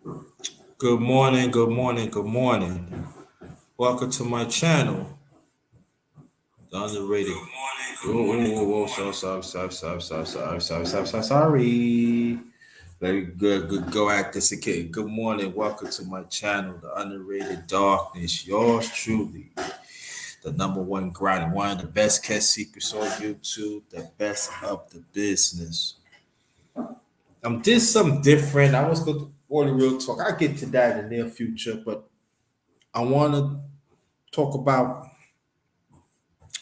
Good morning, good morning, good morning. Welcome to my channel, the underrated. Whoa, sorry. Very good. Go at this again. Good morning. Welcome to my channel, the underrated darkness. Yours truly, the number one grind, one of the best kept secrets on YouTube, the best of the business. Did something different. I was going to want real talk. I'll get to that in the near future, but I want to talk about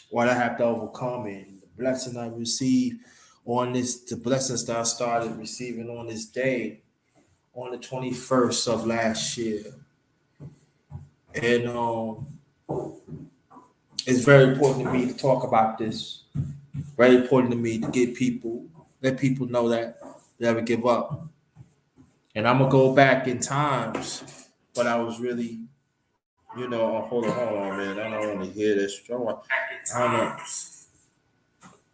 what I have to overcome and the blessing I receive on this, the blessings that I started receiving on this day, on the 21st of last year. And it's very important to me to talk about this. Very important to me to let people know that never give up. And I'm gonna go back in times, but I was really, hold on, man. I don't want to hear this. I don't know,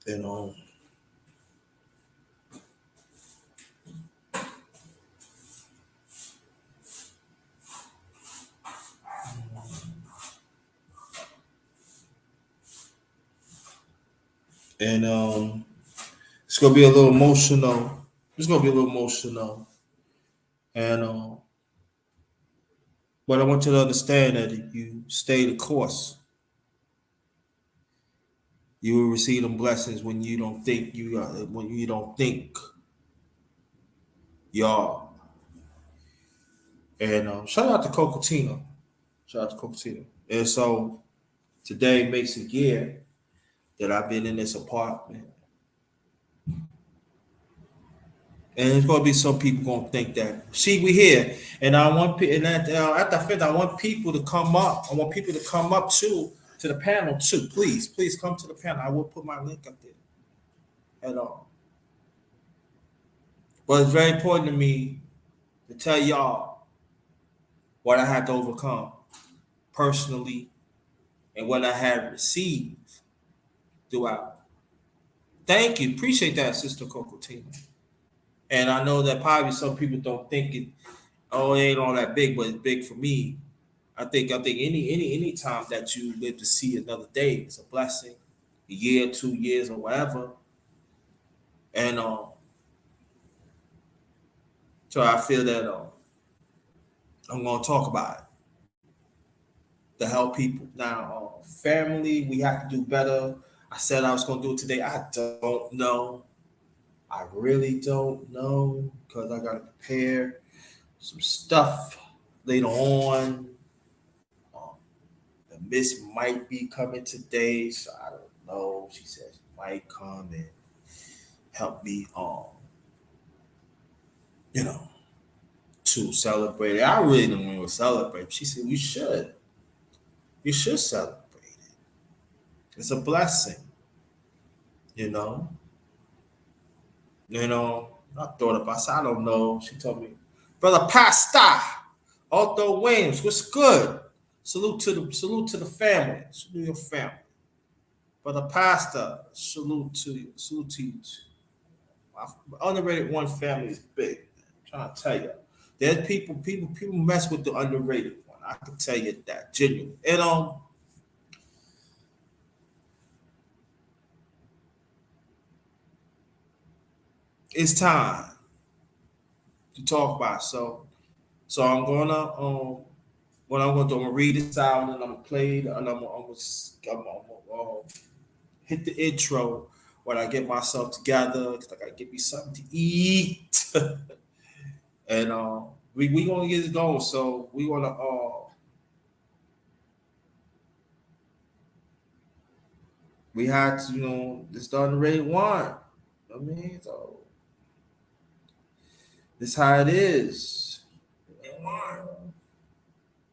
you know. And it's gonna be a little emotional. It's gonna be a little emotional, and but I want you to understand that if you stay the course, you will receive them blessings when you don't think you are, when you don't think you are. And shout out to Cocatina. Shout out to Cocatina. And so today makes a year that I've been in this apartment. And there's gonna be some people gonna think that. See, we here, and I want and after I finish, I want people to come up. I want people to come up to the panel too. Please come to the panel. I will put my link up there at all. But it's very important to me to tell y'all what I had to overcome personally and what I have received throughout. Thank you, appreciate that, Sister Cocotina. And I know that probably some people don't think it. Oh, it ain't all that big, but it's big for me. I think any time that you live to see another day is a blessing, a year, 2 years, or whatever. And so I feel that I'm gonna talk about it to help people. Now, family, we have to do better. I said I was gonna do it today. I don't know. I really don't know because I gotta prepare some stuff later on. Um, the miss might be coming today, so I don't know. She says she might come and help me you know, to celebrate it. I really don't want to celebrate. She said we should. You should celebrate it. It's a blessing, you know. I thought about. I said, I don't know. She told me, brother Pasta, Otto Williams, what's good? Salute to the family. Salute to your family. Brother Pasta, salute to you. Salute to you. My underrated one family is big. I'm trying to tell you. There's people mess with the underrated one. I can tell you that genuinely. And it's time to talk about. So I'm gonna what I'm gonna do, I'm gonna read this out and I'm gonna play it, and I'm gonna hit the intro when I get myself together because I gotta get me something to eat. And we gonna get it going. So we wanna we had to, this the underrated one. I mean, so this how it is.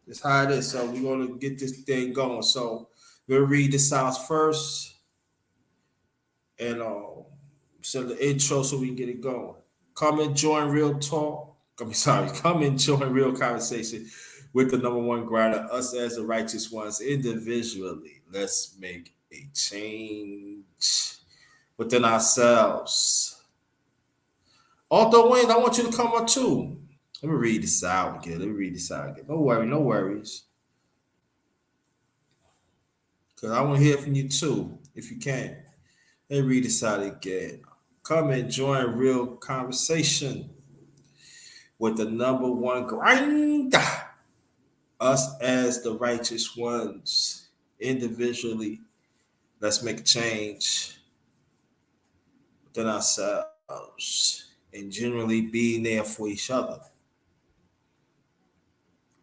This how it is. So we're gonna get this thing going. So we'll read this out first, and so the intro so we can get it going. Come and join real talk. Come and join real conversation with the number one grinder, us as the righteous ones individually. Let's make a change within ourselves. Although Wayne, I want you to come up too. Let me read this out again. No worry, no worries. Because I want to hear from you too, if you can. Let me read this out again. Come and join real conversation with the number one grinder. Us as the righteous ones, individually, let's make a change within ourselves and generally being there for each other.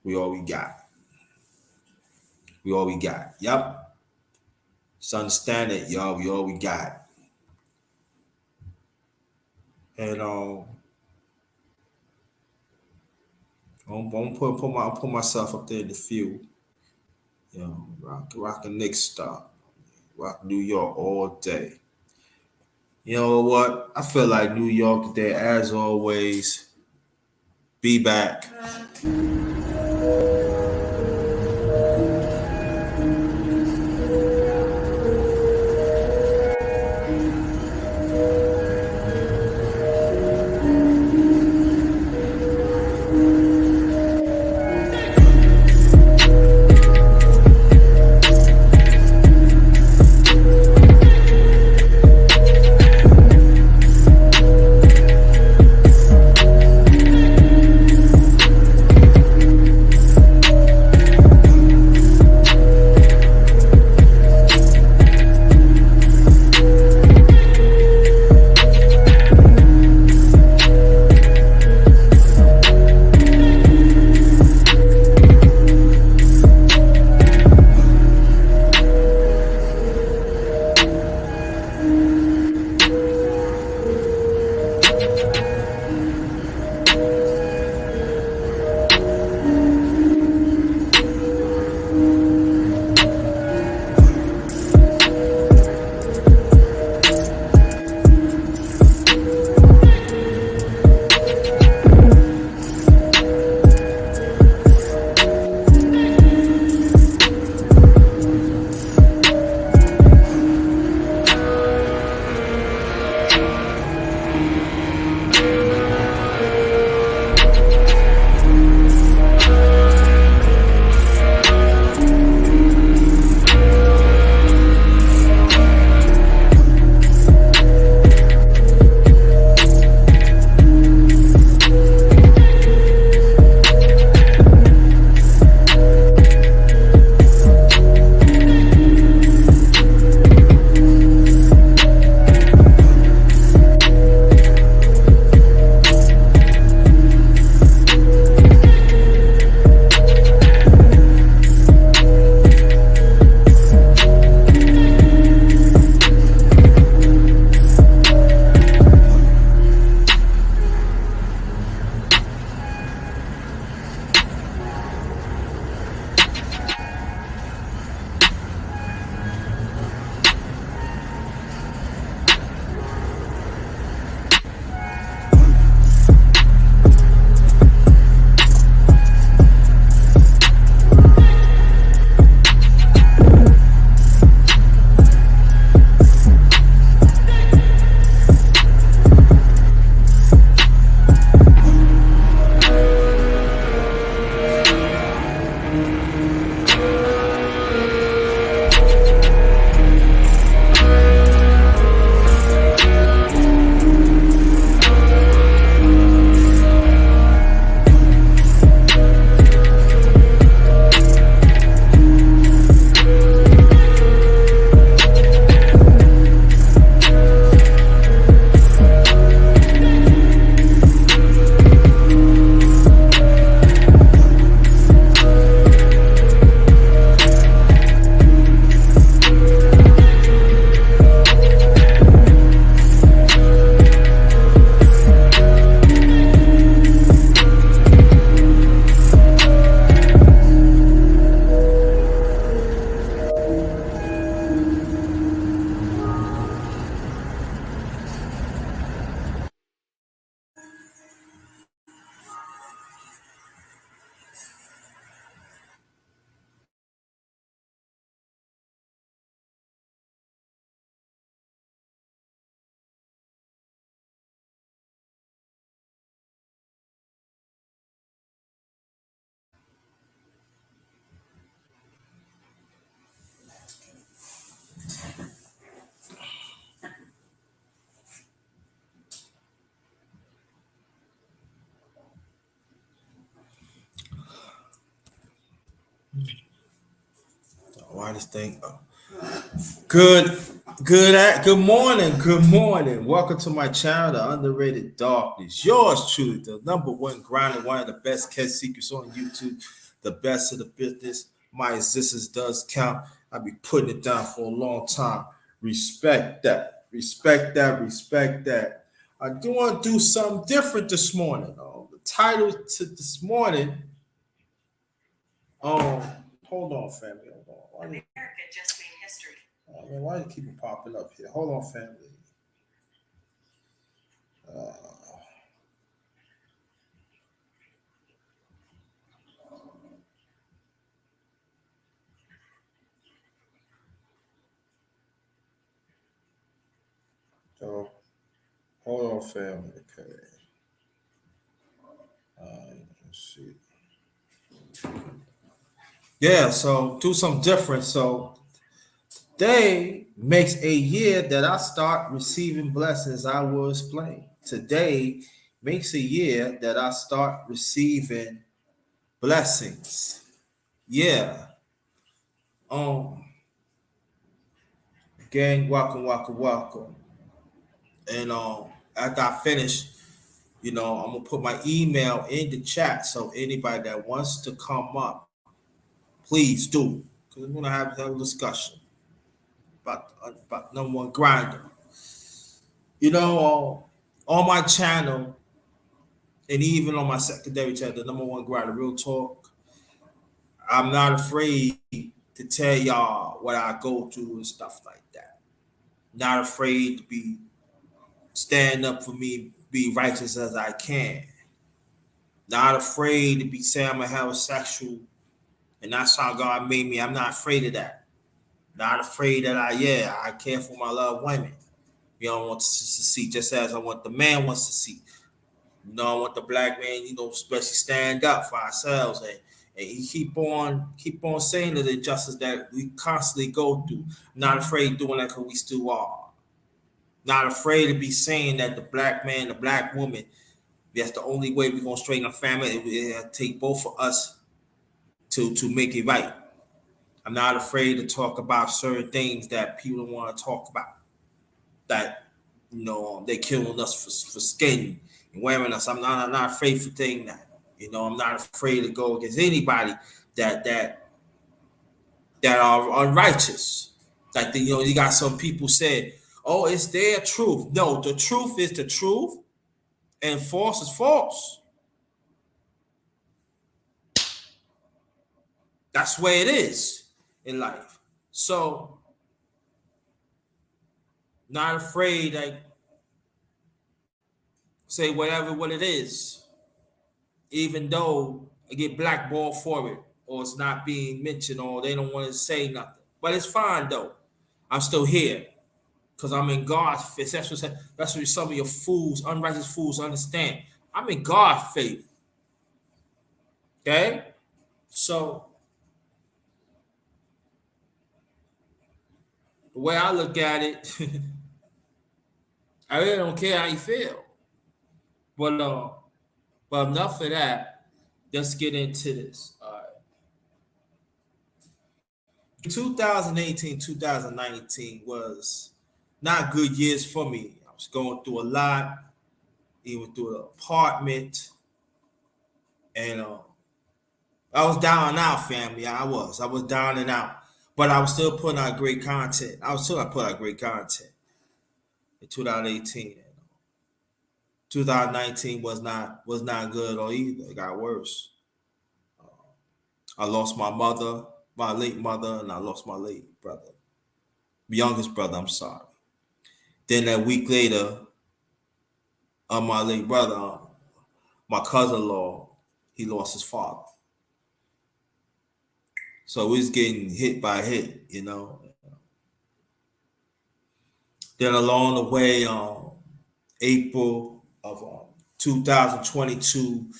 We all we got. We all we got. Yep. Just understand it, y'all. We all we got. And I'm put myself up there in the field. You know, rock a Knicks star, rock New York all day. You know what? I feel like New York today, as always. Be back. why this thing? Oh. Good morning. Good morning. Welcome to my channel, The Underrated Darkness. Yours truly, the number one grinder, one of the best kept secrets on YouTube, the best of the business. My existence does count. I'll be putting it down for a long time. Respect that. Respect that. Respect that. I do want to do something different this morning. The title to this morning. Hold on, family. Hold on. America just made history. Oh man, why do you keep it popping up here? Hold on, family. So hold on, family. Okay. Let's see. Yeah, so do something different. So today makes a year that I start receiving blessings. I will explain. Today makes a year that I start receiving blessings. Yeah. Gang, welcome, welcome, welcome. And after I finish, I'm gonna put my email in the chat. So anybody that wants to come up, please do. Because we're gonna have a discussion about number one grinder. On my channel and even on my secondary channel, the number one grinder, real talk. I'm not afraid to tell y'all what I go through and stuff like that. Not afraid to stand up for me, be righteous as I can. Not afraid to be saying I'm a heterosexual and that's how God made me. I'm not afraid of that. Not afraid that I care for my loved women. I want to see just as I want the man wants to see. I want the black man, especially stand up for ourselves and he keep on saying the injustice that we constantly go through. Not afraid doing that because we still are. Not afraid to be saying that the black man, the black woman, that's the only way we're gonna straighten our family. It take both of us to make it right. I'm not afraid to talk about certain things that people don't want to talk about. That they killing us for skin and wearing us. I'm not afraid for saying that. I'm not afraid to go against anybody that are unrighteous. Like you got some people say, "Oh, it's their truth." No, the truth is the truth, and false is false. That's the way it is in life. So, not afraid, like say whatever what it is, even though I get blackballed for it, or it's not being mentioned, or they don't want to say nothing. But it's fine though. I'm still here because I'm in God's faith. That's what some of your fools, unrighteous fools, understand. I'm in God's faith. Okay, so the way I look at it, I really don't care how you feel. But enough of that. Let's get into this. All right. 2018, 2019 was not good years for me. I was going through a lot, even through an apartment, and I was down and out, family. I was down and out, but I was still putting out great content. I was still putting out great content in 2018. 2019 was not good or either. It got worse. I lost my mother, my late mother, and I lost my late brother, youngest brother. I'm sorry. Then a week later, my late brother, my cousin-in-law, he lost his father. So we was getting hit by hit. Then along the way, April of 2022,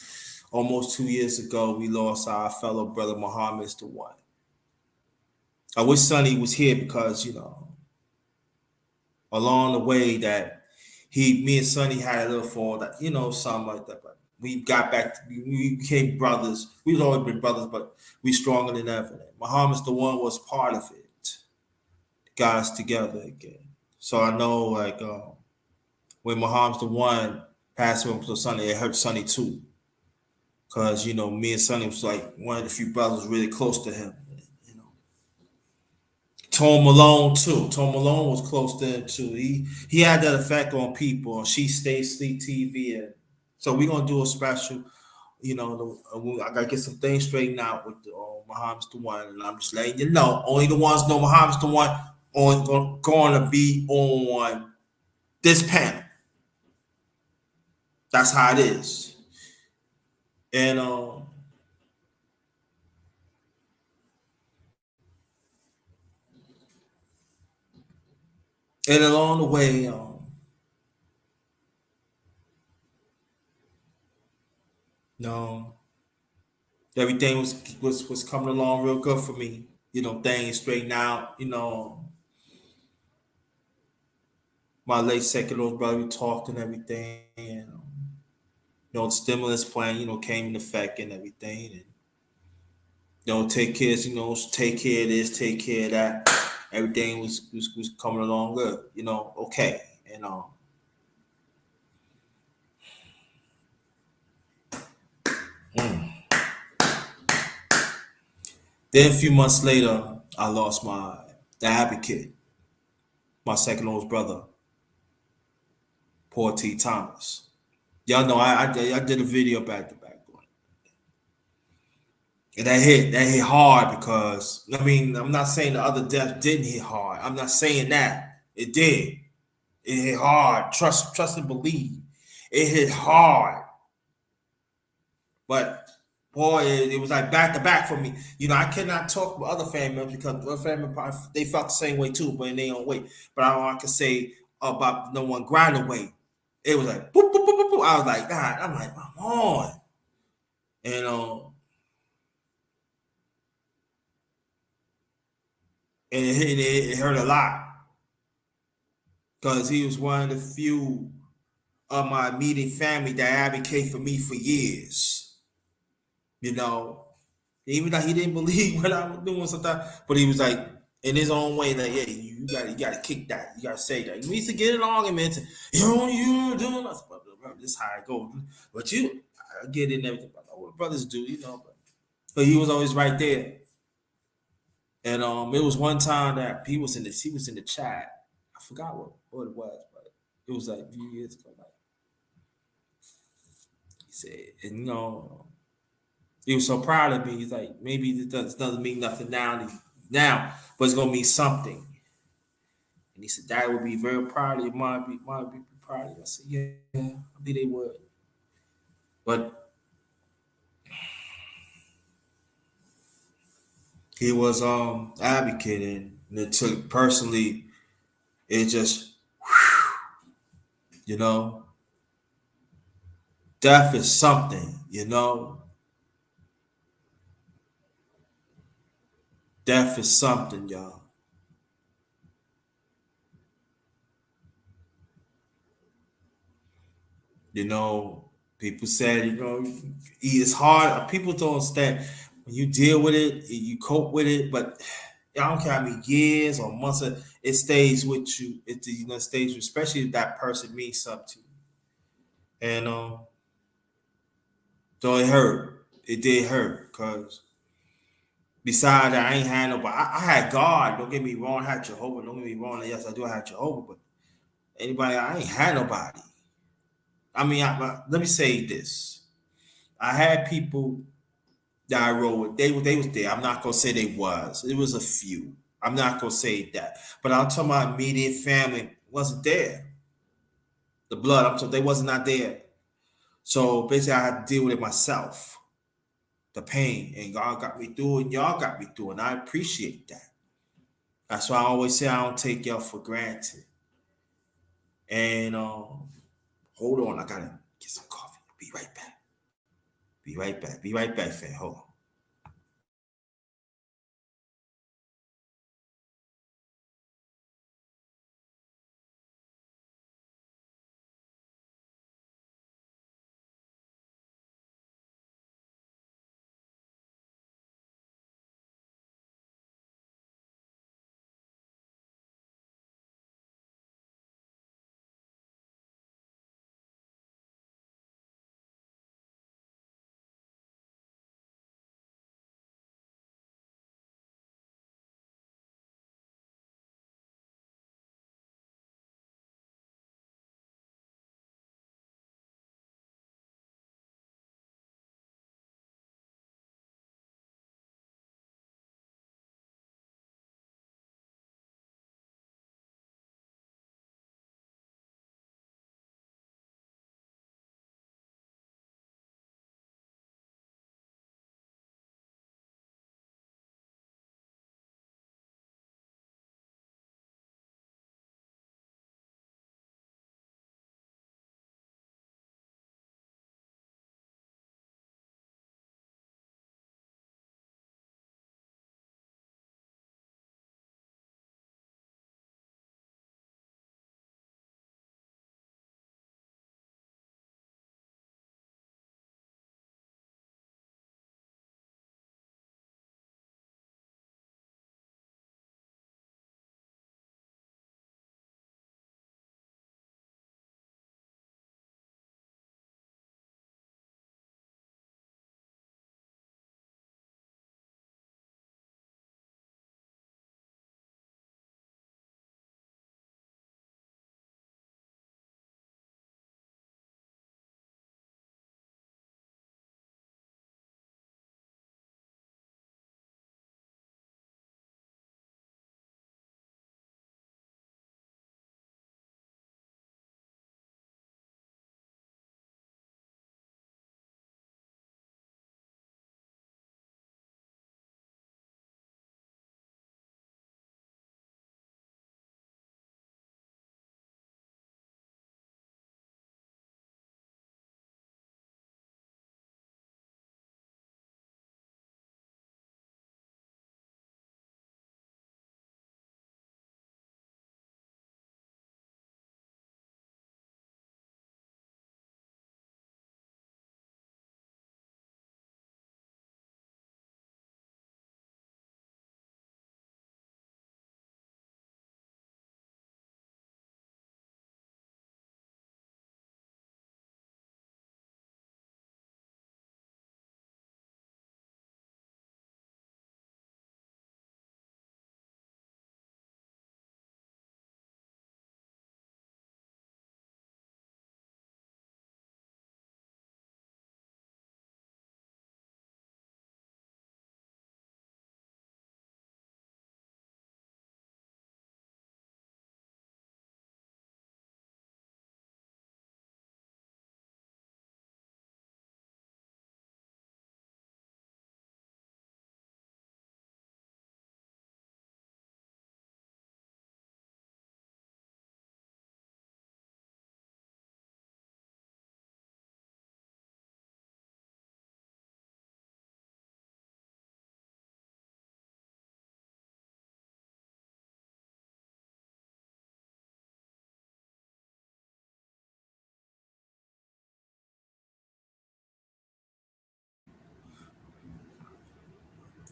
almost 2 years ago, we lost our fellow brother Muhammad the one. I wish Sonny was here because along the way that me and Sonny had a little fall, that something like that. But we got back. We became brothers. We've always been brothers, but we stronger than ever. Muhammad's the one was part of it. Got us together again. So I know, like, when Muhammad's the one passed away to Sonny, it hurt Sonny too, because me and Sonny was like one of the few brothers really close to him. You know, Tom Malone too. Tom Malone was close to him too. He had that effect on people. She Stay Sleep TV, and so we're gonna do a special. I gotta get some things straightened out with the Muhammad's the one, and I'm just letting you know. Only the ones know Muhammad's the one on going to be on this panel. That's how it is, and along the way, no, everything was coming along real good for me. Things straightened out. My late second old brother, we talked and everything, and the stimulus plan, came into effect and everything, and take care, take care of this, take care of that. Everything was coming along good, okay, and mm. Then a few months later, I lost the advocate, my second oldest brother, Paul T. Thomas. Y'all know I did a video back to back on it. And that hit hard because I'm not saying the other death didn't hit hard. I'm not saying that. It did. It hit hard. Trust and believe. It hit hard. But boy, it was like back to back for me. I cannot talk with other family members because other family members, they felt the same way too, but in their own way. But I can say about no one grinding way. It was like boop, boop, boop, boop, boop. I was like, God, I'm like, come on. And it hurt a lot because he was one of the few of my immediate family that advocated for me for years. You know, even though he didn't believe what I was doing sometimes, but he was like in his own way, like, yeah, you gotta kick that, you gotta say that. We used to get along and man, you doing this, this is how it goes. But I get it and everything. I know what brothers do, but he was always right there. And it was one time that he was in the chat. I forgot what it was, but it was like a few years ago. Like he said, and he was so proud of me. He's like, maybe doesn't mean nothing now, but it's gonna mean something. And he said, Dad would be very proud of you. Might be proud of you. I said, yeah, I believe they would. But he was advocating, and it took personally. It just, you know, death is something. Death is something, y'all. You know, people said, it's hard. People don't understand when you deal with it, you cope with it, but I don't care how many years or months it stays with you. It stays, especially if that person means something to you. And so it hurt. It did hurt because besides that, I ain't had nobody. I had God. Don't get me wrong. I had Jehovah. Don't get me wrong. Yes, I do have Jehovah, but anybody, I ain't had nobody. Let me say this. I had people that I rode with. They was there. I'm not gonna say they was. It was a few. I'm not gonna say that. But I'm talking about immediate family wasn't there. The blood, I'm talking, they was not there. So basically I had to deal with it myself. The pain. And God got me through it, and y'all got me through it. And I appreciate that. That's why I always say I don't take y'all for granted. And hold on, I gotta get some coffee. Be right back. Be right back. Be right back, fam. Hold on.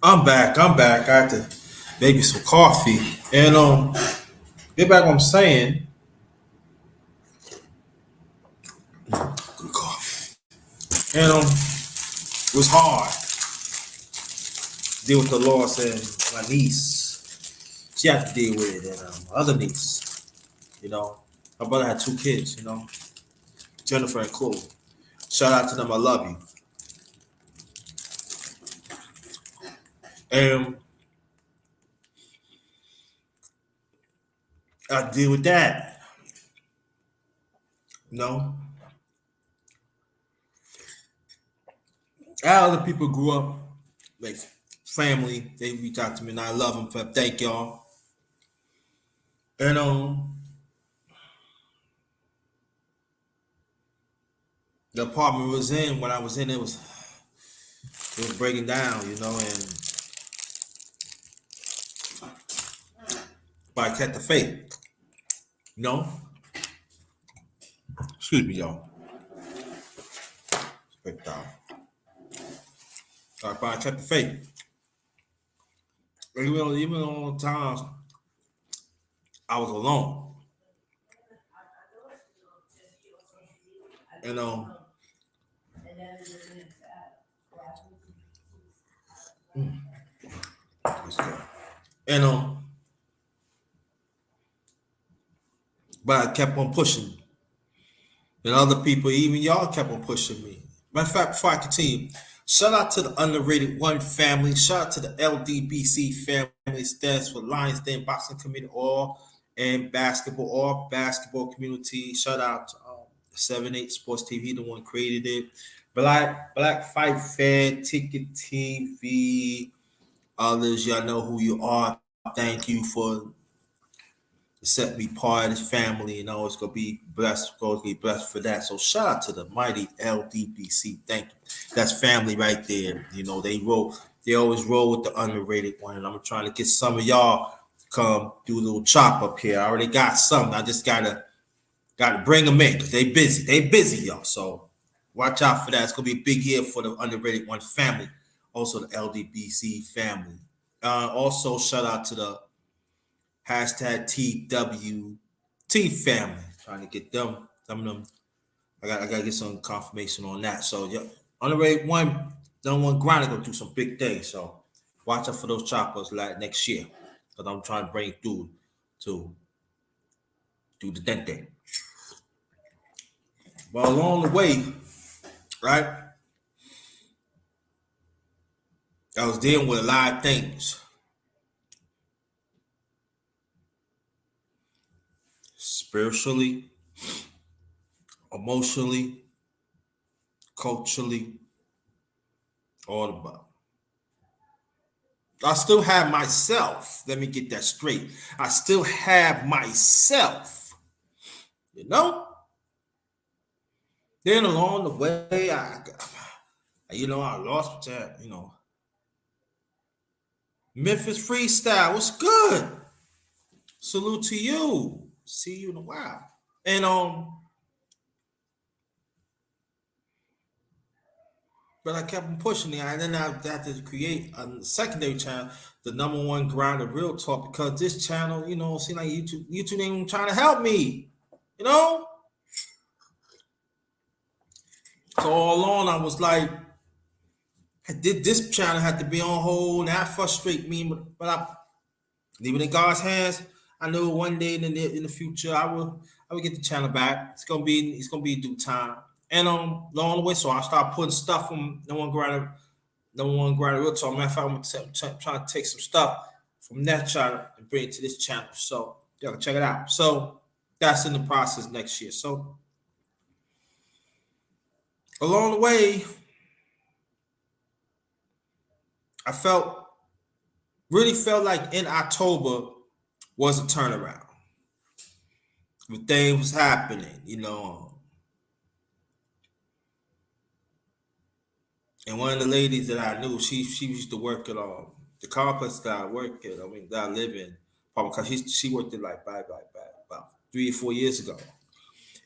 I'm back. I'm back. I had to maybe some coffee. And get back what I'm saying. Good coffee. And it was hard to deal with the loss and my niece. She had to deal with it, and my other niece. You know, my brother had two kids. Jennifer and Chloe. Shout out to them. I love you. And I deal with that. You know, other people grew up like family. They reach out to me, and I love them for thank y'all. And the apartment was in when I was in it was breaking down, but I kept the faith, you know. Excuse me, y'all. Break down. But I kept the faith. Even on times I was alone, you know. And but I kept on pushing. And other people, even y'all, kept on pushing me. Matter of fact, before I continue, shout out to the underrated one family. Shout out to the LDBC family. Stands for Lions Den Boxing Committee, all basketball community. Shout out to 7-8 Sports TV, the one created it. Black Fight Fan, Ticket TV, others, y'all know who you are. Thank you for set me part of his family, and always gonna be blessed, gonna be blessed for that. So shout out to the mighty LDBC. Thank you. That's family right there. They always roll with the underrated one, and I'm trying to get some of y'all to come do a little chop up here. I already got some. I just gotta bring them in because they busy. They busy, y'all. So watch out for that. It's gonna be a big year for the underrated one family. Also the LDBC family. Also shout out to the hashtag TWT family. Trying to get them. Some of them. I gotta get some confirmation on that. So yeah, on the way one, done one grind gonna do some big things. So watch out for those choppers like next year. Because I'm trying to bring through to do the dente. But along the way, right, I was dealing with a lot of things. Spiritually, emotionally, culturally, all about. I still have myself. Let me get that straight. I still have myself. You know? Then along the way, I lost that, Memphis freestyle. What's good? Salute to you. See you in a while. And but I kept on pushing it. And then I had to create a secondary channel, the number one grind of real talk, because this channel, seems like YouTube ain't even trying to help me. You know? So all along I was like, did this channel have to be on hold? And that frustrate me, but I leave it in God's hands. I know one day in the future I will get the channel back. It's gonna be due time. And along the way, so I start putting stuff from no one grinder real talk. Matter of fact, I'm trying to take some stuff from that channel and bring it to this channel. So y'all can check it out. So that's in the process next year. So along the way, I really felt like in October was a turnaround. Things was happening. And one of the ladies that I knew, she used to work at the complex that I work at. I mean, that I live in, probably because she worked it like back about 3 or 4 years ago,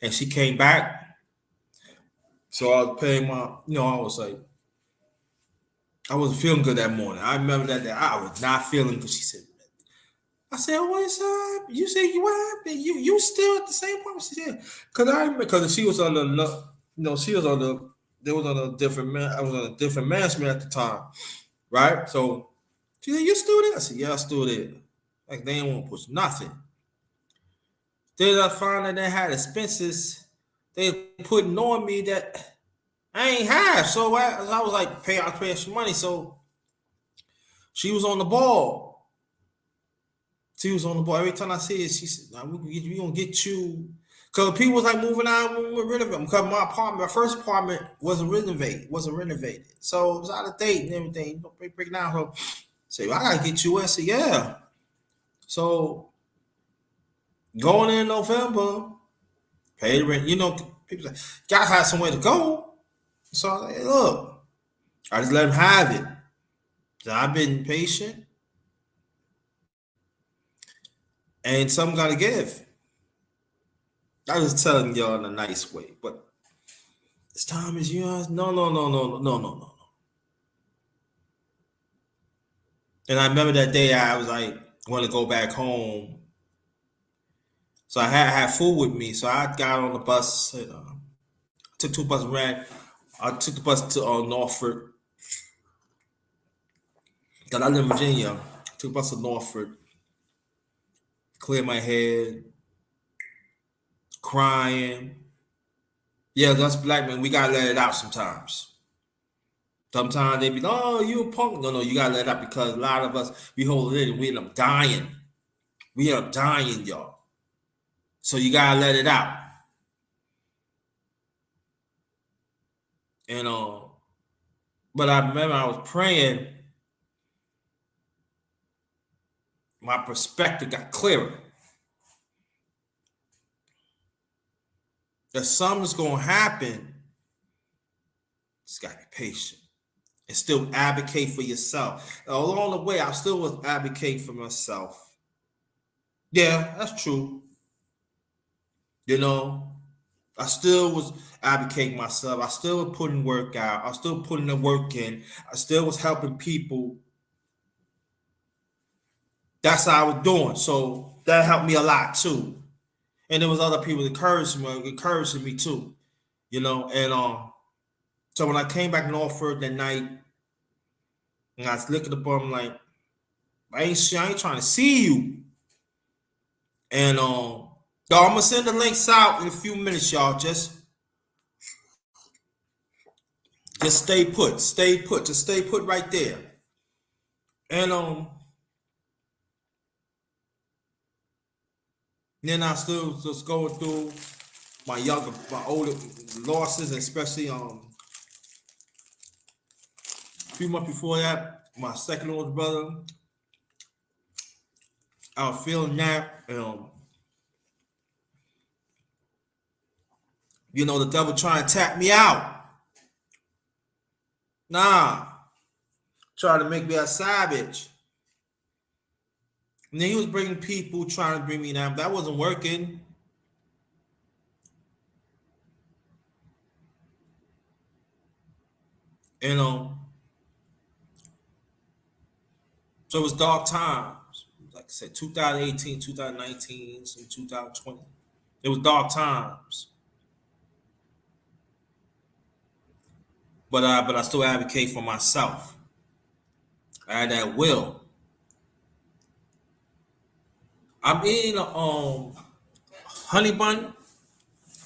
and she came back. So I was paying I was like, I wasn't feeling good that morning. I remember that day. I was not feeling good. She said, I said, what's up? You said you what happened? You still at the same point? She said, because she was on the she was on the there was on a different man. I was on a different management at the time, right? So she said, you still there? I said, yeah, I still there. Like they ain't want to push nothing. Then I found that they had expenses they putting on me that I ain't have. So I was like, I was paying some money. So she was on the ball. She was on the ball. Every time I see it, she said, nah, we gonna get you. Because people was like moving out when we were renovating. Because my first apartment wasn't renovated. So it was out of date and everything. Break down her. Say, well, I gotta get you in. I said, yeah. So going in November, pay the rent. People like, gotta have somewhere to go. So I was like, hey, look, I just let them have it. So I've been patient. And some gotta give. I was telling y'all in a nice way, but this time is yours. No, no, no, no, no, no, no, no. And I remember that day I was like, want to go back home. So I had food with me. So I got on the bus and took two buses ran. I took the bus to Norfolk. Cause I live in Virginia. Took the bus to Norfolk. Cleared my head. Crying. Yeah, us black men, we gotta let it out sometimes. Sometimes they be, oh, you a punk. No, you gotta let it out because a lot of us, we hold it in and we end up dying. We end up dying, y'all. So you gotta let it out. And but I remember I was praying, my perspective got clearer. That something's gonna happen. Just gotta be patient. And still advocate for yourself. Along the way, I still was advocating for myself. Yeah, that's true. I still was advocating myself. I still was putting work out. I was still putting the work in. I still was helping people. That's how I was doing. So that helped me a lot too. And there was other people encouraging me too. And so when I came back to Norfolk that night, and I was looking up, I'm like, I ain't trying to see you. And y'all, I'm gonna send the links out in a few minutes, y'all. Just stay put right there. And then I still just going through my older losses, especially a few months before that, my second oldest brother. I was feeling that, the devil trying to tap me out. Nah, trying to make me a savage. And then he was bringing people trying to bring me down. That wasn't working. And so it was dark times. Like I said, 2018, 2019, some 2020. It was dark times. But I still advocate for myself. I had that will. I'm eating a honey bun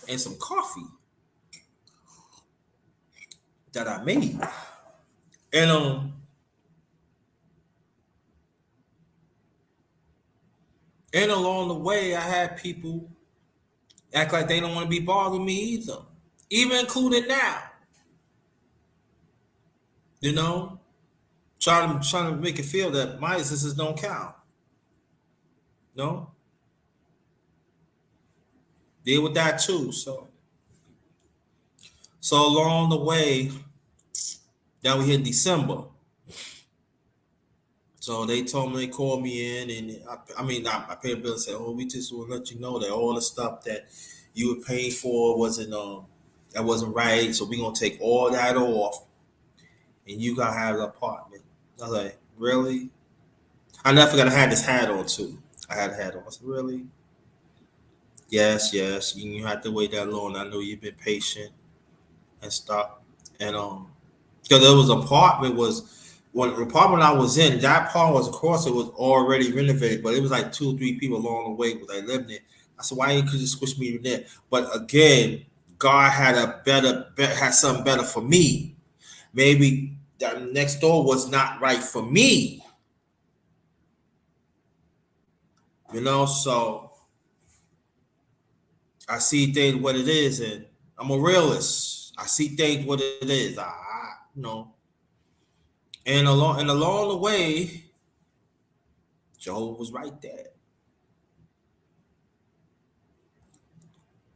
and some coffee that I made. And along the way I had people act like they don't want to be bothered with me either. Even including now. You know? Trying to make it feel that my existence don't count. No? Deal with that too. So along the way, now we hit December. So they told me, they called me in, and I paid a bill and said, "Oh, we just want to let you know that all the stuff that you were paying for wasn't right. So we're gonna take all that off, and you gotta have an apartment. I was like, really? I never forgot I had this hat on too. I had a hat on. I said, really? Yes, yes. You have to wait that long. I know you've been patient and stuff. And because there was apartment was when the apartment I was in, that part was across, it was already renovated, but it was like 2 or 3 people along the way was like living it. I said, why you could just switch me to there? But again, God had had something better for me. Maybe that next door was not right for me, so I see things what it is, and I'm a realist. I see things what it is. And along the way, Joe was right there.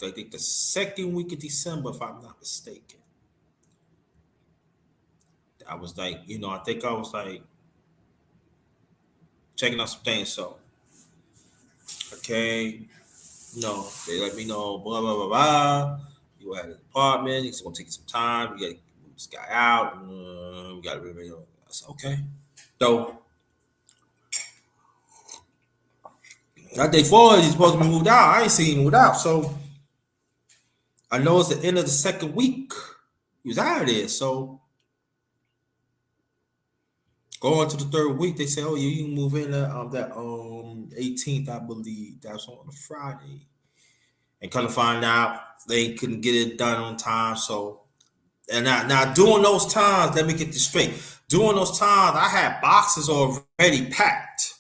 I think the second week of December, if I'm not mistaken. I was like, I think I was like checking out some things. So, okay, they let me know, blah, blah, blah, blah. You had an apartment. It's going to take you some time. You got to move this guy out. We got to really, I said, okay. So, that day forward, he's supposed to be moved out. I ain't seen him moved out. So, I know it's the end of the second week. He was out of there. So, going to the third week, they say, "Oh, you can move in that 18th, I believe. That's on a Friday." And kind of find out they couldn't get it done on time. So, and now during those times, let me get this straight. During those times, I had boxes already packed.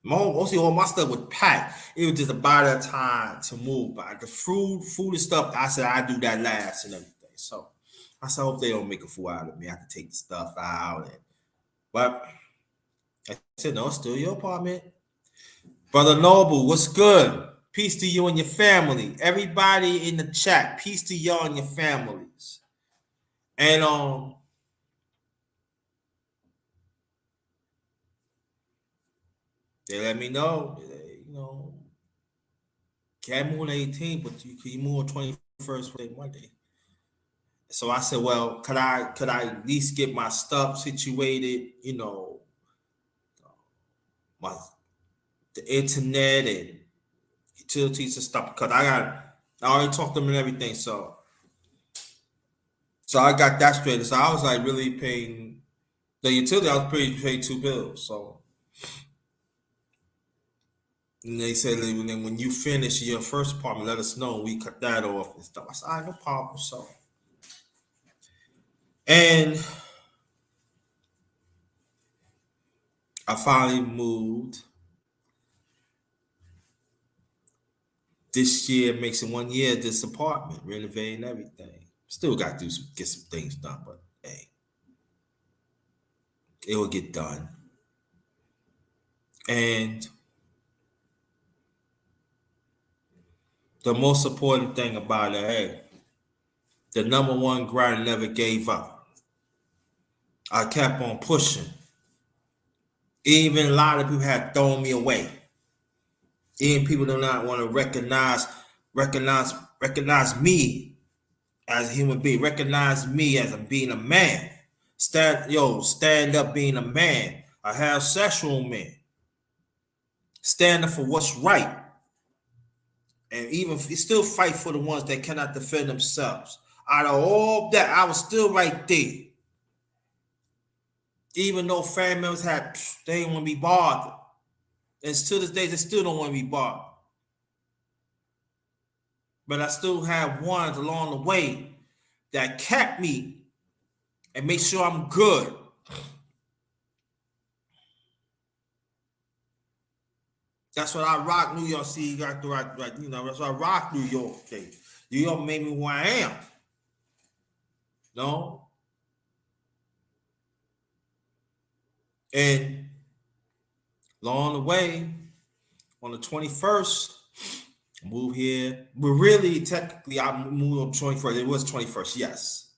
Mostly all my stuff was packed. It was just about that time to move. But the food and stuff, I said I do that last and everything. So I said, I hope they don't make a fool out of me. I have to take the stuff out. But I said, no, it's still your apartment. Brother Noble, what's good? Peace to you and your family. Everybody in the chat, peace to y'all and your families. And they let me know, can't move on 18, but you move on 21st Monday. So I said, well, could I at least get my stuff situated, my the internet and utilities and stuff, because I already talked to them and everything. So I got that straight. So I was like really paying the utility. I was paying 2 bills. So and they said, when you finish your first apartment, let us know. We cut that off and stuff. I said, all right, no problem. So, and I finally moved. This year makes it 1 year. This apartment, renovating everything. Still got to get some things done, but hey, it will get done. And the most important thing about it, hey, the number one grind never gave up. I kept on pushing. Even a lot of people had thrown me away. Even people do not want to recognize me as a human being, recognize me as being a man. Stand up being a man, a heterosexual man. Stand up for what's right. And even still fight for the ones that cannot defend themselves. Out of all that, I was still right there. Even though family members they didn't want to be bothered. And to this day, they still don't want to be bothered. But I still have ones along the way that kept me and make sure I'm good. That's what I rock New York. See, you got the right, that's what I rock New York. Okay. New York made me who I am. No? And along the way, on the 21st, moved here. But really, technically, I moved on 21st. It was 21st, yes.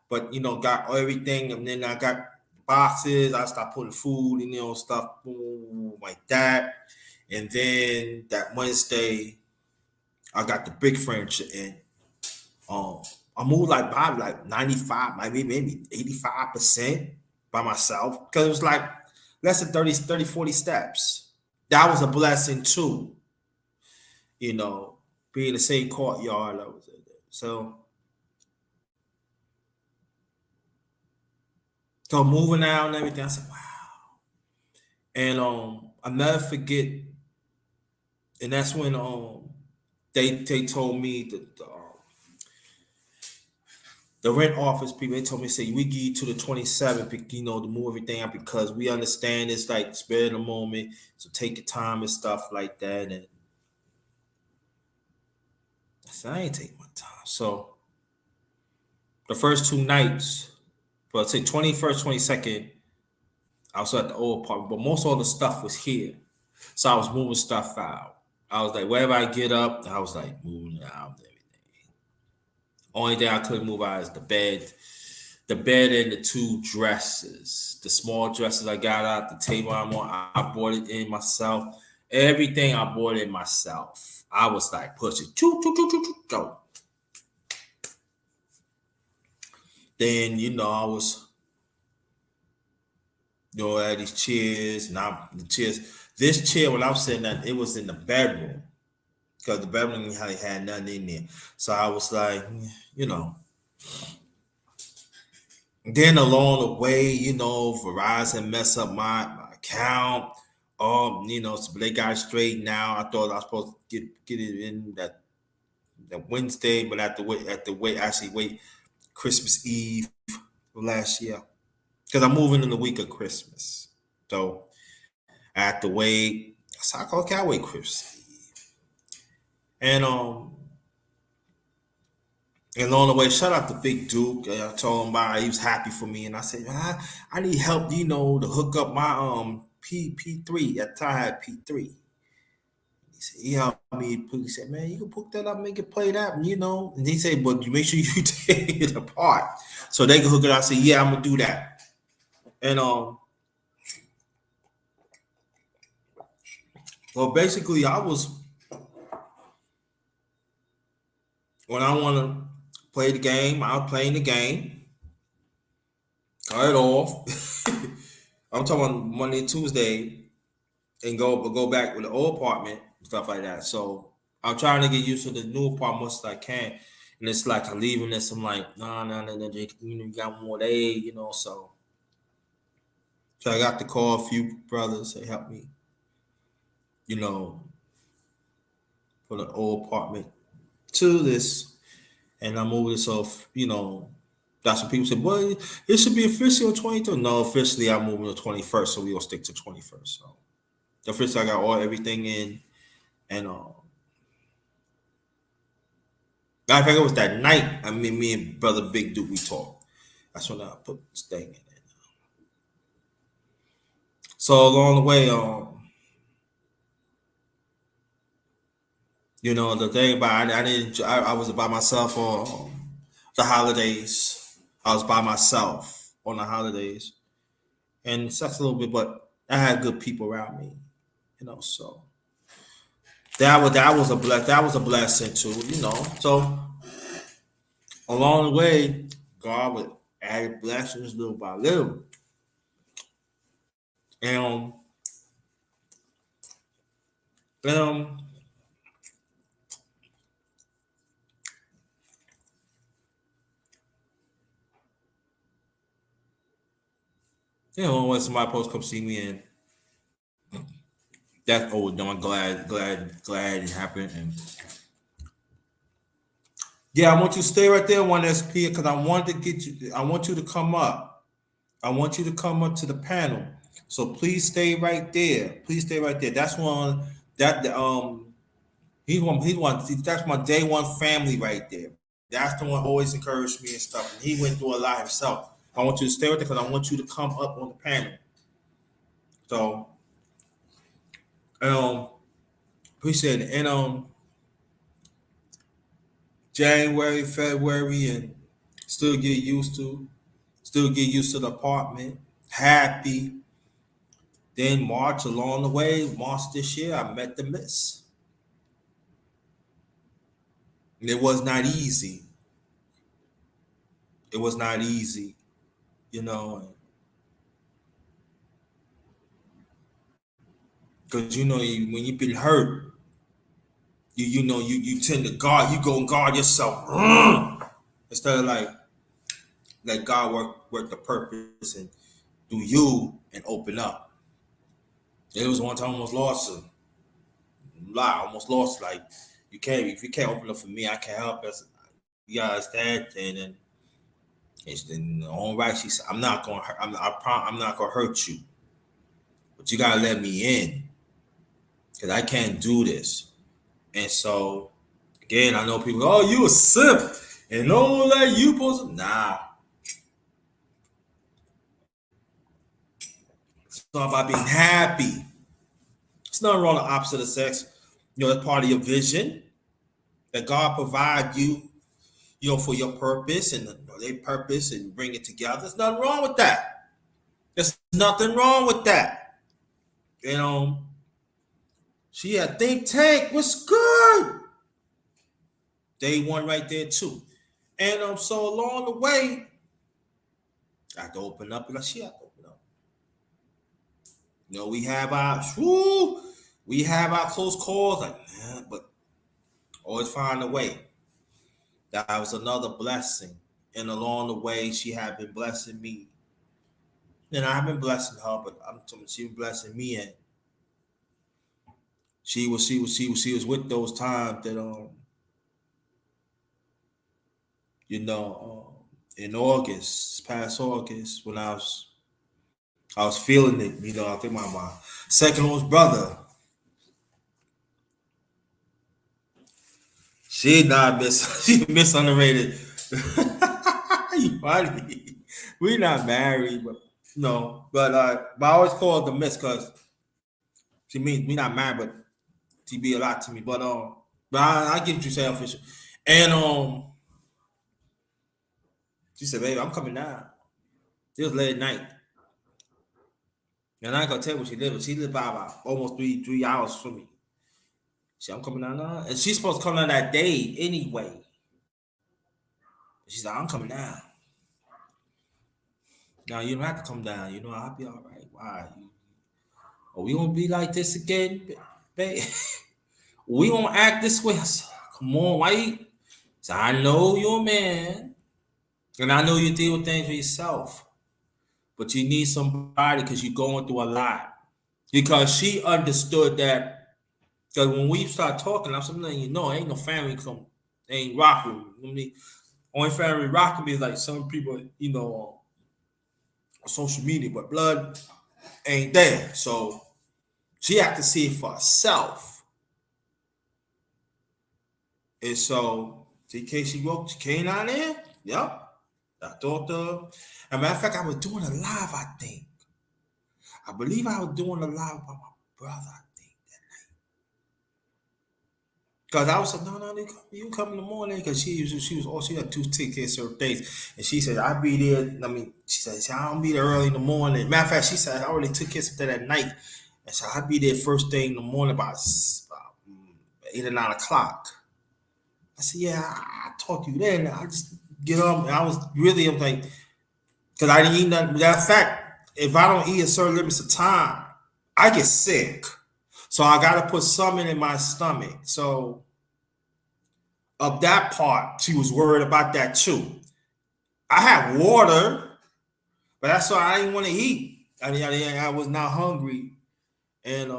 But, got everything. And then I got boxes. I started putting food and, stuff boom, like that. And then that Wednesday, I got the big furniture in. I moved like probably like 95, maybe 85% by myself because it was like less than 30, 40 steps. That was a blessing too, you know, being in the same courtyard. So, so moving out and everything, I said, wow. And I'll never forget, and that's when they told me that the rent office people, they told me, say, we give you to the 27th, you know, to move everything out because we understand it's like spare in the moment, so take your time and stuff like that. And I said, I ain't taking my time. So the first 2 nights, well, say 21st, 22nd, I was at the old apartment, but most all the stuff was here. So I was moving stuff out. I was like, wherever I get up, I was like moving it out. Only thing I couldn't move out is the bed and the two dresses. The small dresses I got out the table I'm on, I bought it in myself. Everything I bought in myself. I was like pushing, choo, choo, choo, choo, choo, go. Then I was, I had these chairs, and the chairs. This chair, when I was sitting at, it was in the bedroom because the bedroom had nothing in there. So I was like, you know. Then along the way, Verizon messed up my account. So they got it straight now. I thought I was supposed to get it in that Wednesday, but I have to wait actually wait Christmas Eve of last year. Because I'm moving in the week of Christmas. So I have to wait. So I okay, I wait Christmas Eve. And along the way, shout out to Big Duke. I told him about he was happy for me, and I said, I need help, to hook up my P3. At the time I had P3. He said, he helped me. He said, man, you can hook that up, make it play that, And he said, but you make sure you take it apart so they can hook it up. I said, yeah, I'm gonna do that. And well, basically, I was when I want to play the game, I was playing the game. Cut it off. I'm talking on Monday, Tuesday, and go back with the old apartment and stuff like that. So I'm trying to get used to the new apartment as I can. And it's like I'm leaving this. I'm like, no, you got more day, So I got to call a few brothers to help me, you know, for the old apartment to this, and I moved this off. That's what people say. Well, it should be officially on 23rd. No, officially I'm moving on 21st, so we gonna stick to 21st. So officially I got everything in, and I think it was that night. I mean, me and brother Big Duke we talked. That's when I put this thing in it. So along the way, the thing about I didn't. I was by myself on the holidays. I was by myself on the holidays, and it sucks a little bit, but I had good people around me. So that was a blessing too. So along the way, God would add blessings little by little, and um, when somebody post come see me, and that's no, I'm glad it happened. And yeah, I want you to stay right there, one SP, because I want to get you. I want you to come up. I want you to come up to the panel. So please stay right there. Please stay right there. That's one that that's my day one family right there. That's the one who always encouraged me and stuff. And he went through a lot himself. I want you to stay right there because I want you to come up on the panel. So um appreciate it. And January, February, and still get used to the apartment. Happy. Then March along the way, March this year, I met the miss. And it was not easy. It was not easy, you know, because when you've been hurt, you tend to guard, you go and guard yourself instead of like let God work the purpose and do you and open up. It was one time I almost lost a lot, almost lost like you can't if you can't open up for me, I can't help us. You understand? And then it's then all right. She said, "I'm not gonna hurt. I'm not gonna hurt you, but you gotta let me in because I can't do this." And so again, I know people. Oh, you a simp, and don't let you post. Nah, it's not about being happy. It's nothing wrong with the opposite of sex. That's part of your vision that God provide you. For your purpose and their purpose and bring it together. There's nothing wrong with that. There's nothing wrong with that. She had think tank was good. Day one right there too. And so along the way, I had to open up like she had to open up. We have our close calls, like but always find a way. That was another blessing. And along the way, she had been blessing me. And I've been blessing her, but I'm telling you, she was blessing me, and she was with those times that in August, past August, when I was feeling it, I think my second oldest brother, she not miss she miss underrated. You funny. We not married, but no. But I always call it the miss because she means we not married, but she be a lot to me. But I get what you say, official. And she said, "Baby, I'm coming down." It was late at night. And I ain't gonna tell you where she lived, but she lived by about almost three hours from me. She said, "I'm coming down now." And she's supposed to come down that day anyway. She said, "I'm coming down." Now you don't have to come down. I'll be all right. Why? Are we gonna be like this again, babe? We gonna act this way? I said, come on, why you? So I know you're a man, and I know you deal with things for yourself, but you need somebody because you're going through a lot. Because she understood that. Because when we start talking, I'm something ain't no family come, ain't rocking. I mean, only family rocking me is like some people, on social media, but blood ain't there. So she had to see it for herself. And so, in case she came out there, yep. I thought as a matter of fact, I was doing a live, I think. I believe I was doing a live about my brother, I think. Because I was like, no, you can come in the morning. Because she had 2 tickets certain days. And she said, I'll be there. She said, I'll be there early in the morning. Matter of fact, she said, I already took kids up there that night. And so I'll be there first thing in the morning about 8 or 9 o'clock. I said, yeah, I'll talk to you then. I just get up. And I was like, because I didn't eat nothing. Matter of fact, if I don't eat a certain limits of time, I get sick. So I got to put something in my stomach. So of that part, she was worried about that too. I had water, but that's why I didn't want to eat. I was not hungry. And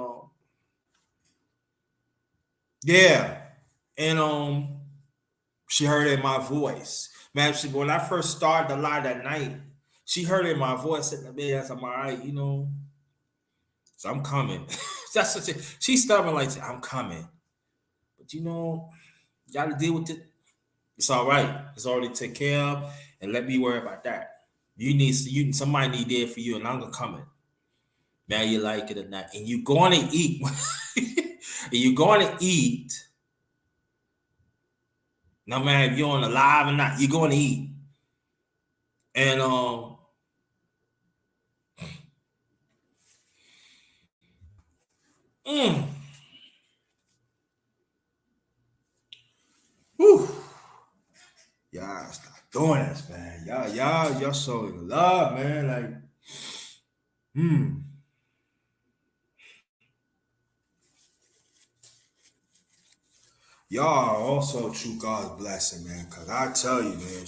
yeah. And she heard it in my voice. Man, when I first started the live that night, she heard it in my voice in the bed. I said, I'm all right, so I'm coming. That's what she's stubborn, like, I'm coming. But you got to deal with it. It's all right. It's already taken care of, and let me worry about that. Somebody need there for you, and I'm gonna come in. Now you like it or not, and you're going to eat. And you're going to eat. No matter if you're on the live or not, you're going to eat. And whew. Yeah, doing this, man. Y'all showing love, man. Like, hmm. Y'all are also true God's blessing, man. Cause I tell you, man,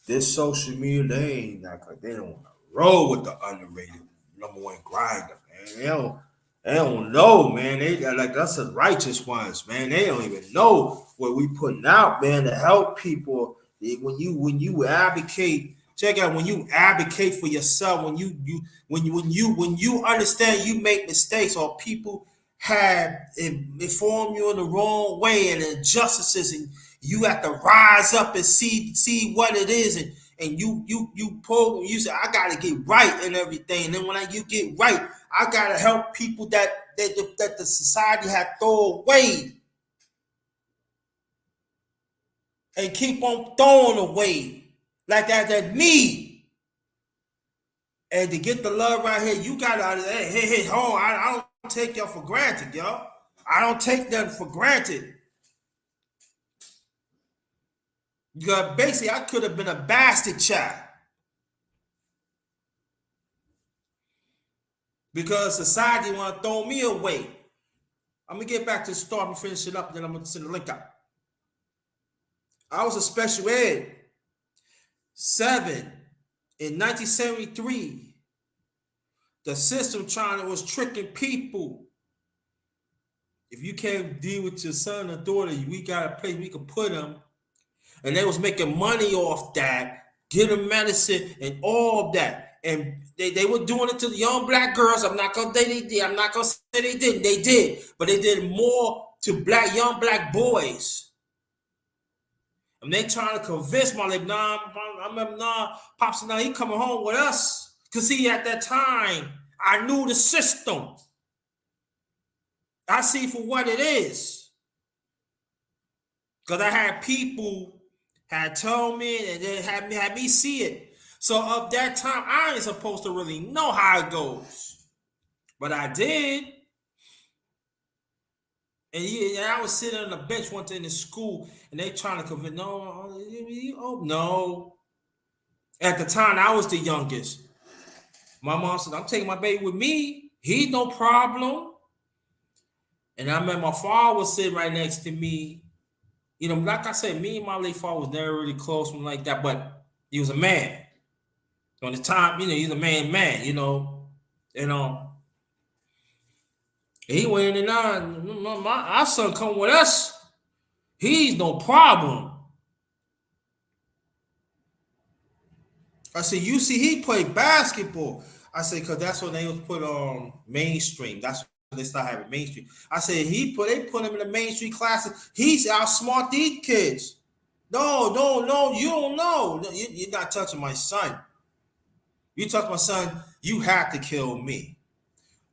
this social media, they ain't like they don't wanna roll with the underrated number one grinder, man. They don't know, man. They like that's the righteous ones, man. They don't even know what we putting out, man, to help people. When you advocate, check out when you advocate for yourself, when you understand you make mistakes or people have informed you in the wrong way and injustices, and you have to rise up and see what it is, and you pull, you say I gotta get right and everything, and then you get right, I gotta help people that the society had thrown away and keep on throwing away like that me. And to get the love right here, you gotta hey hold on, I don't take y'all for granted, y'all. I don't take them for granted. Because basically, I could have been a bastard child because society want to throw me away. I'm gonna get back to the start. I'm gonna finish it up, then I'm gonna send the link out. I was a special ed 7 in 1973. The system was tricking people. If you can't deal with your son or daughter, we got a place we can put them, and they was making money off that, get them medicine and all of that. And they were doing it to the young black girls. I'm not gonna say they did. I'm not gonna say they didn't. They did, but they did more to young black boys. And they trying to convince my like, nah, I remember, nah, pops, nah, he coming home with us. Cause see, at that time, I knew the system. I see for what it is. Cause I had people had told me and they had me see it. So of that time, I ain't supposed to really know how it goes, but I did. And I was sitting on the bench one day in the school, and they trying to convince. No, oh no. At the time, I was the youngest. My mom said, "I'm taking my baby with me. He's no problem." And I remember my father was sitting right next to me. You know, like I said, me and my late father was never really close, something like that. But he was a man. On the time, he's a man, and he went in and on. Our son come with us. He's no problem. I said, you see, he played basketball. I said, because that's when they was put on mainstream. That's when they started having mainstream. I said, they put him in the mainstream classes. He's outsmart these kids. No, you don't know. No, you're not touching my son. You touch my son, you have to kill me.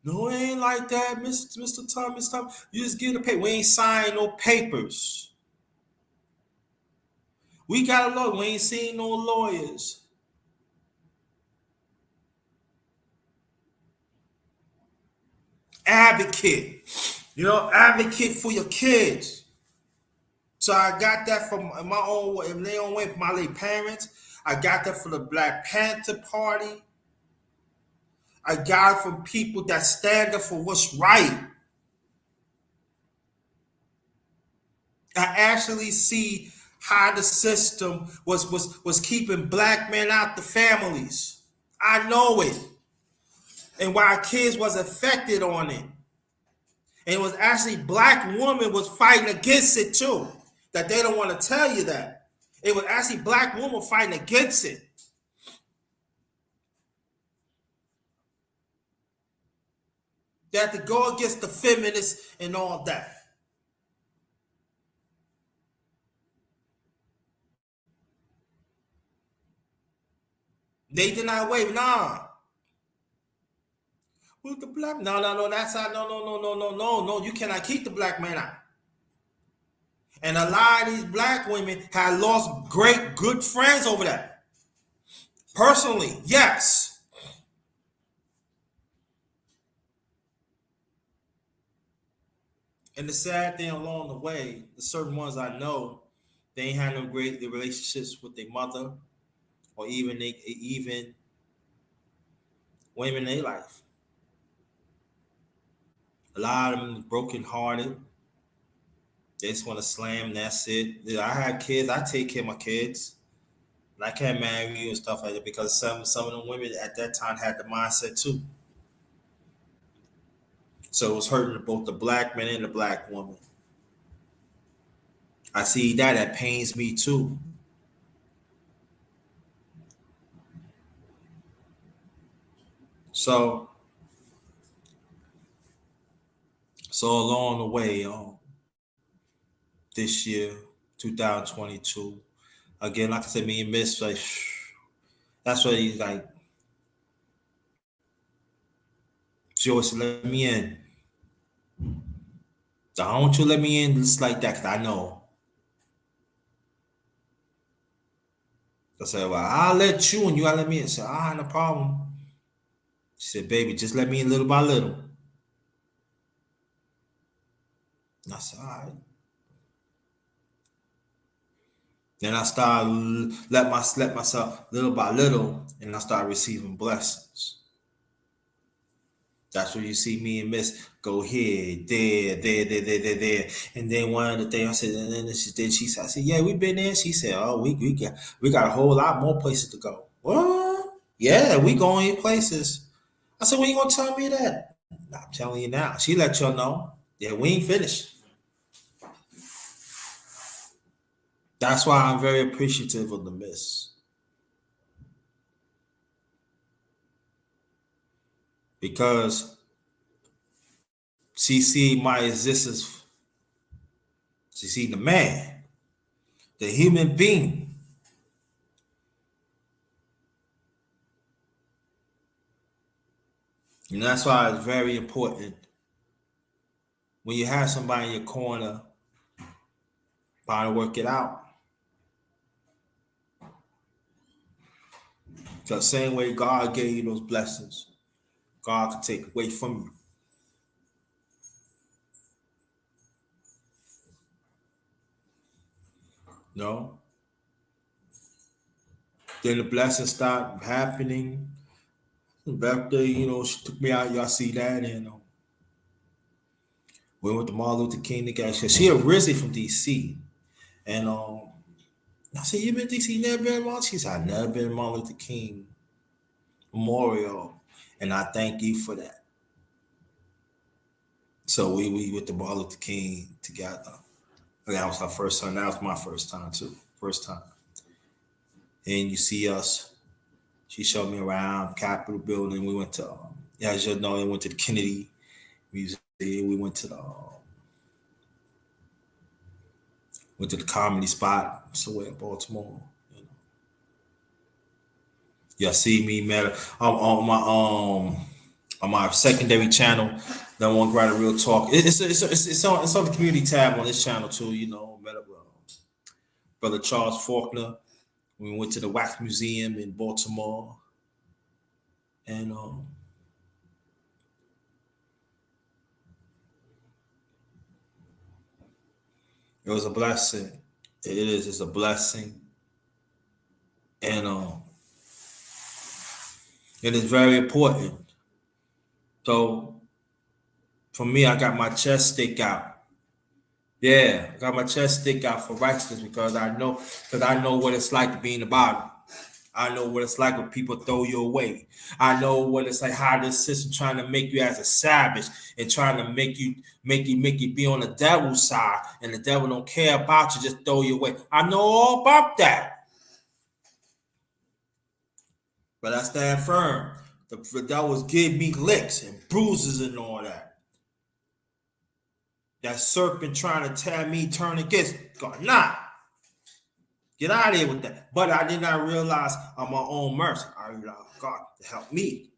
No, it ain't like that, Mr. Thomas. You just give the paper. We ain't signing no papers. We got a lawyer. We ain't seen no lawyers. Advocate. Advocate for your kids. So I got that from my own way, in their own way, from my late parents. I got that from the Black Panther Party. I got it from people that stand up for what's right. I actually see how the system was keeping black men out the families. I know it. And why kids was affected on it. And it was actually black women was fighting against it too. That they don't want to tell you that. It was actually black women fighting against it. They had to go against the feminists and all that. They did not wave. Nah. Who's the black? No. That's not. No. You cannot keep the black man out. And a lot of these black women had lost great, good friends over that. Personally, yes. And the sad thing along the way, the certain ones I know, They ain't had no great relationships with their mother or even women in their life. A lot of them broken hearted. They just want to slam. That's it. I had kids. I take care of my kids. And I can't marry you and stuff like that because some of them women at that time had the mindset too. So it was hurting both the black man and the black woman. I see that. That pains me too. So along the way, this year, 2022, again, like I said, me and Miss, like, that's what he's like. She always said, let me in. I don't want you to let me in just like that because I know. I said, well, I'll let you and you gotta let me in. I said, no problem. She said, baby, just let me in little by little. And I said, all right. Then I started let myself little by little, and I started receiving blessings. That's where you see me and Miss go here, there. And then one of the things I said, and then she said, I said, yeah, we've been there. She said, oh, we got a whole lot more places to go. What? Yeah, we going places. I said, when you gonna tell me that? I'm telling you now. She let y'all know. Yeah, we ain't finished. That's why I'm very appreciative of the Miss. Because she see my existence. She see the man, the human being. And that's why it's very important when you have somebody in your corner trying to work it out. The same way God gave you those blessings, God can take away from you. No. Then the blessings start happening. After, she took me out, y'all see that, and we went to Martin Luther King together. She originally from DC. And I said, you been to DC, never been in Martin? She said, I never been in Martin Luther King Memorial. And I thank you for that. So we went to Martin Luther King together. And that was her first time. That was my first time too. First time. And you see us. She showed me around Capitol Building. We went to, as you know, we went to the Kennedy Museum. We went to the Comedy Spot somewhere in Baltimore. Y'all see me, man. On my secondary channel, that one Grind Real Talk. It's on the community tab on this channel too. Met up brother Charles Faulkner. We went to the Wax Museum in Baltimore, and it was a blessing. It is. It's a blessing, and it is very important. So for me, I got my chest stick out. Yeah, I got my chest stick out for righteousness because I know what it's like to be in the bottom. I know what it's like when people throw you away. I know what it's like how this system trying to make you as a savage and trying to make you be on the devil's side, and the devil don't care about you, just throw you away. I know all about that, but I stand firm. The devils give me licks and bruises and all that. That serpent trying to tell me turn against God, nah. Get out of here with that. But I did not realize on my own mercy. I realized God to help me.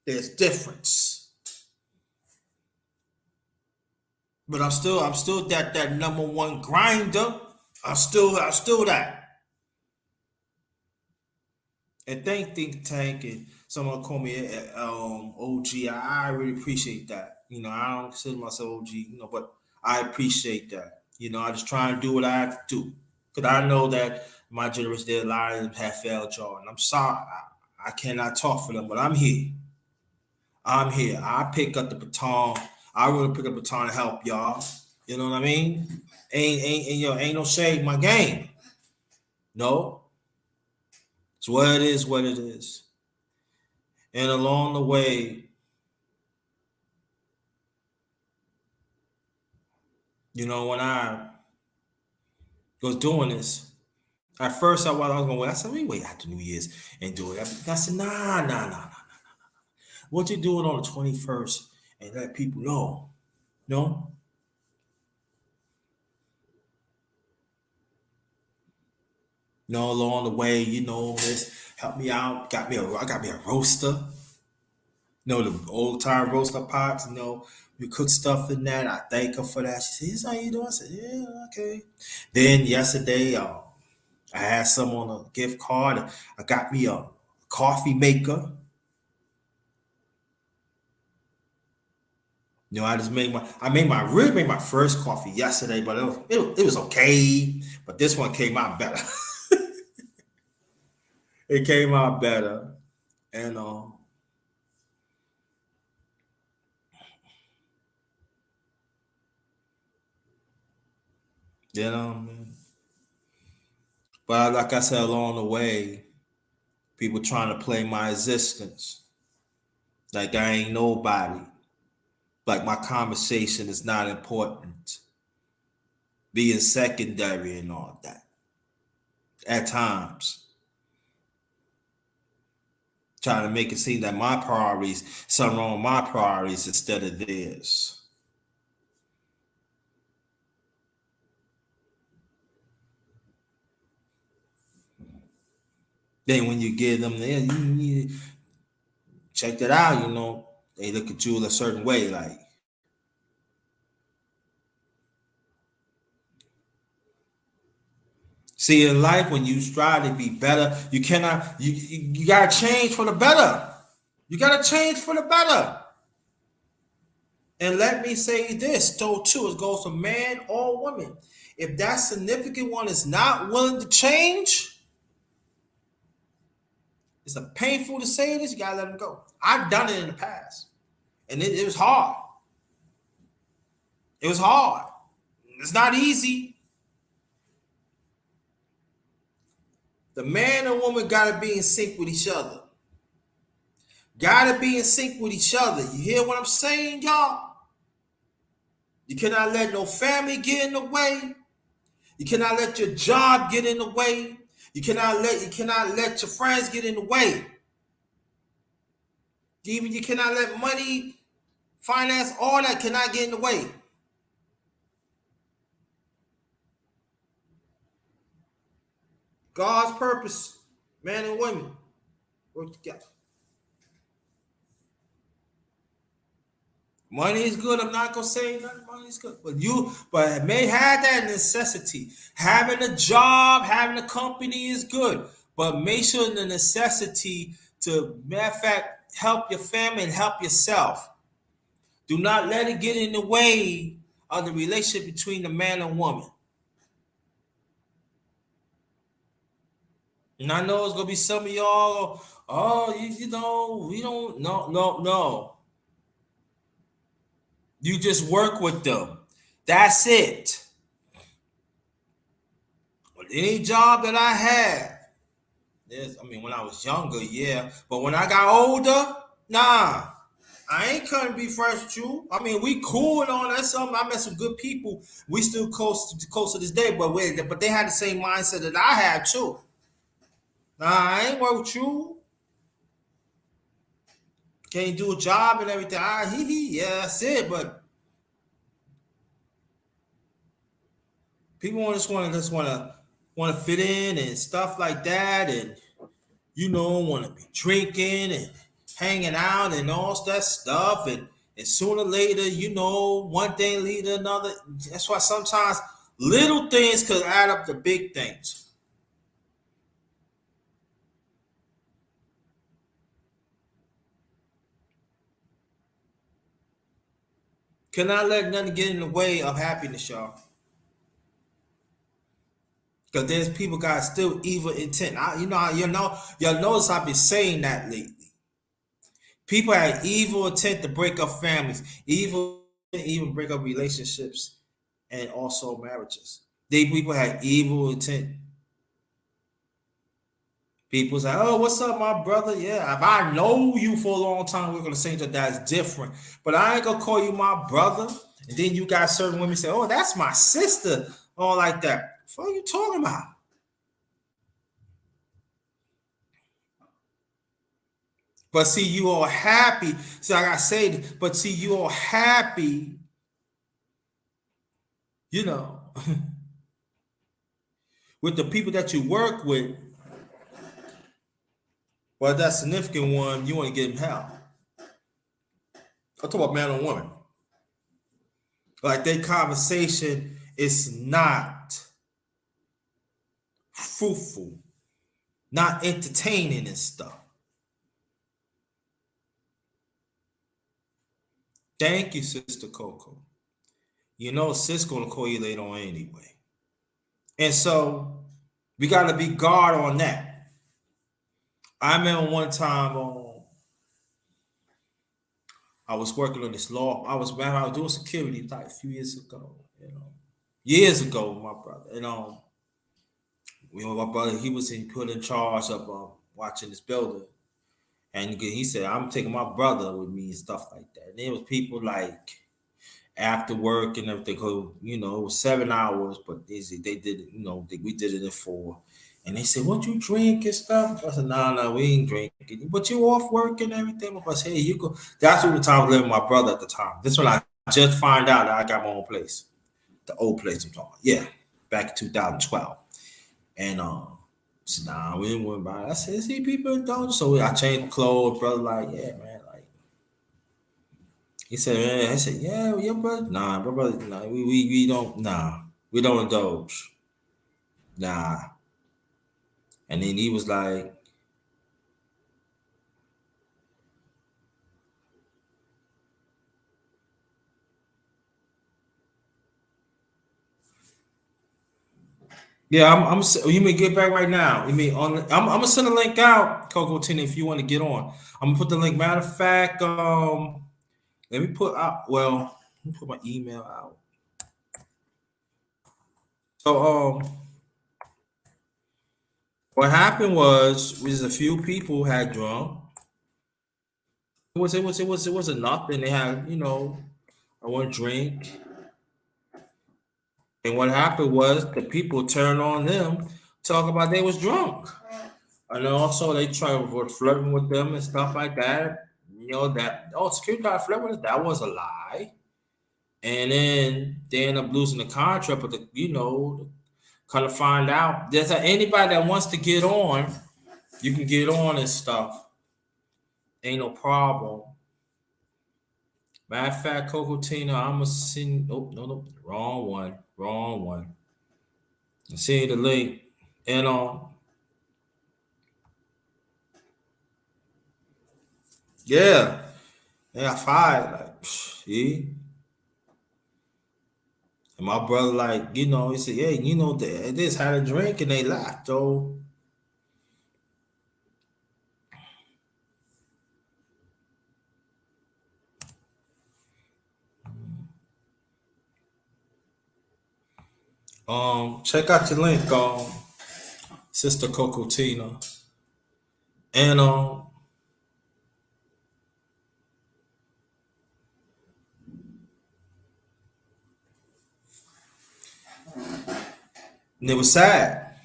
There's difference. But I'm still that number one grinder. I'm still that. And thank Think Tank and someone call me OG. I really appreciate that. I don't consider myself OG, but I appreciate that. I just try and do what I have to do. Because I know that my generation, there, a lot of them have failed y'all. And I'm sorry. I cannot talk for them, but I'm here. I'm here. I pick up the baton. I really pick up the baton to help y'all. You know what I mean? Ain't no shade in my game. No. It's what it is, what it is. And along the way, when I was doing this, at first I was going to wait. I said, we wait after New Year's and do it. I said, nah. What you do it on the 21st and let people know. No, along the way, this help me out. I got me a roaster. The old time roaster pots. You cook stuff in that. I thank her for that. She said, "This how you doing?" I said, "Yeah, okay." Then yesterday, I had some on a gift card. I got me a coffee maker. Really made my first coffee yesterday, but it was okay. But this one came out better. It came out better, and man. But like I said, along the way, people trying to play my existence like I ain't nobody, like my conversation is not important, being secondary and all that. At times, trying to make it seem that my priorities, something wrong with my priorities instead of theirs. Then when you give them, you need to check that out. They look at you in a certain way, like. See, in life, when you strive to be better, you cannot. You gotta change for the better. You gotta change for the better. And let me say this, though, too. It goes for man or woman. If that significant one is not willing to change, it's a painful to say this. You gotta let them go. I've done it in the past, and it was hard. It was hard. It's not easy. The man and woman gotta be in sync with each other. Gotta be in sync with each other. You hear what I'm saying, y'all? You cannot let no family get in the way. You cannot let your job get in the way. You cannot let your friends get in the way. Even you cannot let money, finance, all that cannot get in the way. God's purpose, man and women, work together. Money is good. I'm not gonna say nothing. Money is good, but it may have that necessity. Having a job, having a company is good, but make sure the necessity to, matter of fact, help your family and help yourself. Do not let it get in the way of the relationship between the man and woman. And I know it's gonna be some of y'all. Oh, we don't. No. You just work with them. That's it. With any job that I had, when I was younger, yeah. But when I got older, nah. I ain't couldn't be friends with you. We cool and all that. Something. I met some good people. We still close to this day, but they had the same mindset that I had too. Nah, I ain't work with you. Can't do a job and everything. Yeah, that's it. But people just want to fit in and stuff like that, and want to be drinking and hanging out and all that stuff, and sooner or later, one thing lead to another. That's why sometimes little things could add up to big things. Cannot let nothing get in the way of happiness, y'all. Because there's people got still evil intent. Y'all notice I've been saying that lately. People have evil intent to break up families, evil even break up relationships, and also marriages. They people have evil intent. People say, "Oh, what's up, my brother? Yeah, if I know you for a long time, we're gonna say that that's different. But I ain't gonna call you my brother." And then you got certain women say, "Oh, that's my sister," all like that. What are you talking about? But see, you all happy. See, like I say, but see, you all happy, you know, with the people that you work with. Well, that significant one, you want to get him help. I talk about man and woman. Like their conversation is not fruitful, not entertaining and stuff. Thank you, Sister Coco. You know, Sis gonna call you later on anyway. And so we gotta be guard on that. I remember one time I was working on this law. I was doing security like a few years ago, years ago, my brother. And my brother, he put in charge of watching this building. And he said, I'm taking my brother with me and stuff like that. And there was people like after work and everything, it was 7 hours, but they did it, we did it in 4. And they said, what you drink and stuff? I said, no, we ain't drinking. But you off work and everything. I said, hey, you go. That's what the time I was living with my brother at the time. This when I just find out that I got my own place. The old place I'm talking about. Yeah. Back in 2012. And said, nah, we didn't worry about it. I said, see, people don't. So I changed clothes, brother. Like, yeah, man. Like, he said, man, I said, yeah, your brother. Nah, my brother, nah, we don't, nah, we don't indulge. Nah. And then he was like, yeah, you may get back right now. You mean I'm gonna send a link out, Coco Tina, if you want to get on. I'm gonna put the link. Matter of fact, let me put out. Well, let me put my email out. So what happened was a few people had drunk. It was enough, and they had I one drink. And what happened was the people turned on them, talk about they was drunk. And also they tried flirting with them and stuff like that. Security guard flirting with us, that was a lie. And then they end up losing the contract, but kind of find out there's anybody that wants to get on, you can get on and stuff. Ain't no problem. Matter of fact, Coco Tina, I'm gonna send. Oh no, wrong one. I see the link, and yeah, they got fired. Like, see, and my brother, like, he said, yeah, they just had a drink and they laughed, though. Check out your link, Sister Coco Tina, and and it was sad.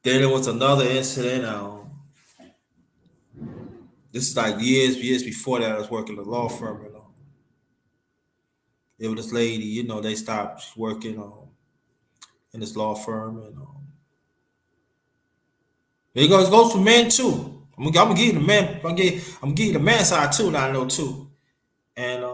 Then there was another incident. This is like years before that. I was working at a law firm. It was this lady. They stopped working in this law firm, and it goes for men too. I'm gonna give you the men. I'm gonna give you the man side too. Now I know too. And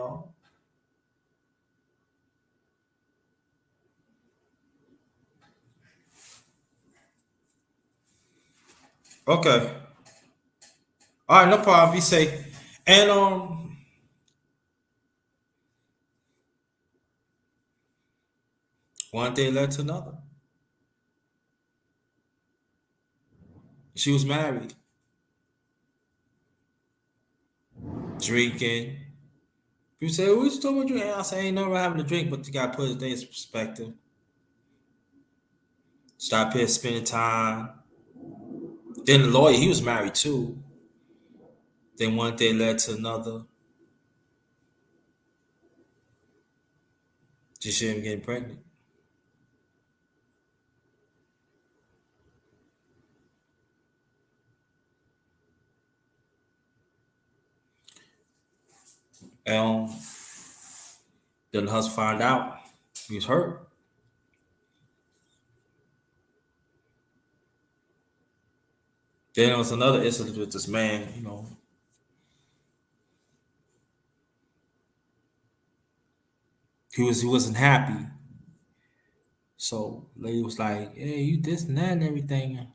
okay, all right, no problem. Be safe. And one thing led to another. She was married, drinking. People say, "What you talking about drinking?" I say, "Ain't never having a drink, but you got to put things in perspective. Stop here spending time." Then the lawyer, he was married too. Then one thing led to another. Just him getting pregnant. And then the husband found out he was hurt. Then there was another incident with this man, he wasn't happy. So lady was like, "Hey, you this and that and everything.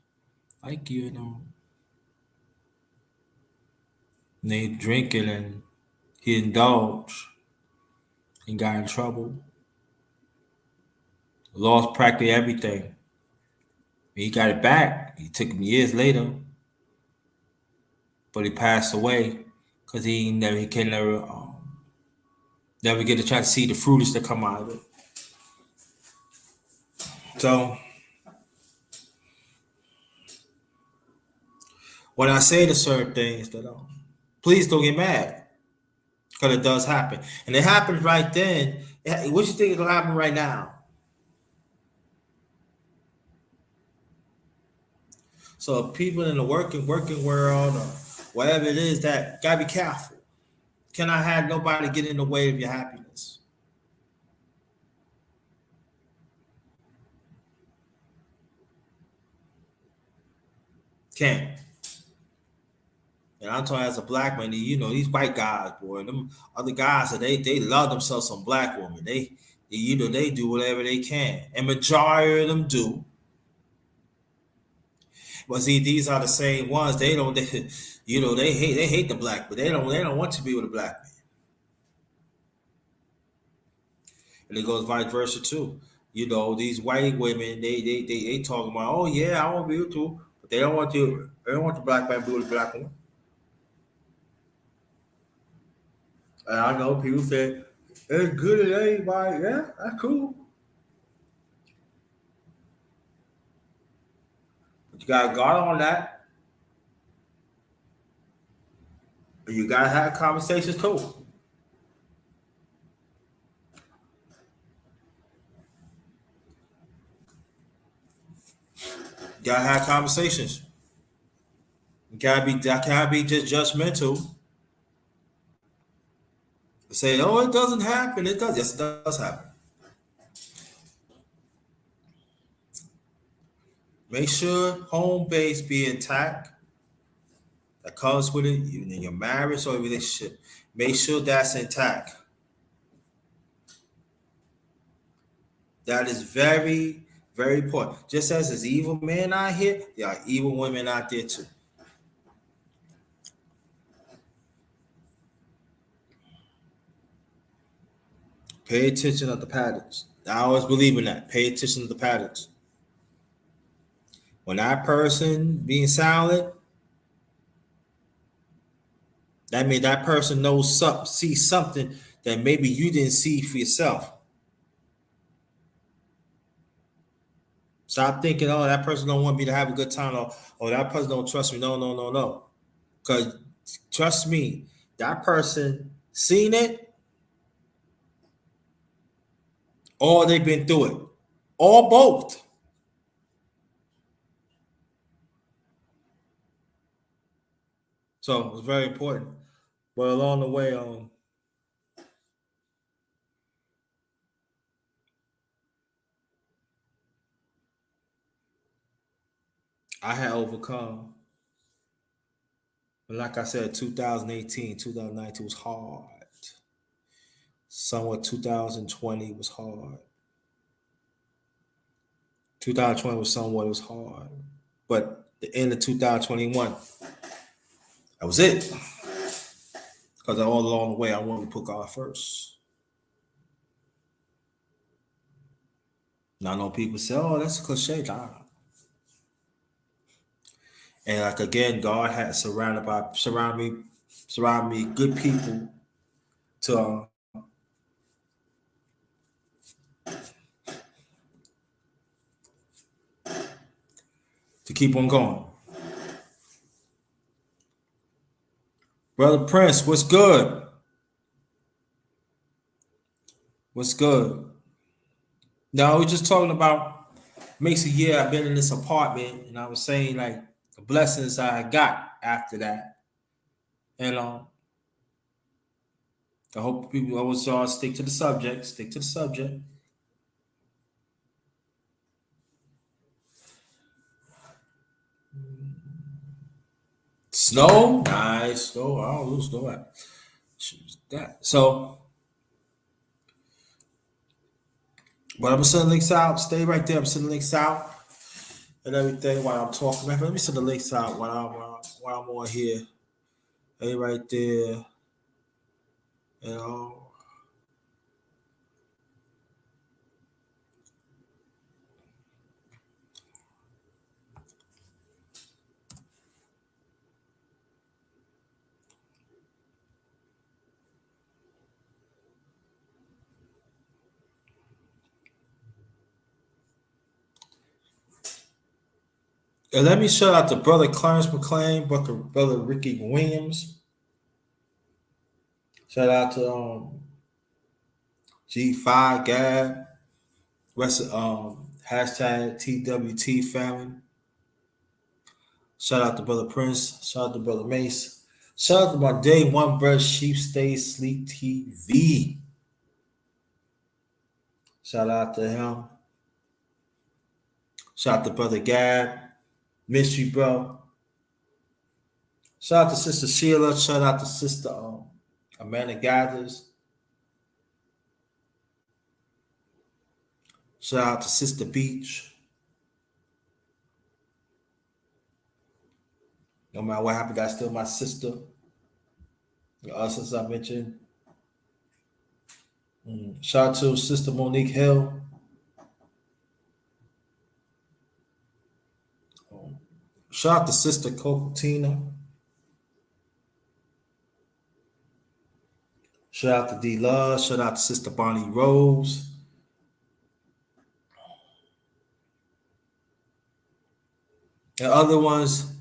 Like you. And they drinking and he indulged and got in trouble. Lost practically everything. He got it back. It took him years later, but he passed away because he can never get a chance to see the fruits that come out of it. So when I say to certain things that please don't get mad because it does happen, and it happens right then. What you think is gonna happen right now? So people in the working world or whatever it is, that gotta be careful. Cannot have nobody get in the way of your happiness. Can't. And I'm talking as a black man, these white guys, boy, them other guys, they love themselves some black women. They do whatever they can, and majority of them do. But see, these are the same ones. They don't, they hate the black, but they don't want to be with a black man. And it goes vice versa too. These white women, they talking about, oh yeah, I want to be with you, but they don't want the black man to be with a black woman. And I know people say it's good at anybody. Yeah, that's cool. But you gotta guard on that. And you gotta have conversations too. You gotta have conversations. I can't be just judgmental. Say, oh, it doesn't happen. It does. Yes, it does happen. Make sure home base be intact. That comes with it, even in your marriage or relationship. Make sure that's intact. That is very, very important. Just as there's evil men out here, there are evil women out there too. Pay attention to the patterns. I always believe in that. Pay attention to the patterns. When that person being silent, that means that person knows something, sees something that maybe you didn't see for yourself. Stop thinking, oh, that person don't want me to have a good time, or that person don't trust me. No, no, no, no. Because trust me, that person seen it or they've been through it, or both. So it's very important. But along the way, I had overcome. But like I said, 2018, 2019 was hard. Somewhat 2020 was hard. 2020 was somewhat, it was hard. But the end of 2021, that was it. Because all along the way, I wanted to put God first. Now I know people say, oh, that's a cliche. Nah. And like again, God had surround me good people to to keep on going. Brother Prince, what's good? What's good? Now we're just talking about makes a year I've been in this apartment, and I was saying like the blessings I got after that. And I hope people always stick to the subject, stick to the subject. Snow, nice. Snow, I don't lose snow at. That. So, but I'm sending links out. Stay right there. I'm sending links out and everything while I'm talking. Man, let me send the links out while I'm on here. Hey, right there. You know. And let me shout out to brother Clarence McLean, brother Ricky Williams. Shout out to G5 Gab. Hashtag TWT family. Shout out to brother Prince. Shout out to brother Mace. Shout out to my day one brother Sheep Stay Sleep TV. Shout out to him. Shout out to brother Gab. Miss you, bro. Shout out to sister Sheila. Shout out to sister Amanda Gathers. Shout out to sister Beach. No matter what happened, that's still my sister. Since I mentioned. Shout out to sister Monique Hill. Shout out to sister Cocatina. Shout out to D Love. Shout out to sister Bonnie Rose. And other ones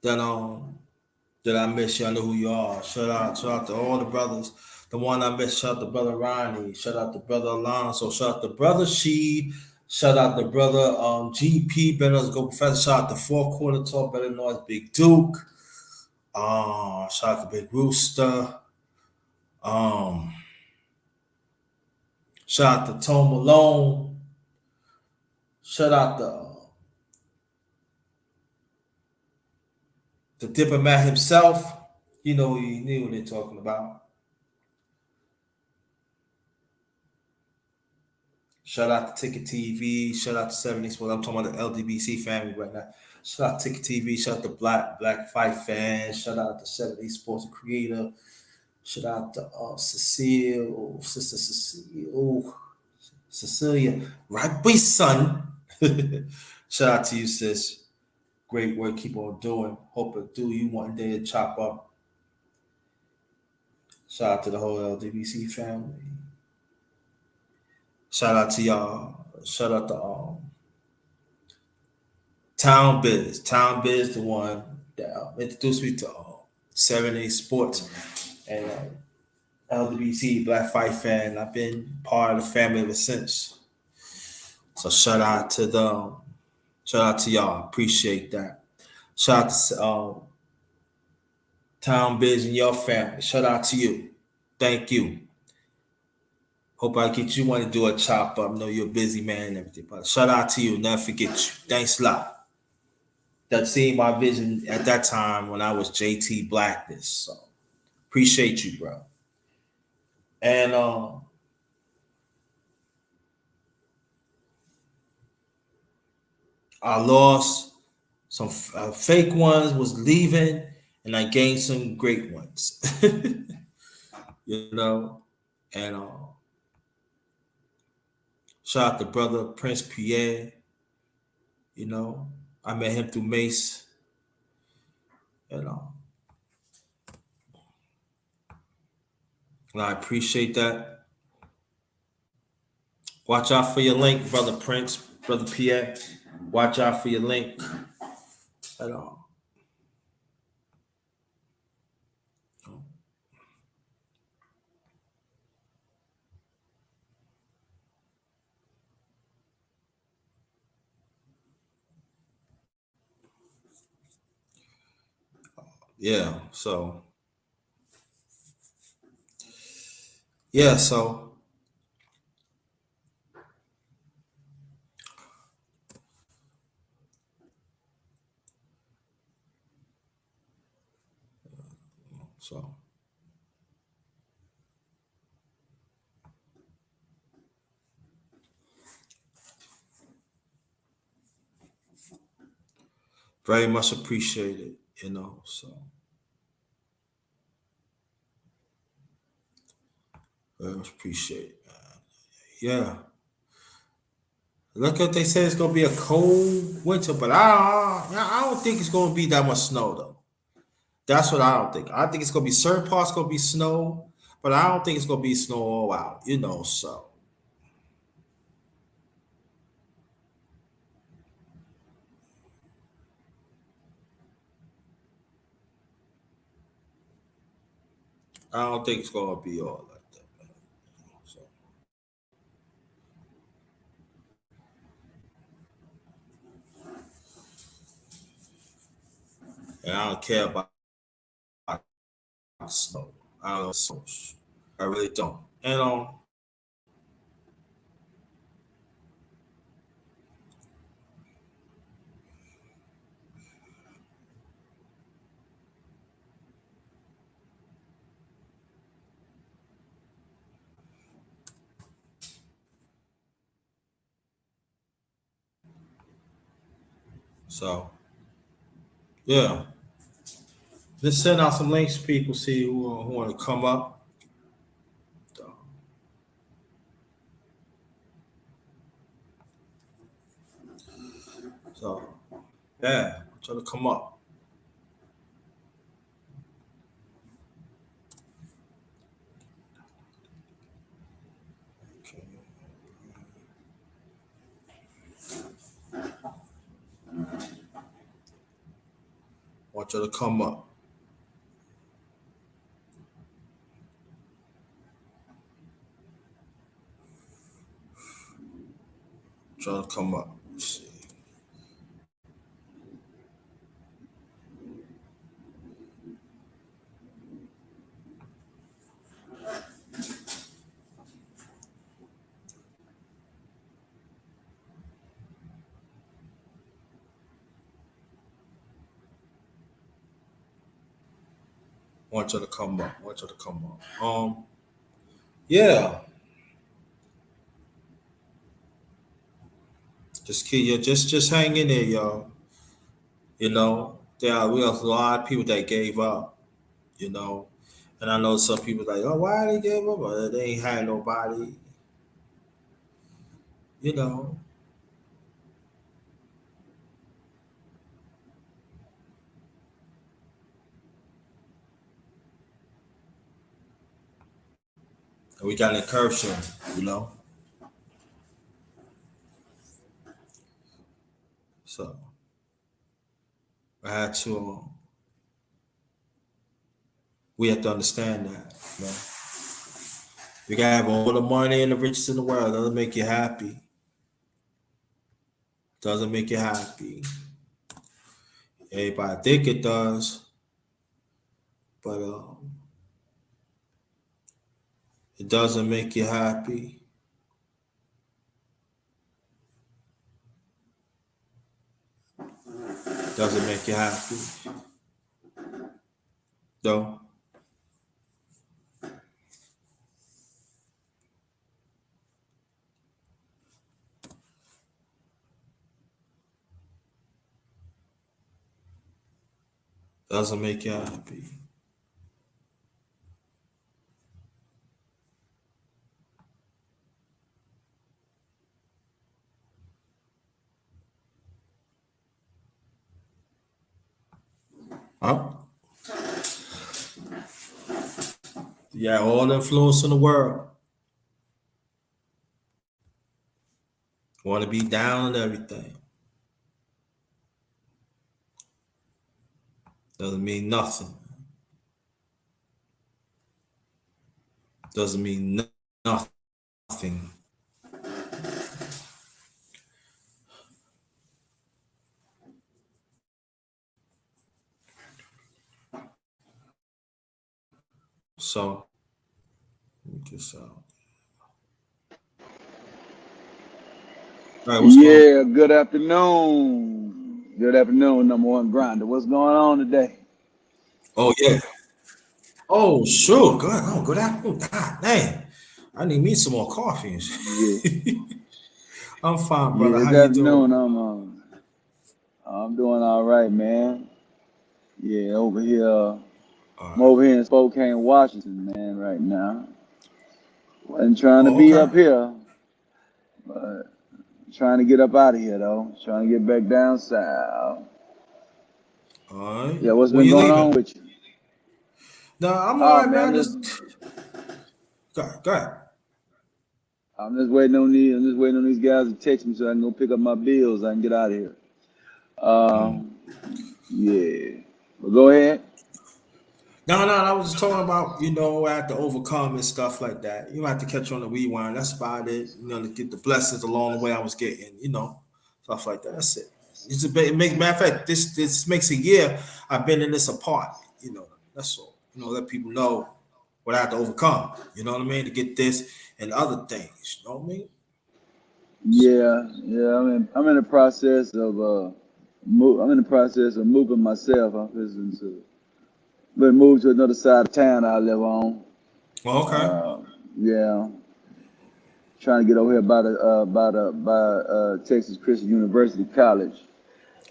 that I miss, y'all know who you are. Shout out to all the brothers. The one I miss, shout out to brother Ronnie. Shout out to brother Alonso. Shout out to brother Sheed. Shout out to brother GP, better as go professor. Shout out to Four Quarter Talk, better known as Big Duke. Shout out to Big Rooster. Um, Shout out to Tom Malone. Shout out to the diplomat himself. You know, you knew what they're talking about. Shout out to Ticket TV. Shout out to 70 Sports. I'm talking about the LDBC family right now. Shout out to Ticket TV. Shout out to Black Fight fans. Shout out to 70 Sports Creator. Shout out to Cecile, Sister Cecile, Cecilia, right, boy, son. Shout out to you, sis. Great work. Keep on doing. Hope it do you one day to chop up. Shout out to the whole LDBC family. Shout out to y'all. Shout out to Town Biz. Town Biz, the one that introduced me to 70 Sports and LDBC Black Fight fan. I've been part of the family ever since. So shout out to them. Shout out to y'all. Appreciate that. Shout out to Town Biz and your family. Shout out to you. Thank you. Hope I get you one to do a chop up. I know you're a busy man and everything, but shout out to you. Never forget you. Thanks a lot. That seeing my vision at that time when I was JT Blackness. So appreciate you, bro. And I lost some fake ones, was leaving, and I gained some great ones. You know, and shout out to brother Prince Pierre. You know, I met him through Mace. You know, and I appreciate that. Watch out for your link, brother Prince, brother Pierre. Watch out for your link. You know, yeah. Yeah. So very much appreciated. You know, so very much appreciate. Yeah. Look at they say it's gonna be a cold winter, but I don't think it's gonna be that much snow though. That's what I don't think. I think it's gonna be certain parts gonna be snow, but I don't think it's gonna be snow all out. You know, so I don't think it's gonna be all like that. So, and I don't care about snow. I don't know. I really don't. And so yeah. Just send out some links, people. See who want to come up. So yeah, try to come up. Okay. Want you to come up. Try to come up. Let's see. Want you to come up. Want you to come up. Yeah. Just keep you just hang in there, y'all. You know, we have a lot of people that gave up. You know, and I know some people like, oh, why they gave up? They ain't had nobody. You know, and we got to encourage them. You know, so I had to. We have to understand that. You know, you can have all the money and the riches in the world. Doesn't make you happy. Doesn't make you happy. Everybody think it does, but it doesn't make you happy. Doesn't make you happy. Though doesn't make you happy. Huh? Yeah, all the influence in the world. Want to be down and everything. Doesn't mean nothing. Doesn't mean nothing. So, let me just all right, what's going on? Yeah, good afternoon. Good afternoon, number one grinder. What's going on today? Oh yeah. Oh sure. Good. Oh, good afternoon. God dang. I need me some more coffee. And Yeah, shit. I'm fine, yeah, brother. How this you doing? afternoon I'm doing all right, man. Yeah, All I'm right. over here in Spokane, Washington, man, right now. Wasn't trying to Oh, be okay. up here, but trying to get up out of here though. Trying to get back down south. All right. Yeah, what's When been you going on leaving? with you? No, I'm all Oh right, man, man. Just go ahead. I'm just waiting on these guys to text me so I can go pick up my bills. I can get out of here. Mm. Um, yeah. Well, go ahead. No, I was just talking about, I have to overcome and stuff like that. You have to catch on the rewind. That's about it. To get the blessings along the way I was getting, stuff like that. That's it. It makes matter of fact, this makes a year I've been in this apartment, That's all. Let people know what I have to overcome. You know what I mean? To get this and other things. You know what I mean? So Yeah. I'm in the process of I'm in the process of moving myself. I'm fixing to but move to another side of town I live on. well, okay. Uh, yeah. Trying to get over here by Texas Christian University College.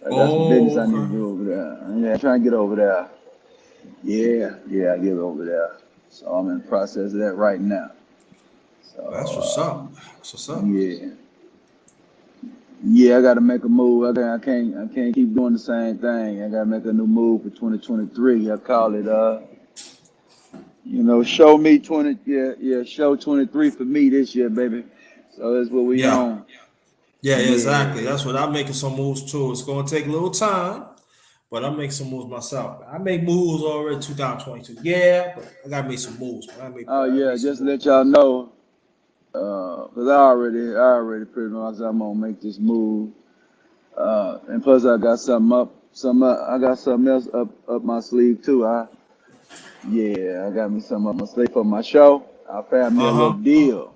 I got some business Oh, I need to okay. do over there. Yeah, trying to get over there. Yeah, I get over there. So I'm in the process of that right now. That's what's So up. That's what's up. yeah. Yeah, I got to make a move. I can't keep doing the same thing. I got to make a new move for 2023. I call it, show me 20. Yeah, show 23 for me this year, baby. So that's what we Yeah. on. Yeah, exactly. Yeah, That's what I'm making some moves too. It's gonna take a little time, but I'm making some moves myself. I made moves already 2022. Yeah, but I gotta make some moves. Man. oh I yeah. made some Just to moves. let y'all know, cause I already pretty much I'm gonna make this move. And plus I got I got something else up my sleeve too. Yeah, I got me something up my sleeve for my show. I found me a Uh little huh. deal.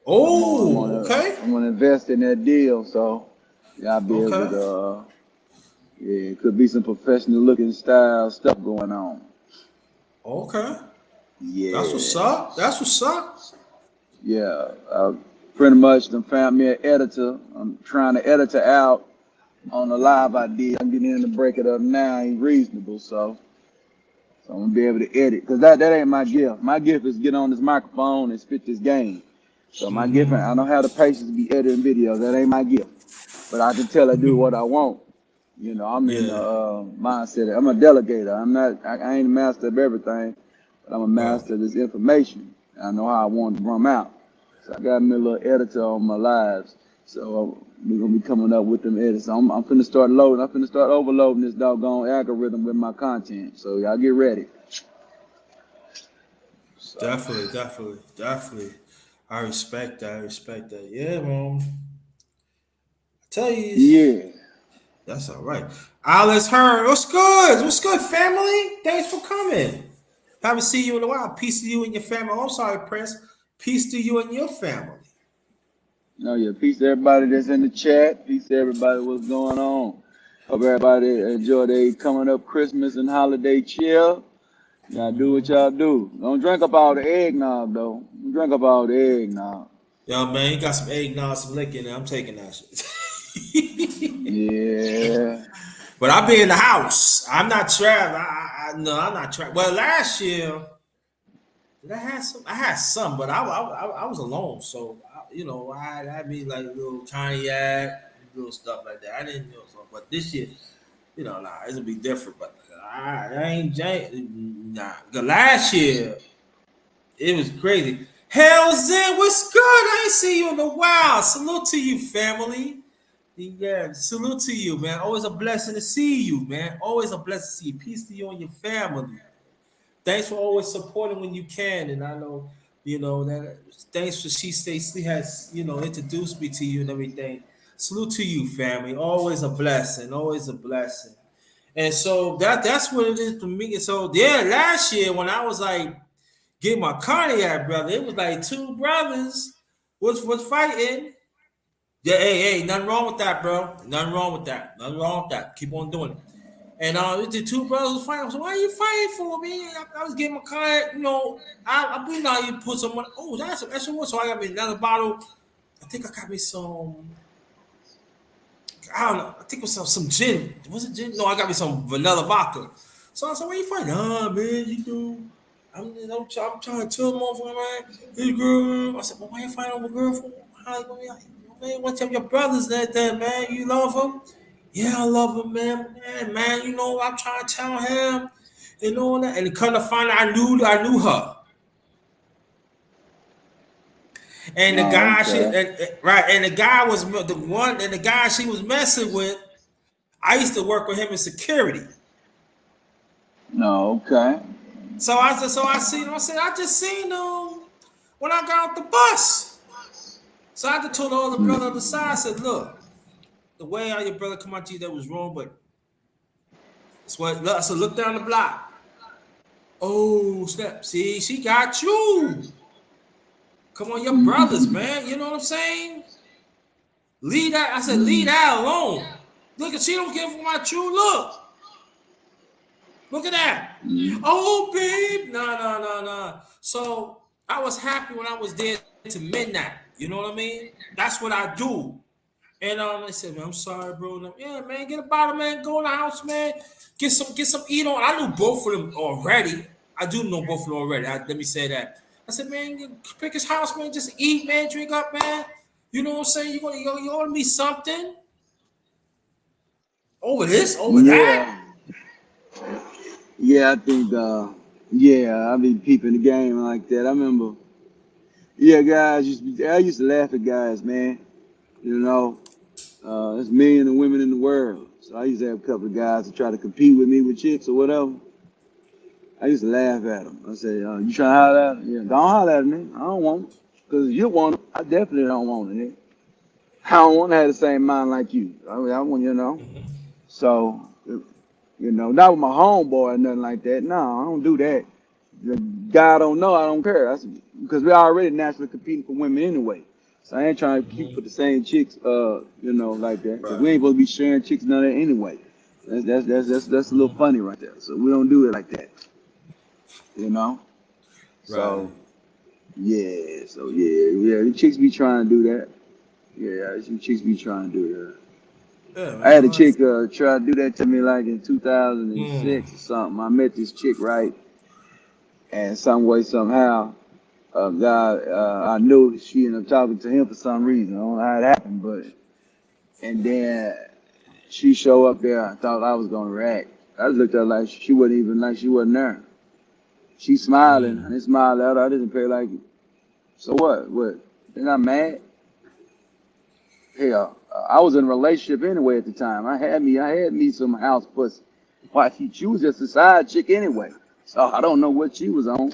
Oh, okay, I'm gonna invest in that deal, so yeah, I'll be able okay, to. Yeah, it could be some professional looking style stuff going on. okay. That's what's up. Yes, That's what's up. yeah. Pretty much done found me an editor. I'm trying to edit her out on the live I did. I'm getting in to break it up now. Ain't reasonable, so I'm gonna be able to edit because that ain't my gift. My gift is get on this microphone and spit this game. So my gift, I Mm-hmm. don't have the patience to be editing videos. That ain't my gift. But I can tell I do what I want. I'm in the Yeah. mindset. I'm a delegator. I ain't a master of everything, but I'm a Right. master of this information. I know how I want it to run out. So I got me a little editor on my lives. So we're gonna be coming up with them edits. I'm finna start loading. I'm finna start overloading this doggone algorithm with my content. So y'all get ready. So Definitely. I respect that. I respect that. Yeah, man. I tell you. yeah. That's all right. Alice Hearn, what's good? What's good, family? Thanks for coming. Haven't seen you in a while. Peace to you and your family. Oh, I'm sorry, Prince. Peace to you and your family. Oh yeah. Peace to everybody that's in the chat. Peace to everybody. What's going on? Hope everybody enjoy their coming up Christmas and holiday chill. Y'all do what Mm-hmm. y'all do. Don't drink up all the eggnog though. Don't drink up all the eggnog. Yo, man, you got some eggnog, some liquor in there. I'm taking that shit. Yeah. But I'll be in the house. I'm not traveling. No, I'm not traveling. Well, last year, did I have some? I had some, but I was alone. So, I had me like a little cognac, little stuff like that. I didn't know. So, but this year, Nah, it'll be different. But I ain't nah. The last year it was crazy. Hell's in, what's good? I ain't see you in a while. Salute to you, family. Yeah, salute to you, man. Always a blessing to see you, man. Always a blessing to see you. Peace to you and your family. Thanks for always supporting when you can. And I know, that thanks for she Stacy has, introduced me to you and everything. Salute to you, family. Always a blessing. Always a blessing. And so that's what it is for me. And so yeah, last year when I was like getting my cardiac, brother, it was like two brothers was fighting. Yeah, hey, nothing wrong with that, bro. Nothing wrong with that. Nothing wrong with that. Keep on doing it. And the two brothers was fighting. So why are you fighting for me? I was getting my car, I believe how you put someone. Oh, that's some extra one. So I got me another bottle. I think I got me some. I don't know. I think it was some gin. Was it gin? No, I got me some vanilla vodka. So I said, "Why you fighting? Man, you do. I'm trying to tell them off, man. This girl." I said, "Well, why you fighting over a girl for? How you gonna man, what's up your brothers that man? You love them? Yeah, I love him, man. Man, I'm trying to tell him, that. And come to find out, I knew her. And the Oh, guy okay. right, and the guy was the one, and the guy she was messing with. I used to work with him in security. No, okay. So I seen him. I said, I just seen him when I got off the bus. So I just told all the brother on the side, I said, look, the way how your brother come out to you that was wrong, but it's what look, I said, look down the block. Oh, snap. See, she got you. Come on, your brothers, man. You know what I'm saying? Leave that. I said, leave that alone. Look, she don't give for my true look. Look at that. Oh, babe. Nah. So I was happy when I was there to midnight. You know what I mean? That's what I do. And I said, man, I'm sorry, bro. Yeah, man, get a bottle, man. Go in the house, man. Get some eat on. I knew both of them already. I do know both of them already. Let me say that. I said, man, pick his house, man. Just eat, man. Drink up, man. You know what I'm saying? You owe me something over this, over that. Yeah, yeah. I think. Yeah, I be peeping the game like that. I remember. Yeah, guys. I used to laugh at guys, man. You know, there's millions of women in the world. So I used to have a couple of guys to try to compete with me with chicks or whatever. I used to laugh at them. I say, "You trying to holler at them? Yeah, don't holler at me. I don't want it. Because you want it. I definitely don't want it. I don't want to have the same mind like you. I want, So, not with my homeboy or nothing like that. No, I don't do that. The guy I don't know, I don't care. Because we're already naturally competing for women anyway. So I ain't trying to compete for the same chicks, like that. Because Right, we ain't supposed to be sharing chicks none of that anyway. That's a little funny right there. So we don't do it like that, you know. right. So yeah, the chicks be trying to do that. Yeah, some chicks be trying to do that. Yeah, I had man. a chick try to do that to me like in 2006 or something. I met this chick, right? And some way, somehow, a guy, I knew she ended up talking to him for some reason. I don't know how it happened, and then she showed up there. I thought I was going to react. I just looked at her like she wasn't there. She smiling, and I smiled at her. I didn't pay like, so what? What? Then I'm mad. Hell, I was in a relationship anyway at the time. I had me some house pussy. Why she was just a side chick anyway. So I don't know what she was on.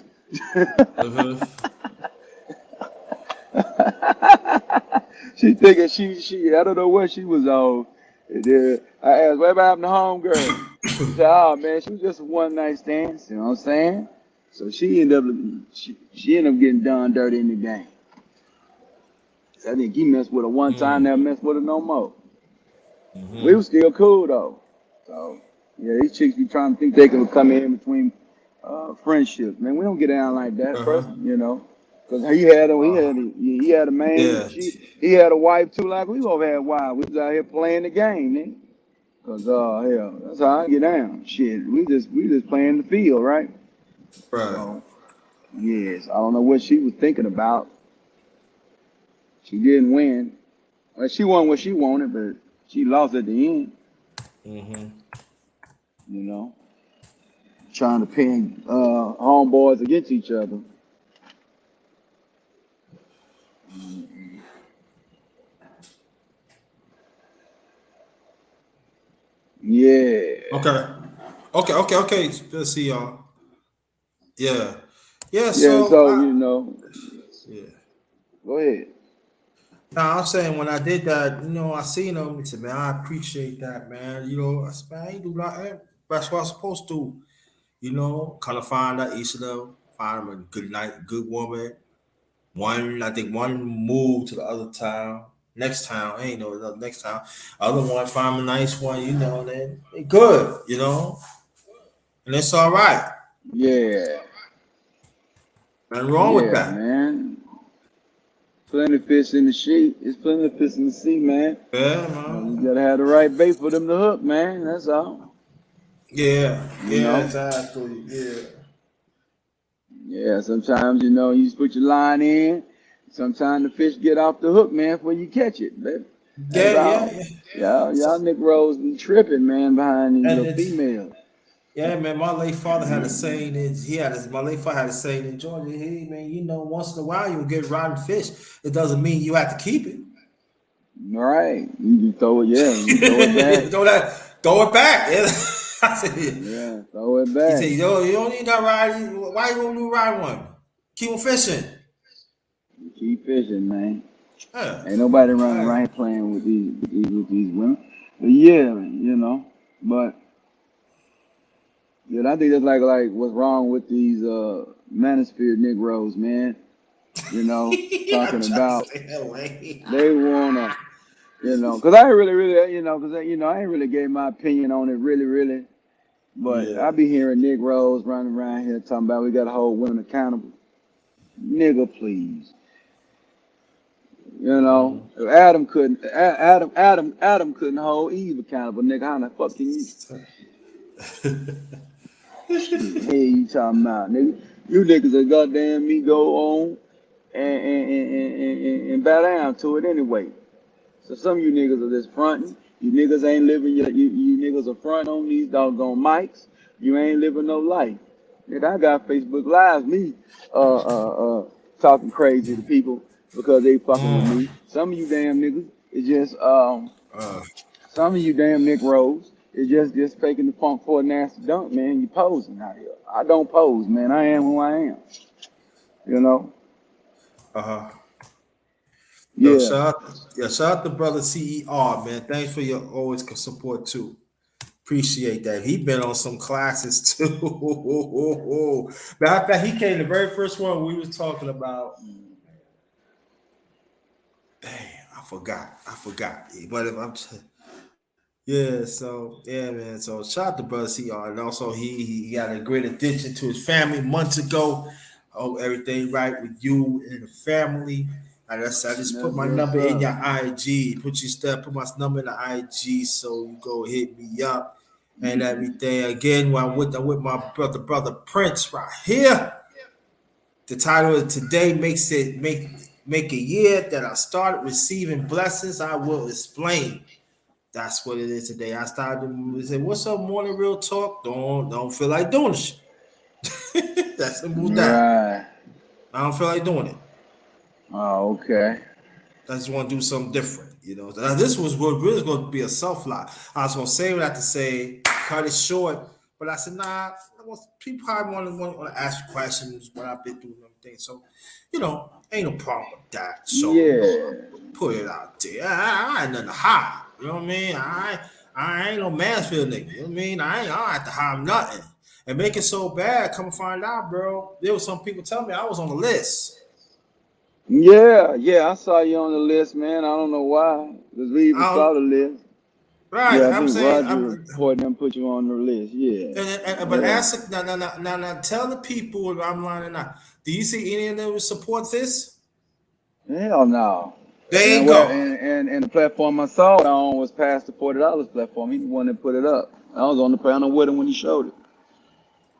She thinking she I don't know what she was on. And then I asked, what happened to home girl? She said, oh man, she was just a one night stand. You know what I'm saying? So she ended up getting done dirty in the game. So I think he messed with her one time, never messed with her no more. We was still cool though. So yeah, these chicks be trying to think they can come in between friendships. Man, we don't get down like that, Uh-huh. person. Because he had a man. Yeah. He had a wife too. Like we both had wives. We was out here playing the game, man. Cause hell, that's how I get down. Shit, we just playing the field, right? Right. So yes, I don't know what she was thinking about. She didn't win. Well, she won what she wanted, but she lost at the end. Mm-hmm. you know, trying to pin homeboys against each other. Yeah, Okay. Okay. Let's see y'all. Yeah. Yeah, yeah. so So yeah. go ahead. Now I'm saying when I did that, I seen him. He said, "Man, I appreciate that, man." I said, "Man, I ain't do nothing. That's what I'm supposed to." Kind of find out each of them, find them a good night, good woman. One, I think one moved to the other town. Next town, ain't no the next town. Other one, find a nice one. Then they good. And it's all right. Yeah, Nothing wrong with yeah, that. man. Plenty of fish in the sea. It's plenty of fish in the sea, man. Yeah, You man. gotta have the right bait for them to hook, man. That's all. Yeah, You yeah, know. exactly. Yeah, Yeah. Sometimes you just put your line in. Sometimes the fish get off the hook, man, before you catch it. That's yeah, yeah, all. yeah. Y'all So, Negroes be tripping, man, behind these and little it's females. yeah, man. My late father had a saying. My late father had a saying in Georgia. Hey, man, once in a while you'll get rotten fish. It doesn't mean you have to keep it. All right. You throw it, yeah, you throw it back. Throw it back. Yeah. I said, Yeah, throw it he back. said, yo, you don't need that ride. Why you gonna do ride one? Keep on fishing. Keep fishing, man. Yeah. Ain't nobody running Yeah. around here playing with these women. But yeah, But yeah, I think that's like what's wrong with these manosphere Negroes, man. I'm Talking trying to about stay away. they wanna, because I ain't really, I ain't really gave my opinion on it, really, really. But Yeah. I be hearing Negroes running around here talking about we gotta hold women accountable. Nigga, please. Mm-hmm. Adam couldn't hold Eve accountable, nigga. How the fuck can you? Shit, hey, you talking about, nigga? You niggas are goddamn me go on and bow down to it anyway. So some of you niggas are just fronting. You niggas ain't living you niggas are front on these doggone mics. You ain't living no life. Nigga, I got Facebook Live me talking crazy to people because they fucking with Mm. me. Some of you damn niggas is just Uh, some of you damn Nick Rose is just faking the funk for a nasty dunk, man. You posing out here. I don't pose, man. I am who I am. You know? uh-huh. Yo, Yeah. shout out to brother CER, man. Thanks for your always support too. Appreciate that. He been on some classes too. Matter of fact, he came the very first one we was talking about. Damn, I forgot. But if I'm yeah, so yeah, man. So shout out to brother CR, and also he got a great addition to his family months ago. Oh, everything right with you and the family. I just put That's my what's number in up. your IG. Put my number in the IG, so you go hit me up and everything. Again, when I'm with my brother Prince right here. The title of today make a year that I started receiving blessings. I will explain. That's what it is today. I started to say, "What's up, morning real talk?" Don't feel like doing shit. That's simple as that. Right. I don't feel like doing it. Oh, okay. I just want to do something different. Now, this was what really going to be a self lie. I was going to say what I had to say, cut it short, but I said, nah. People probably want to ask questions what I've been through and everything. So, ain't no problem with that. So, Yeah. put it out there. I ain't nothing to hide. You know what I mean? I ain't no Mansfield nigga. You know what I mean? I don't have to hide nothing. And make it so bad, come find out, bro. There was some people telling me I was on the list. Yeah, yeah, I saw you on the list, man. I don't know why. Because we even I saw don't, the list. right. Yeah, I I'm think saying Roger reported them put you on the list. Yeah. but Yeah. ask now, tell the people if I'm lying or not. Do you see any of them support this? Hell no. There And you where go. and the platform I saw it on was past the $40 platform. He the one that put it up. I was on the panel with him when he showed it.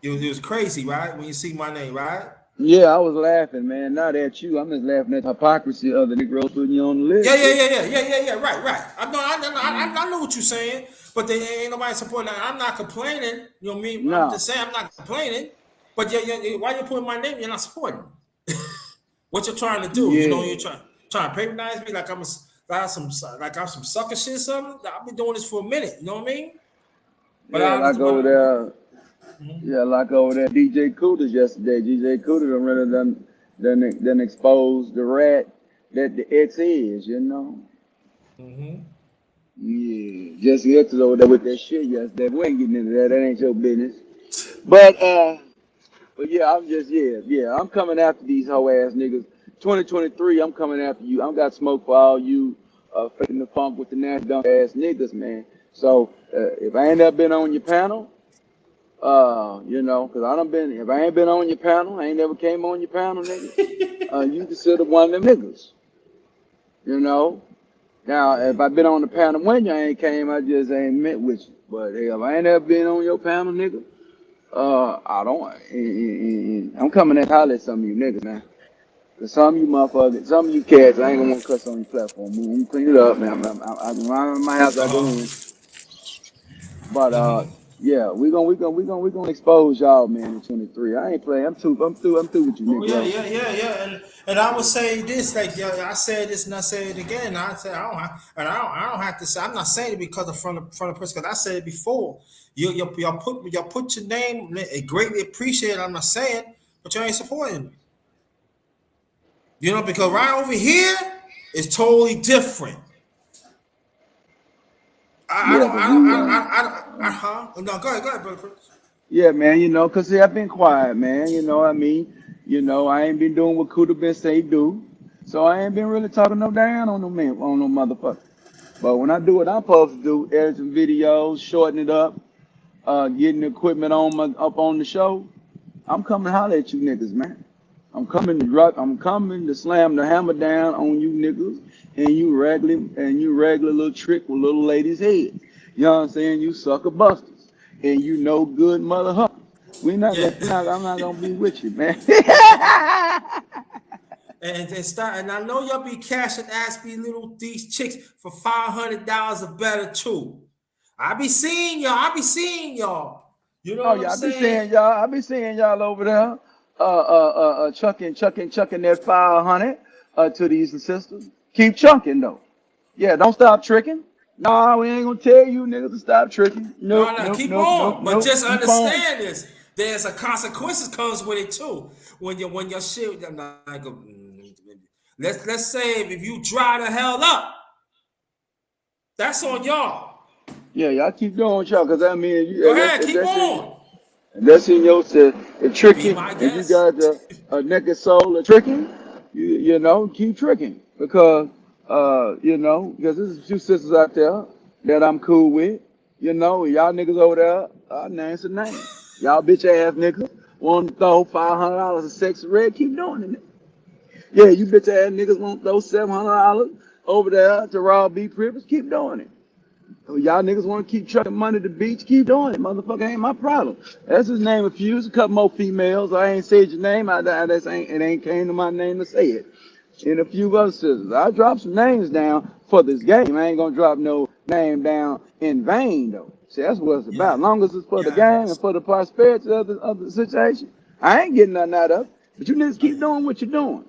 It was crazy, right? When you see my name, right? Yeah, I was laughing, man. Not at you. I'm just laughing at the hypocrisy of the Negro putting you on the Yeah, list, yeah, G. yeah, yeah, yeah, yeah, yeah. Right, right. I know what you're saying. But they ain't nobody supporting. I'm not complaining. You know what I mean? I'm No. just saying I'm not complaining. But why you putting my name? You're not supporting. What you're trying to do? You know, Yeah. you're trying to patronize me like I'm some sucker shit. Something. I've been doing this for a minute. You know what I mean? But Yeah, I like understand. over there. Mhm. Yeah, like over there, DJ Cooters yesterday. DJ Cooter done really done exposed the rat that the X is, you know. Mhm. Yeah, Jesse X is over there with that shit yesterday. We ain't getting into that. That ain't your business. But yeah, I'm coming after these hoe ass niggas. 2023, I'm coming after you. I'm got smoke for all you faking the funk with the nasty dumb ass niggas, man. So if I ain't never been on your panel, cause I done been. If I ain't been on your panel, I ain't never came on your panel, nigga. You consider one of them niggas, you know. Now, Yeah. if I been on the panel when you ain't came, I just ain't met with you. But hey, if I ain't ever been on your panel, nigga, I don't. I'm coming to holler at some of you niggas, man. Cause some of you motherfuckers, some of you cats, I ain't gonna want to cuss on your platform. I'm gonna clean it up, man. I'm my house, I go in. But yeah, we gonna expose y'all, man, in 23. I ain't playing. I'm through with you, Oh yeah, Negro. yeah, yeah, yeah. And I would say this, like I said this and I say it again. I said I don't have to say. I'm not saying it because of front of person. Because I said it before. Y'all put your name. Greatly appreciate it. I'm not saying, but you ain't supporting me. You know, because right over here is totally different. I Yeah, don't, cause I don't, we huh? No, go ahead, brother Prince. yeah, man, cause see, I've been quiet, man. You know what I mean? I ain't been doing what coulda been say do. So I ain't been really talking no down on no man, on no motherfucker. But when I do what I'm supposed to do, edit some videos, shorten it up, getting the equipment up on the show, I'm coming to holler at you niggas, man. I'm coming to slam the hammer down on you niggas and you regular little trick with little ladies' heads. You know what I'm saying? You sucker busters. And you no good mother huckers. Yeah. I'm not gonna be with you, man. And start, and I know y'all be cashing ass be little these chicks for $500 or better too. I be seeing y'all. I be seeing y'all. You know Oh what I'm yeah, saying? I be seeing y'all over there, chucking that 500 to these sisters. Keep chunking though. Yeah, don't stop tricking. No, we ain't gonna tell you niggas to stop tricking. No, Nope, no, nope, keep nope, nope, on. But nope. just Keep on. understand this. There's a consequences comes with it too. When your shit, I'm not like, let's say if you dry the hell up, that's on y'all. Yeah, y'all keep doing y'all, cause I mean, Go that's ahead, if keep that's in on. if that's in your the Be tricking, my if you guest. got a naked soul of tricking, keep tricking because because there's a few sisters out there that I'm cool with. Y'all niggas over there, name's a name. Y'all bitch ass niggas want to throw $500 of sex red, keep doing it. Yeah, you bitch ass niggas want to throw $700 over there to rob B privilege, keep doing it. So y'all niggas want to keep trucking money to the beach, keep doing it. Motherfucker ain't my problem. That's his name a few, a couple more females. I ain't said your name. It ain't came to my name to say it. And a few other sisters. I dropped some names down for this game. I ain't gonna drop no name down in vain though. See, that's what it's Yeah, about. As long as it's for the yeah. game and for the prosperity of the situation, I ain't getting nothing out of it. But you niggas keep doing what you're doing.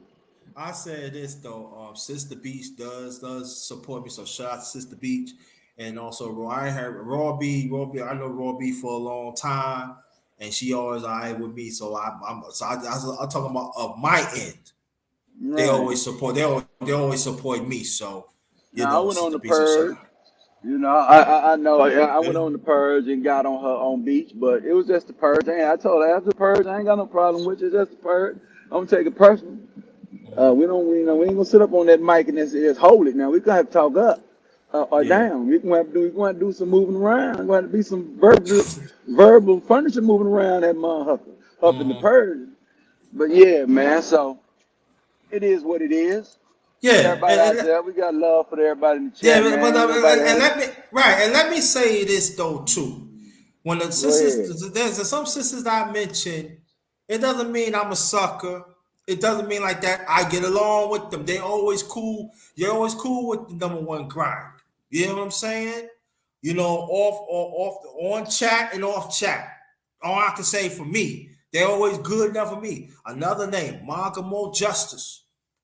I said this though. Sister Beach does support me, so shout out to Sister Beach, and also I heard Raw B. Raw B. I know Raw B for a long time, and she always alright with me. So I'm talking about of my end. They Right. always support. They always support me. So Now I went on Sister the Beach, so shout purge. out. I know. I went Okay. on the purge and got on her own beach, but it was just the purge. I told her after the purge, I ain't got no problem with it. It's just the purge. I'm gonna take it personal. Mhm. We ain't gonna sit up on that mic and just hold it. Now we gonna have to talk up or Yeah. down. We gonna have to do some moving around. There's gonna have to be some verbal furniture moving around that motherfucker up in the Mhm. purge. But yeah, man. So it is what it is. Yeah, Everybody out there, we got love for everybody in the yeah, chat, but man. Nobody and ain't. let me right, and let me say this though too. When the Go sisters, ahead. there's some sisters that I mentioned, it doesn't mean I'm a sucker. It doesn't mean like that. I get along with them. They always cool. You're always cool with the number one grind. You know what I'm saying? off or off on chat and off chat. All I can say for me, they're always good enough for me. Another name, Mogamo Justice.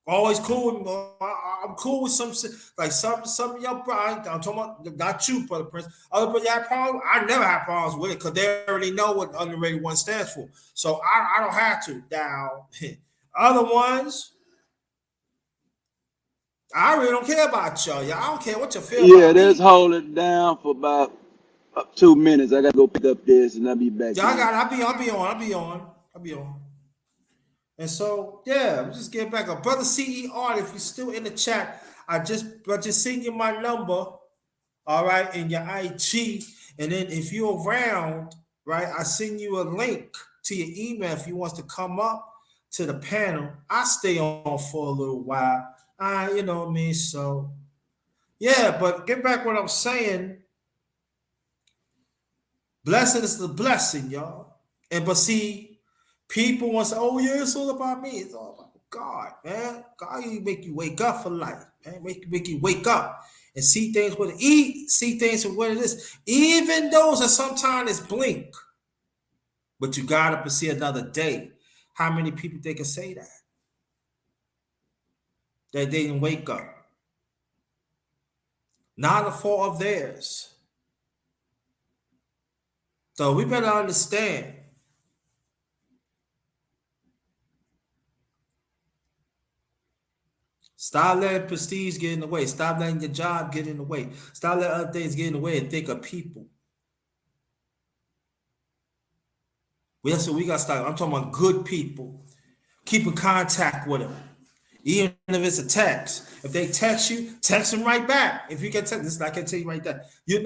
Always cool. I'm cool with like some of your bro. I'm talking about not you, brother Prince. Other people have problems. I never have problems with it because they already know what underrated one stands for. So I don't have to. Now, other ones, I really don't care about y'all. Y'all, I don't care what you feel Yeah, about let's me. hold it down for about 2 minutes. I gotta go pick up this and I'll be back Y'all in. got. I'll be on. And so, yeah, we just get back up. Brother CER, if you're still in the chat, I just send you my number, all right, in your IG. And then if you're around, right, I send you a link to your email if you want to come up to the panel. I stay on for a little while. You know what I mean? So yeah, but get back what I'm saying. Blessing is the blessing, y'all. And but see, people want to say, "Oh yeah, it's all about me." It's all about God, man. God, you make you wake up for life, man. Make you wake up and see things what to eat, see things for what it is. Even those that sometimes is blink, but you got up and see another day. How many people they can say that they didn't wake up? Not a fault of theirs. So we better understand. Stop letting prestige get in the way. Stop letting your job get in the way. Stop letting other things get in the way and think of people. That's what we got to start. I'm talking about good people. Keep in contact with them. Even if it's a text. If they text you, text them right back. If you can text this, I can tell you right there. You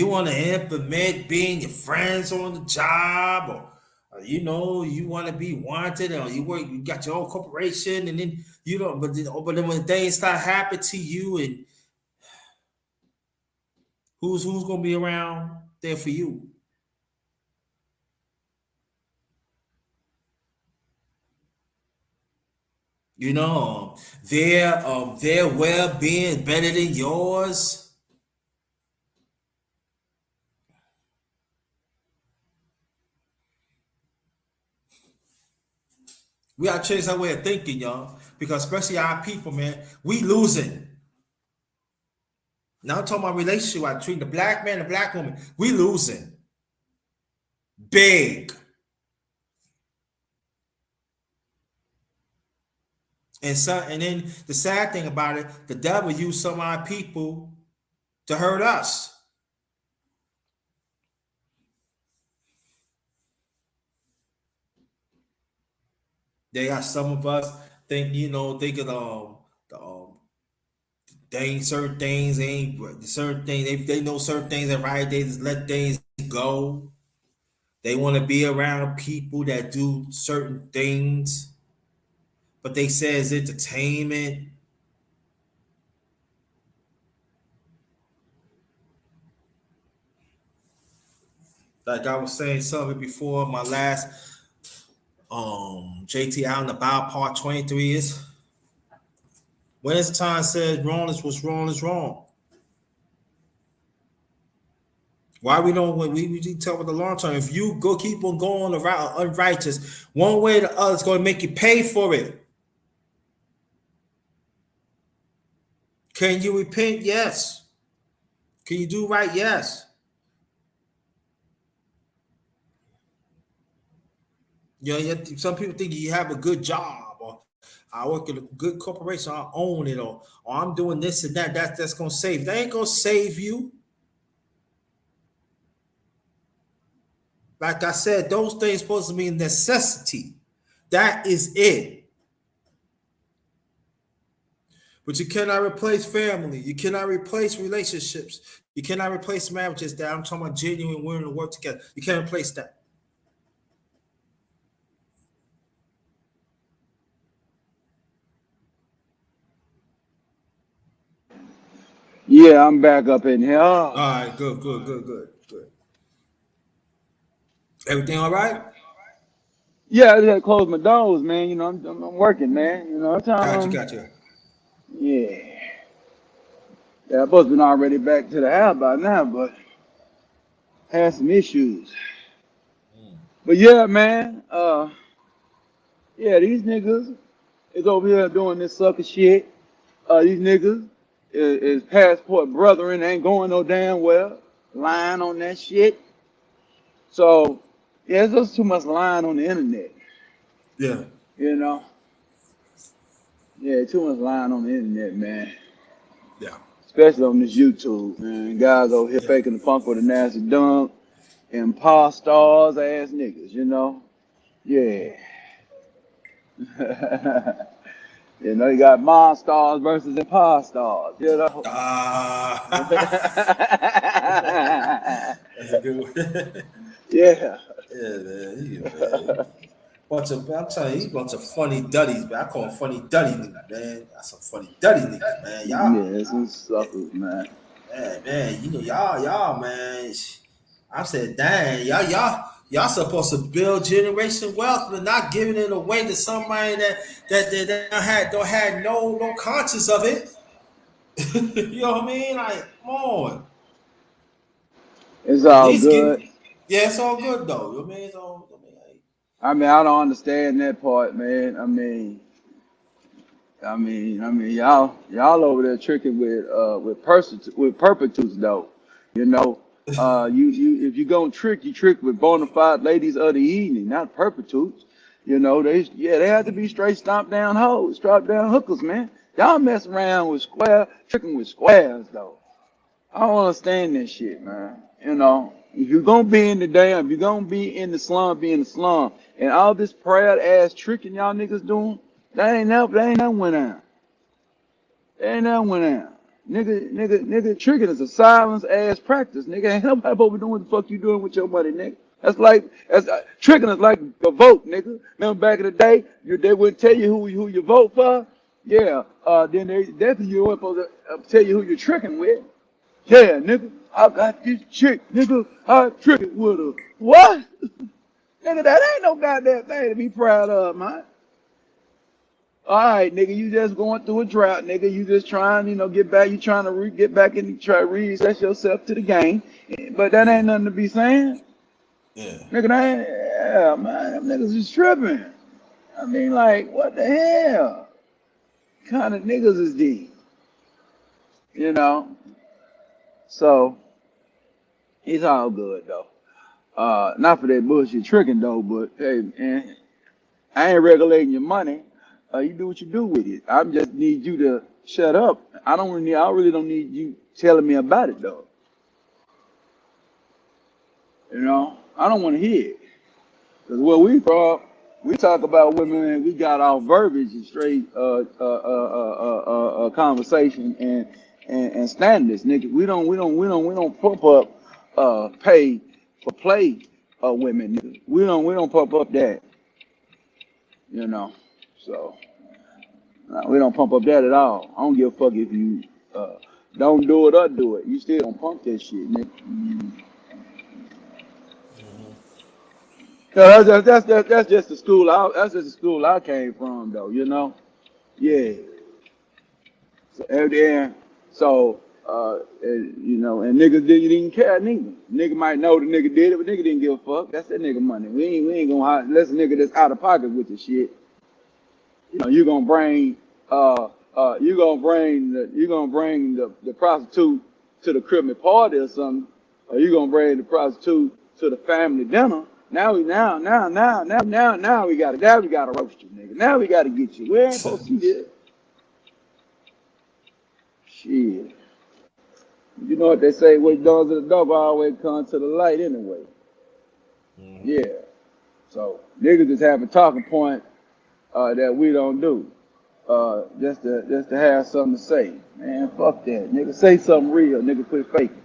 want to implement being your friends on the job, or you want to be wanted, or you got your own corporation, and then you don't. But then when things start happening to you, and who's gonna be around there for you? Their well being better than yours. We gotta change our way of thinking, y'all, because especially our people, man, we losing. Now I'm talking about relationship between the black man and the black woman. We losing big. And then the sad thing about it, the devil used some of our people to hurt us. They got some of us they could they ain't certain things, ain't certain things, they know certain things are right, they just let things go. They want to be around people that do certain things, but they say it's entertainment. Like I was saying something before, my last JT out in the part 23 is when it's time says wrong is what's wrong is wrong. Why we don't when we talk about the long term? If you go keep on going around unrighteous, one way or the other is going to make you pay for it. Can you repent? Yes. Can you do right? Yes. Some people think you have a good job, or I work at a good corporation, I own it, or I'm doing this and that. That's gonna save. That ain't gonna save you. Like I said, those things supposed to be a necessity. That is it. But you cannot replace family. You cannot replace relationships. You cannot replace marriages. That I'm talking about genuine willing to work together. You can't replace that. Yeah, I'm back up in here. All Oh. right, good. Everything all right? Yeah, I just had to close my doors, man. I'm working, man. I'm trying Got you, to, got you. yeah. Yeah, I supposed been already back to the house by now, but had some issues. Mm. But yeah, man. Yeah, these niggas is over here doing this sucker shit. These niggas is passport brethren ain't going no damn well. Lying on that shit. So yeah, there's just too much lying on the internet. Yeah. You know. Yeah, too much lying on the internet, man. Yeah. Especially on this YouTube, man. Guys over here Yeah. faking the punk with a nasty dunk. Imposters ass niggas, you know? Yeah. You know, you got monsters versus imposters, you know? That's a good one. Yeah. Yeah, man. Yeah, man. Bunch of, I'm telling you, bunch of funny duddies, man. I call them funny duddy niggas, man. That's some funny duddy niggas, man. Y'all, Yeah, some suckers, man. man, you know, y'all, man. I said, dang, y'all supposed to build generation wealth, but not giving it away to somebody that don't had no conscience of it. You know what I mean? Like, come on. It's At all least give. good. Yeah, it's all good though. You know what I mean? It's all. I mean, like, I mean, I don't understand that part, man. Y'all over there tricking with perpetuites though. You know, you if you gonna trick, you trick with bona fide ladies of the evening, not perpetuites. You know, they have to be straight stomped down hoes, strap down hookers, man. Y'all mess around with tricking with squares though. I don't understand this shit, man. You know, if you're gonna be in the slum, be in the slum, and all this proud ass tricking y'all niggas doing, that ain't never went out. That ain't never went out. Nigga, tricking is a silence ass practice, nigga. Ain't nobody supposed to be doing what the fuck you doing with your money, nigga. Tricking is like a vote, nigga. Remember back in the day, they wouldn't tell you who you vote for. Yeah, then they definitely you weren't supposed to tell you who you're tricking with. Yeah, nigga, I got this chick, nigga. I tricking with her. What? Nigga, that ain't no goddamn thing to be proud of, man. All right, nigga, you just going through a drought, nigga. You just trying, get back. You trying to get back and try to reset yourself to the game. But that yeah, ain't nothing to be saying. yeah. Nigga, that ain't, yeah, man, them niggas is tripping. I mean, like, what the hell? Kind of niggas is these, you know? So, it's all good, though. Not for that bullshit tricking though, but hey, man, I ain't regulating your money. You do what you do with it. I just need you to shut up. I really don't need you telling me about it though. You know, I don't want to hear it. Cause where we from, we talk about women and we got our verbiage and straight conversation and standards, nigga. We don't pump up pay for play women, nigga. We don't pump up that, you know. So we don't pump up that at all. I don't give a fuck if you uh, don't do it or do it. You still don't pump that shit, nigga. Hmm. No, that's just the school. That's just the school I came from, though. You know. Yeah. Hmm. So, and then, and niggas didn't care neither. Nigga might know the nigga did it, but nigga didn't give a fuck. That's that nigga money. We ain't gonna hide unless a nigga that's out of pocket with the shit. You know, you gonna bring the prostitute to the Christmas party or something, or you gonna bring the prostitute to the family dinner. Now we gotta roast you, nigga. Now we gotta get you. We ain't supposed to do that. Shit. You know what they say, what does to the dog always comes to the light anyway. Hmm. Yeah. So niggas just have a talking point that we don't do. Just to have something to say. Man, fuck that. Nigga, say something real. Nigga, quit faking.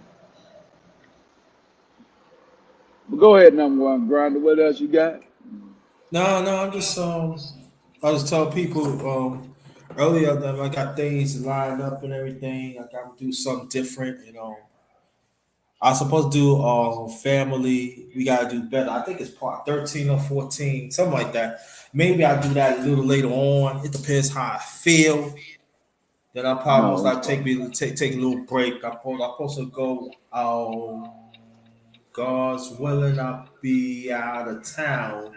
But go ahead, number one, Grinder. What else you got? No, I just tell people earlier that I got things lined up and everything. I got to do something different. I was supposed to do family. We gotta do better. I think it's part 13 or 14, something like that. Maybe I'll do that a little later on. It depends how I feel. Then I probably most No, like take a little break. I supposed to go out. God's willing, I'll be out of town.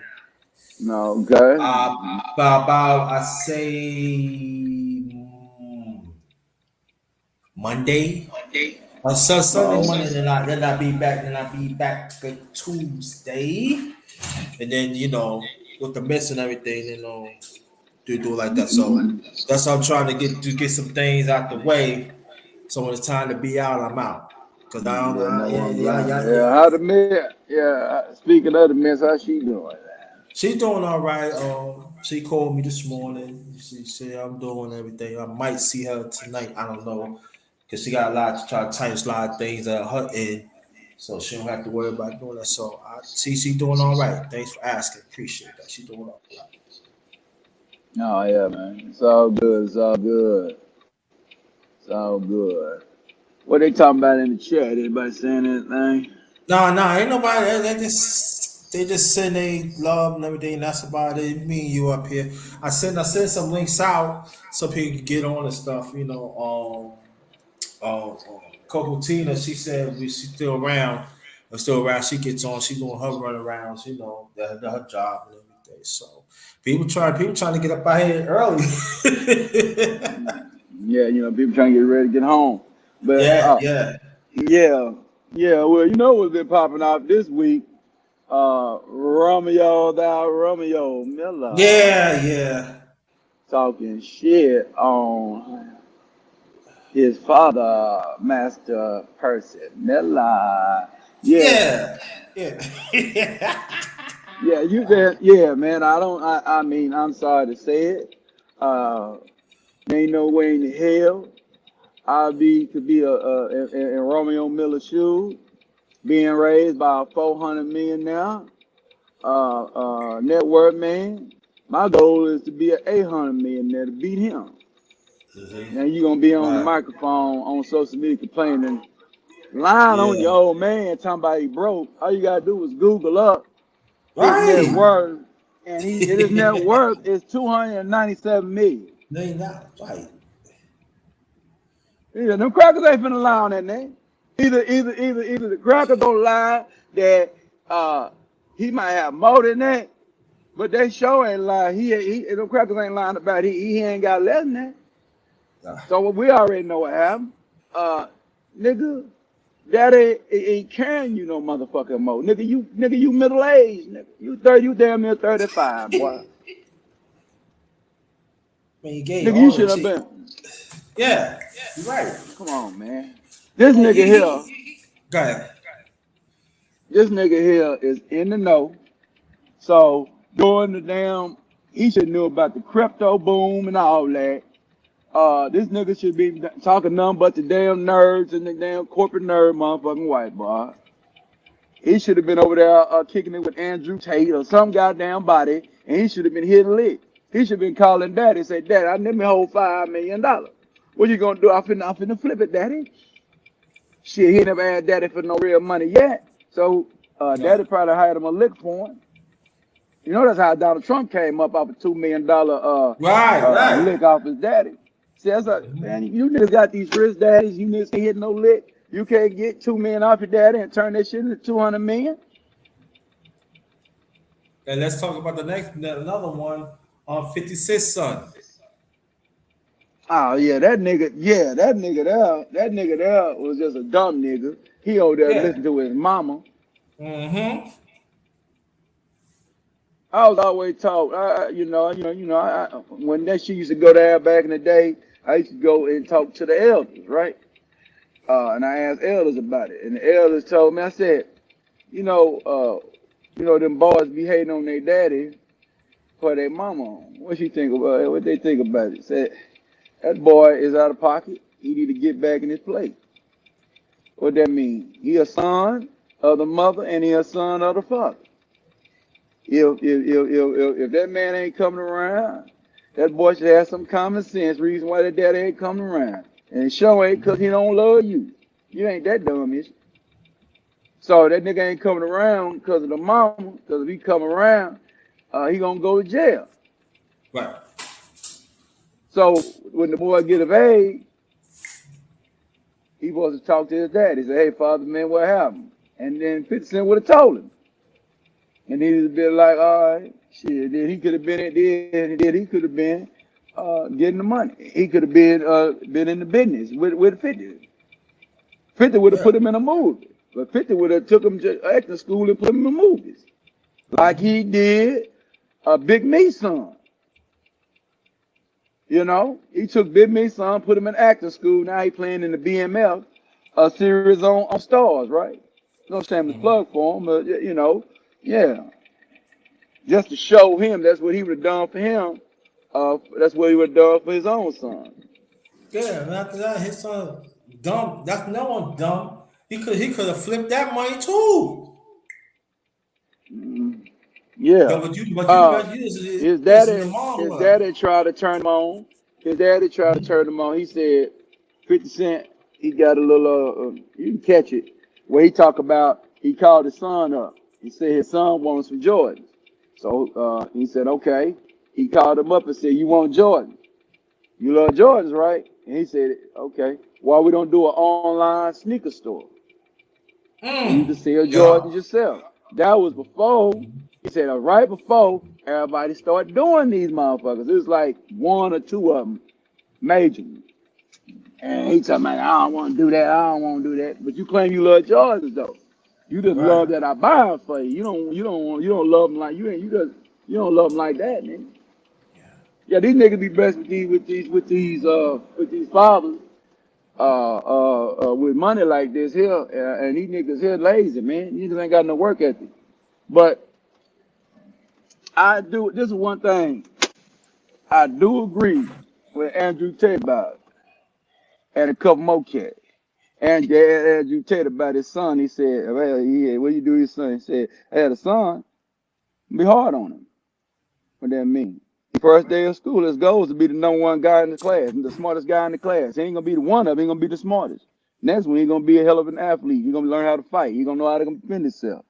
no, okay. About I say Monday. Sunday, No, Monday, then I be back. Then I be back Tuesday, and then with the mess and everything, do it like that. So that's how I'm trying to get some things out the way. So when it's time to be out, I'm out. Cause I don't, yeah, no yeah, one yeah, blind. yeah, Yeah, yeah. how the miss? Yeah, speaking of the miss, how she doing? She's doing all right. She called me this morning. She said I'm doing everything. I might see her tonight. I don't know, cause she got a lot to try to time slide things at her end, so she don't have to worry about doing that. So I see she doing all right. Thanks for asking. Appreciate that. She doing all right. Oh yeah, man. It's all good. It's all good. It's all good. What they talking about in the chat? Anybody saying anything? No, ain't nobody. They just send they love and everything. That's about it. Me and you up here. I sent some links out so people can get on and stuff. Coco Tina, she said she's still around. Still around. She gets on. She doing her runarounds. Her job and everything. So people trying to get up out here early. Yeah, people trying to get ready to get home. But Yeah, yeah, yeah, yeah. Well, you know what's been popping off this week? Romeo Miller yeah, yeah, talking shit on his father, Master Percy Miller. Yeah, yeah, yeah. yeah. You said, yeah, man. I don't. I mean, I'm sorry to say it. Uh, ain't no way in hell could be in Romeo Miller's shoes, being raised by a 400 million now net worth man. My goal is to be an 800 millionaire to beat him. Mhm. Now you gonna be on the Right. microphone on social media complaining, lying on your Yeah. old man, talking about he broke. All you gotta do is Google up his net Right. worth, and his net worth is 297 million. No, you're not. Right. Yeah, them crackers ain't finna lie on that name. Either the crackers don't lie that he might have more than that, but they sure ain't lying. He them crackers ain't lying about he ain't got less than that. Nah. So we already know what happened. Uh, nigga, that ain't carrying you no motherfucking more. Nigga, you middle aged. Nigga, you damn near 35, boy. Man, you gave Nigga, you all the should have cheap. been. Yeah. You're right. Come on, man. This Yeah. nigga here, Go ahead. this nigga here is in the know. So during the damn, he should know about the crypto boom and all that. This nigga should be talking nothing but the damn nerds and the damn corporate nerd motherfucking white boy. He should have been over there kicking it with Andrew Tate or some goddamn body, and he should have been hitting lit. He should have been calling daddy, say, Daddy, I let me hold $5 million. What you gonna do? I'm finna flip it, daddy. Shit, he never had daddy for no real money yet. So Right. daddy probably hired him a lick for him. You know that's how Donald Trump came up off a $2 million Right. Right. lick off his daddy. See, that's a man. You niggas got these rich daddies. You niggas can't hit no lick. You can't get 2 million off your daddy and turn that shit into 200 million. And let's talk about the next another one on 56 son. Oh yeah, that nigga there was just a dumb nigga. He over there Yeah. listening to his mama. Mm-hmm. I was always taught, when that shit used to go down back in the day, I used to go and talk to the elders, right? And I asked elders about it, and the elders told me, I said, you know, them boys be hating on their daddy for their mama. What you think about it? What they think about it? Said that boy is out of pocket. He need to get back in his place. What that mean? He a son of the mother and he a son of the father. If that man ain't coming around, that boy should have some common sense reason why that daddy ain't coming around. And it sure ain't because he don't love you. You ain't that dumb, is you? So that nigga ain't coming around because of the mama, because if he come around, he gonna go to jail. Right. So when the boy get of age, he supposed to talk to his dad. He said, "Hey, father, man, what happened?" And then 50 Cent would have told him. And he'd have been like, all right, shit. Then he could have been then he could have been getting the money. He could have been in the business with 50. 50 would have Yeah. put him in a movie. But 50 would have took him to acting school and put him in movies. Like Mm-hmm. he did Big Me's son. You know, he took Big Me's son, put him in acting school. Now he playing in the BMF series on Stars, right? No shameless Mm-hmm. plug for him, but you know, yeah, just to show him that's what he would have done for him. That's what he would have done for his own son. Yeah, and after that, his son dumb. That's no one dumb. He could have flipped that money too. Mm, yeah. No, but you Uh, bet you his listen. The daddy, mom his was. daddy tried to turn him on. His daddy tried to turn him on. He said, 50 Cent, he got a little, you can catch it, where he talk about, he called his son up. He said his son wants some Jordans. So he said, okay. He called him up and said, you want Jordan? You love Jordans, right? And he said, okay. Why we don't do an online sneaker store where you can sell Jordans Yeah. yourself? That was before, he said, right before everybody started doing these motherfuckers. It was like one or two of them major. And he talking about, I don't want to do that. I don't want to do that. But you claim you love Jordans though. You just Right. love that I buy them for you. You don't love them like you ain't. You don't love them like that, man. Yeah, these niggas be blessed with these fathers with money like this here, and these niggas here lazy, man. These niggas ain't got no work ethic. But I do. This is one thing I do agree with Andrew Tate about, and a couple more cats. And Andrew Tate about his son. He said, "Well, what you do with his son?" He said, "I had a son. Be hard on him." What that mean? First day of school, his goal is to be the number one guy in the class, the smartest guy in the class. He ain't gonna be the one of them. He gonna be the smartest. Next one, he gonna be a hell of an athlete. He gonna learn how to fight. He gonna know how to defend himself.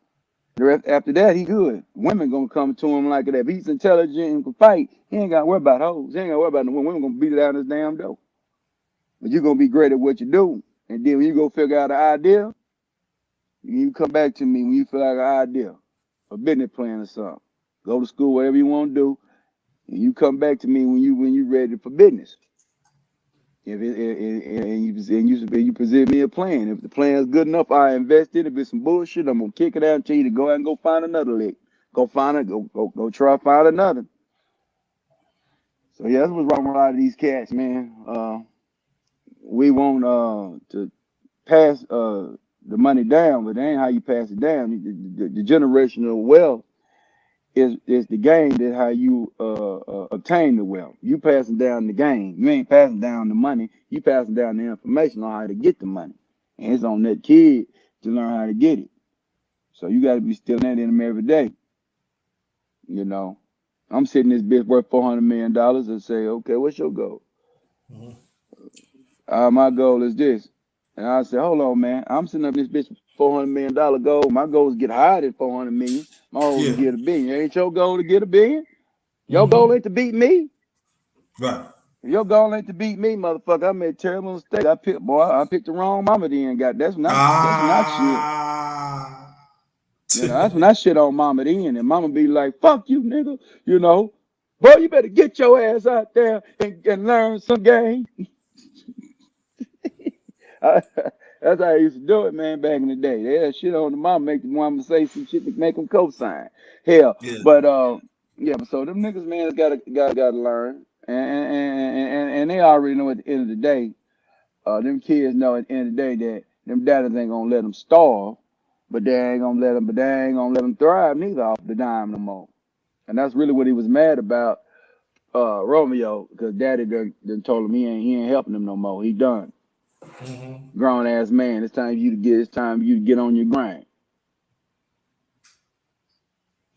The rest after that, he good. Women gonna come to him like that. If he's intelligent and can fight, he ain't gotta worry about hoes. He ain't gotta worry about no women. Women gonna beat it out his damn door. But you gonna be great at what you do. And then when you go figure out an idea, you come back to me when you feel like an idea, a business plan or something. Go to school, whatever you want to do, and you come back to me when you ready for business. If and you present me a plan. If the plan is good enough, I invest in it. If it's some bullshit, I'm gonna kick it out and tell you to go out and go find another lick. Go try to find another. So yeah, that's what's wrong with a lot of these cats, man. We want to pass the money down, but that ain't how you pass it down. The generational wealth is the game that how you obtain the wealth. You passing down the game. You ain't passing down the money. You passing down the information on how to get the money. And it's on that kid to learn how to get it. So you got to be stealing that in them every day. You know, I'm sitting this bitch worth $400 million and say, okay, what's your goal? Mm-hmm. My goal is this. And I said, hold on, man. I'm sitting up this bitch with $400 million goal. My goal is to get higher than 400 million. My goal is to Yeah. get a billion. Ain't your goal to get a billion? Your goal Mm-hmm. ain't to beat me. Right. If your goal ain't to beat me, motherfucker, I made a terrible mistake. I picked the wrong mama then. Got that's when I shit. Ah. You know, that's when I shit on mama then. And mama be like, fuck you, nigga. You know, boy, you better get your ass out there and learn some game. That's how I used to do it, man, back in the day. They had shit on the mom, make the mama say some shit to make them co-sign. Hell, Yeah. but yeah, but so them niggas, man, gotta learn, and they already know at the end of the day, them kids know at the end of the day that them daddies ain't gonna let them starve, but they ain't gonna let them thrive neither off the dime no more. And that's really what he was mad about, Romeo, because daddy done told him he ain't helping him no more. He done. Mm-hmm. Grown ass man. It's time for you to get on your grind.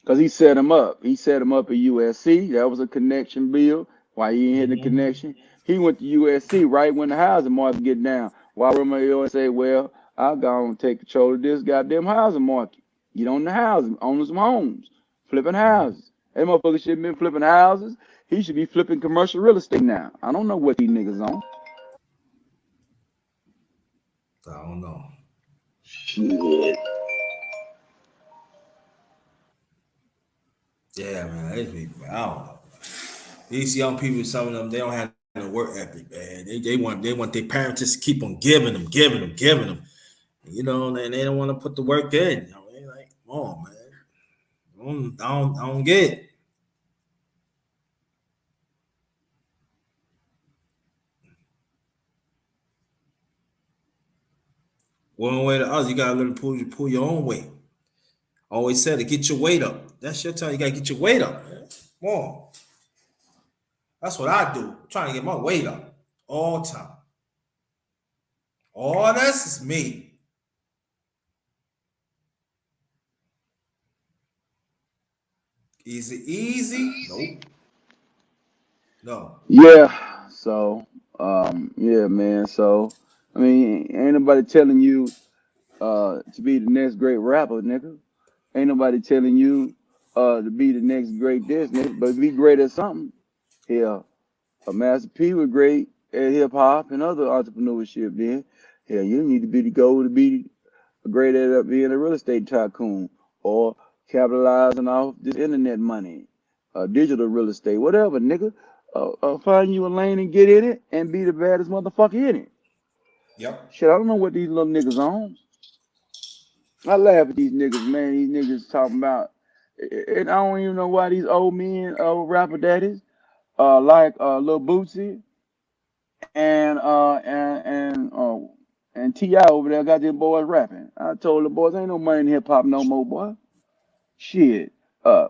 Cause he set him up. He set him up at USC. That was a connection bill. Why he ain't hitting the Mm-hmm. connection? He went to USC right when the housing market get down. Why Romeo say, well, I'll go and take control of this goddamn housing market. Get on the housing, own some homes, flipping houses. That motherfucker should have been flipping houses. He should be flipping commercial real estate now. I don't know what these niggas on. I don't know. Shit. Yeah, man. I don't know. These young people, some of them, they don't have no work ethic, man. They want their parents just keep on giving them. You know, and they don't want to put the work in. You know, they like, come on, man. I don't get it. One way or the other, you gotta learn to pull your own weight. Always said to get your weight up. That's your time. You gotta get your weight up, man. Come on. That's what I do. I'm trying to get my weight up all the time. All this is me. Is it easy? Nope. No. Yeah. So, yeah, man. So, I mean, ain't nobody telling you to be the next great rapper, nigga. Ain't nobody telling you to be the next great this, nigga. But be great at something. Hell, a Master P was great at hip hop and other entrepreneurship. Then, hell, you need to be the goal to be great at being a real estate tycoon or capitalizing off this internet money, digital real estate, whatever, nigga. Find you a lane and get in it and be the baddest motherfucker in it. Yep. Shit, I don't know what these little niggas on. I laugh at these niggas, man. These niggas talking about, and I don't even know why these old men, old rapper daddies, like Lil Bootsy and Ti over there got them boys rapping. I told the boys, ain't no money in hip hop no more, boy. Shit, uh,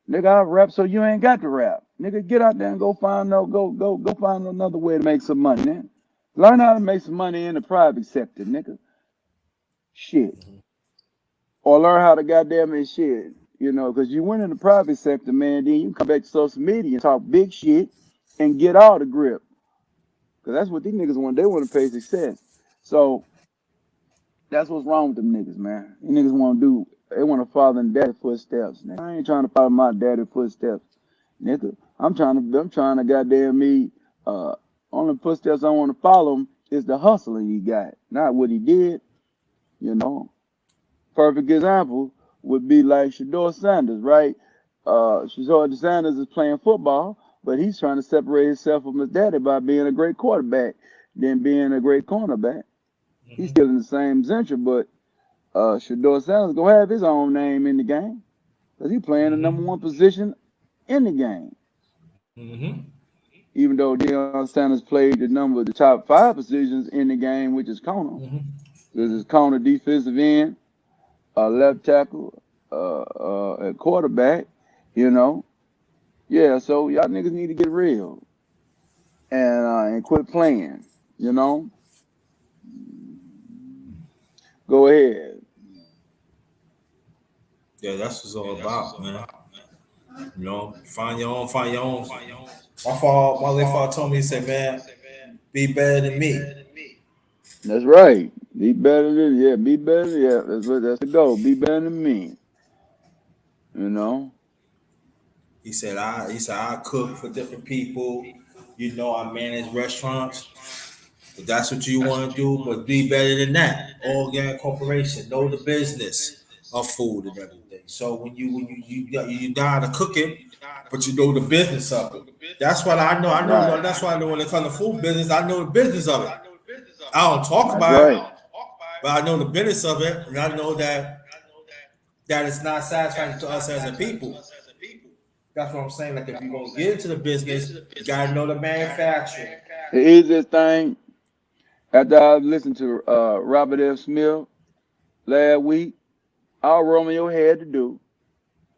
nigga, I rap so you ain't got to rap. Nigga, get out there and go find another way to make some money, man. Learn how to make some money in the private sector, nigga. Shit. Or learn how to goddamn it shit. You know, because you went in the private sector, man, then you come back to social media and talk big shit and get all the grip. Because that's what these niggas want. They want to pay success. So that's what's wrong with them niggas, man. These niggas want to do, they want to follow in daddy footsteps, nigga. I ain't trying to follow my daddy footsteps, nigga. I'm trying to goddamn me, uh, only footsteps I want to follow him is the hustling he got, not what he did, you know. Perfect example would be like Shador Sanders, right? Shador Sanders is playing football, but he's trying to separate himself from his daddy by being a great quarterback, then being a great cornerback. He's Mm-hmm. still in the same venture, but Shador Sanders gonna have his own name in the game because he's playing the number Mm-hmm. one position in the game. Mm-hmm. Even though Deion Sanders played the top five positions in the game, which is corner, Mm-hmm. this is corner, defensive end, left tackle, and quarterback. You know, yeah. So y'all niggas need to get real and quit playing. You know, go ahead. Yeah, that's what it's all about, man. You know, find your own. My late father told me, he said, man, be better than me. That's right. Be better than yeah. Be better. Yeah, that's the goal. Be better than me. You know. He said I cook for different people. You know, I manage restaurants. If that's what you want to do, but be better than that. Organic corporation, know the business of food and everything. So when you know how to cook it, but you know the business of it. That's what I know. I know Right. that's why I know when it comes to food business, I know the business of it. I don't talk That's about it, right. but I know the business of it, and I know that it's not satisfying to us as a people. That's what I'm saying. Like if you're gonna get into the business, you gotta know the manufacturing. The easiest thing after I listened to Robert F. Smith last week, all Romeo had to do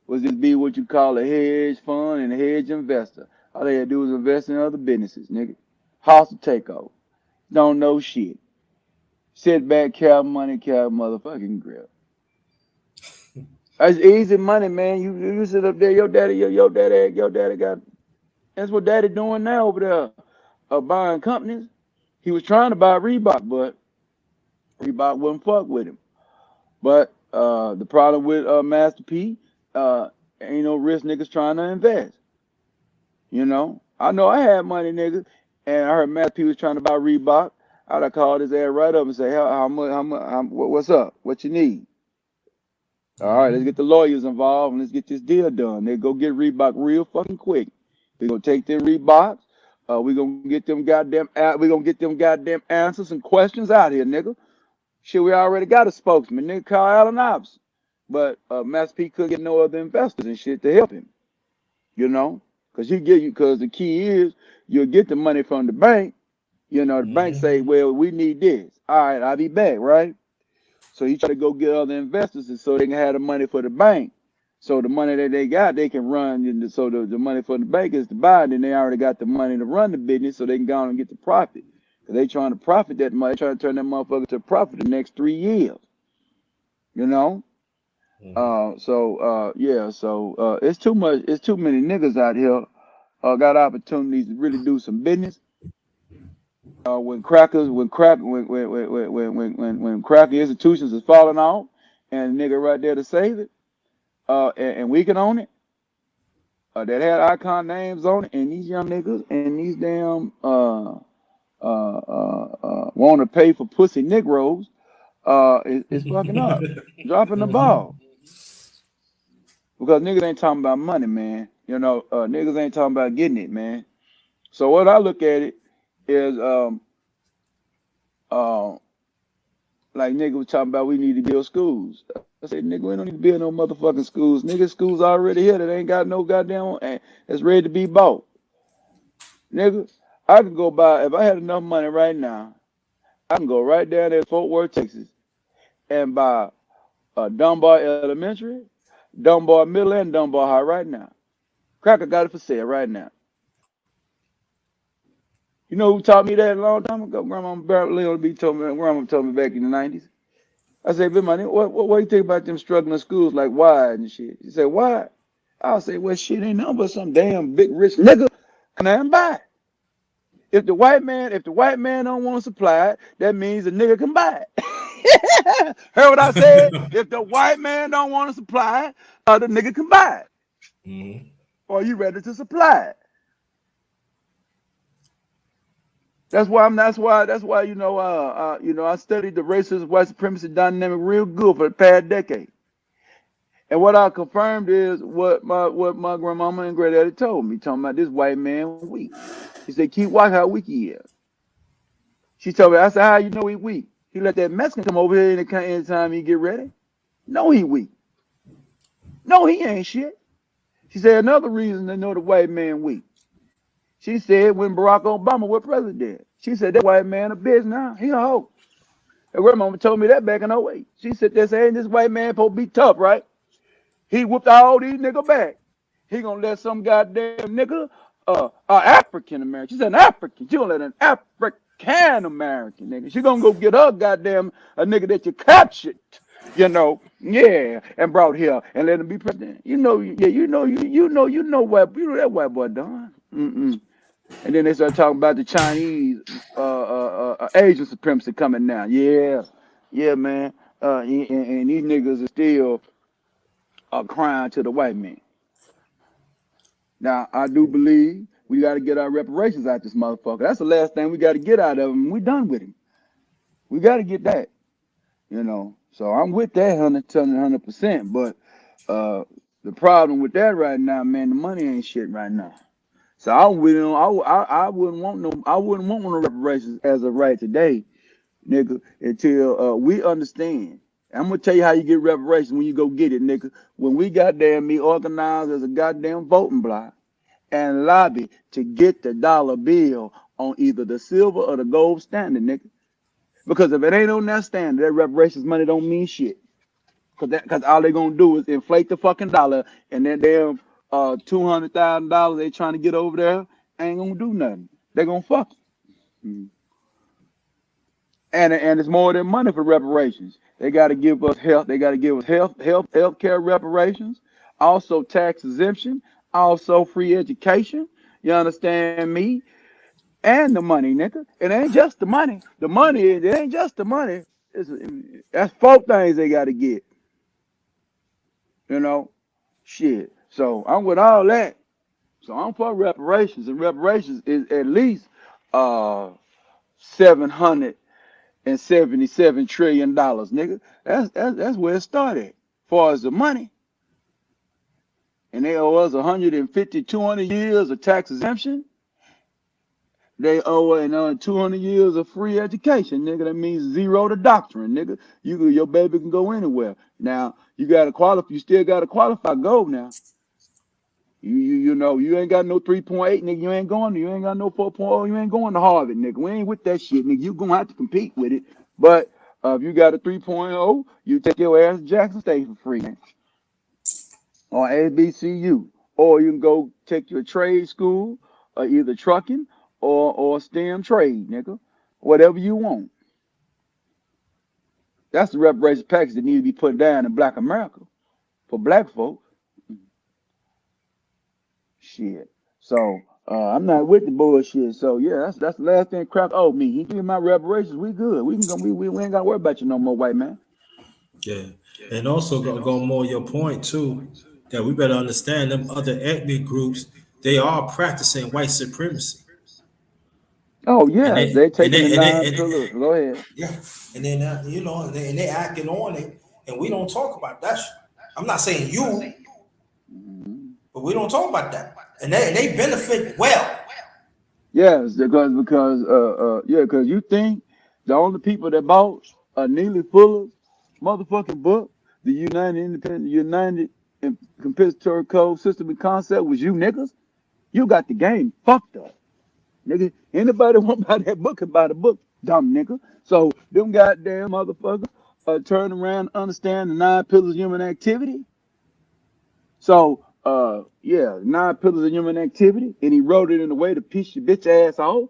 was just be what you call a hedge fund and a hedge investor. All they had to do was invest in other businesses, nigga. Hostile takeover. Don't know shit. Sit back, count money, count motherfucking grip. That's easy money, man. You sit up there, your daddy got. That's what daddy doing now over there, buying companies. He was trying to buy Reebok, but Reebok wouldn't fuck with him. But the problem with Master P, ain't no rich niggas trying to invest. I know I had money, nigga, and I heard Matt P was trying to buy Reebok. I'd have called his ass right up and say, how much, what's up? What you need? All right, let's get the lawyers involved and let's get this deal done. They go get Reebok real fucking quick. We gonna take their Reeboks. We gonna get them goddamn. We gonna get them goddamn answers and questions out here, nigga. Shit, we already got a spokesman, nigga, call Allen Iverson. But Master P couldn't get no other investors and shit to help him, you know, because the key is you'll get the money from the bank. The bank say, well, we need this. All right, I'll be back, right? So he tried to go get other investors and so they can have the money for the bank. So the money that they got, they can run. And so the money for the bank is to buy it, and they already got the money to run the business so they can go on and get the profit. Because they trying to profit that money, trying to turn that motherfucker to profit the next 3 years, you know? It's too much. It's too many niggas out here got opportunities to really do some business. When cracker institutions is falling off, and the nigga right there to save it, and we can own it. That had icon names on it, and these young niggas and these damn want to pay for pussy Negroes, it's fucking up, dropping the ball. Because niggas ain't talking about money, man. Niggas ain't talking about getting it, man. So what I look at it is, uh, like nigga was talking about we need to build schools. I said, nigga, we don't need to build no motherfucking schools. Nigga, schools already here that ain't got no goddamn, that's ready to be bought. Nigga, I could go buy, if I had enough money right now, I can go right down there to Fort Worth, Texas, and buy Dunbar Elementary, Dunbar Middle, and Dunbar High right now. Cracker got it for sale right now. You know who taught me that a long time ago? Grandma Leon B Grandma told me back in the 90s. I said, "Big money, what do you think about them struggling schools like Wide and shit?" She said, "Why?" I'll say, "Well, shit ain't nothing but some damn big rich nigga come out and buy it. If the white man don't want to supply it, that means the nigga can buy it." Heard what I said? If the white man don't want to supply it, the nigga can buy it. Or you ready to supply it? That's why I studied the racist white supremacy dynamic real good for the past decade. And what I confirmed is what my grandmama and granddaddy told me, talking about this white man weak. He said, keep watching how weak he is. She told me, I said, how you know he weak? He let that Mexican come over here anytime he get ready. No, he weak. No, he ain't shit. She said another reason to know the white man weak. She said when Barack Obama was president, she said that white man a bitch now. He a hoe. And grandmama told me that back in '08. She said that saying this white man supposed to be tough, right? He whooped all these niggas back. He gonna let some goddamn nigga, African American. She said an African. She gonna let an African American nigga. She gonna go get her goddamn a nigga that you captured, and brought here and let him be president. What that white boy done. And then they start talking about the Chinese, Asian supremacy coming now. Yeah, man. And these niggas are still crying to the white man. Now, I do believe we got to get our reparations out this motherfucker. That's the last thing we got to get out of him. We done with him. We got to get that, So I'm with that 100%. But the problem with that right now, man, the money ain't shit right now. So I wouldn't want no reparations as of right today, nigga, until we understand. I'm gonna tell you how you get reparations when you go get it, nigga. When we goddamn me organized as a goddamn voting block and lobby to get the dollar bill on either the silver or the gold standard, nigga. Because if it ain't on that standard, that reparations money don't mean shit. Cause all they gonna do is inflate the fucking dollar, and that damn $200,000 they trying to get over there ain't gonna do nothing. They gonna fuck. And it's more than money for reparations. They got to give us health. They got to give us health care reparations. Also tax exemption. Also free education. You understand me? And the money, nigga. It ain't just the money. It ain't just the money. That's 4 things they got to get. Shit. So I'm with all that. So I'm for reparations, and reparations is at least uh 777 trillion dollars, nigga. That's where it started. As far as the money, and they owe us 150, 200 years of tax exemption. They owe another 200 years of free education, nigga. That means zero to doctrine, nigga. Your baby can go anywhere. Now you gotta qualify. You still gotta qualify. Go now. You ain't got no 3.8, nigga. You ain't going. You ain't got no 4.0. You ain't going to Harvard, nigga. We ain't with that shit, nigga. You gonna have to compete with it. But if you got a 3.0, you take your ass to Jackson State for free, man, or HBCU, or you can go take your trade school, or either trucking or STEM trade, nigga. Whatever you want. That's the reparation package that needs to be put down in Black America for Black folks. Shit. So I'm not with the bullshit. So yeah, that's the last thing Crack owed me. He give my reparations. We good. We can go. We ain't got to worry about you no more, white man. Yeah, and also go more your point too that we better understand them other ethnic groups. They are practicing white supremacy, Oh and yes, they they and taking the they and they, nine and they pillars. Go ahead. yeah, and then and they acting on it, and we don't talk about that. I'm not saying you, Mhm. but we don't talk about that, and they benefit well. Yes, because you think the only people that bought Neely Fuller's motherfucking book, the United and Compensatory Code System and Concept, was you niggas. You got the game fucked up, nigga. Anybody want to buy that book can buy the book, dumb nigga. So them goddamn motherfuckers turn around and understand the nine pillars of human activity. So yeah, nine pillars of human activity, and he wrote it in a way to piss your bitch ass off.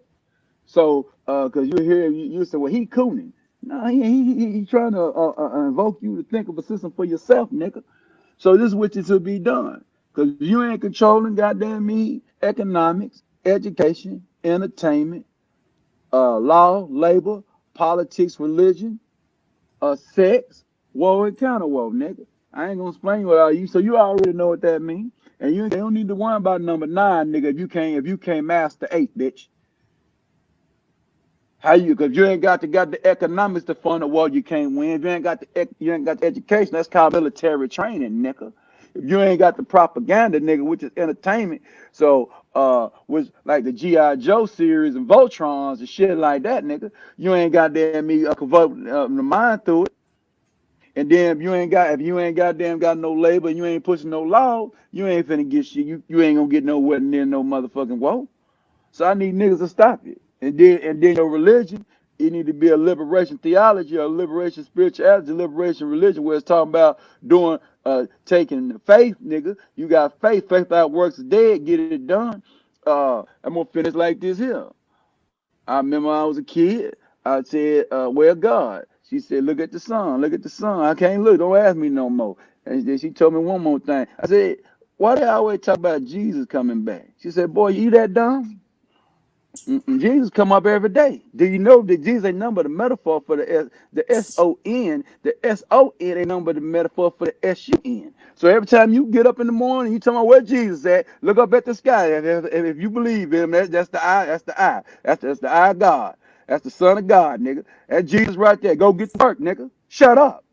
So, because you hear you say, well, he cooning. No, he trying to invoke you to think of a system for yourself, nigga. So this is what is to be done. Because you ain't controlling goddamn me economics, education, entertainment, law, labor, politics, religion, sex, war, and counter war, nigga. I ain't gonna explain what all you. So you already know what that means. And you don't need to worry about number nine, nigga. If you can't master eight, bitch. How you? Because you ain't got the economics to fund the war, you can't win. If you ain't got the education, that's called military training, nigga. If you ain't got the propaganda, nigga, which is entertainment, so which like the GI Joe series and Voltrons and shit like that, nigga, you ain't got damn me convert the mind through it. And then if you ain't goddamn got no labor, and you ain't pushing no law, you ain't finna get shit. You ain't gonna get nowhere near no motherfucking war. So I need niggas to stop it. And then your religion, it need to be a liberation theology, a liberation spirituality, liberation religion, where it's talking about doing taking faith, nigga. You got faith, faith without works is dead, get it done. I'm gonna finish like this here. I remember I was a kid. I said, "Where God?" She said, "Look at the sun. Look at the sun." I can't look. Don't ask me no more. And then she told me one more thing. I said, "Why they always talk about Jesus coming back?" She said, "Boy, you that dumb?" Mm-mm. Jesus come up every day. Do you know that Jesus ain't number the metaphor for the S-O-N? The S-O-N ain't number the metaphor for the S-U-N. So every time you get up in the morning, you tell me where Jesus at. Look up at the sky. If you believe him, that's the eye. That's the eye. That's the eye of God. That's the Son of God, nigga. That's Jesus right there. Go get to work, nigga. Shut up.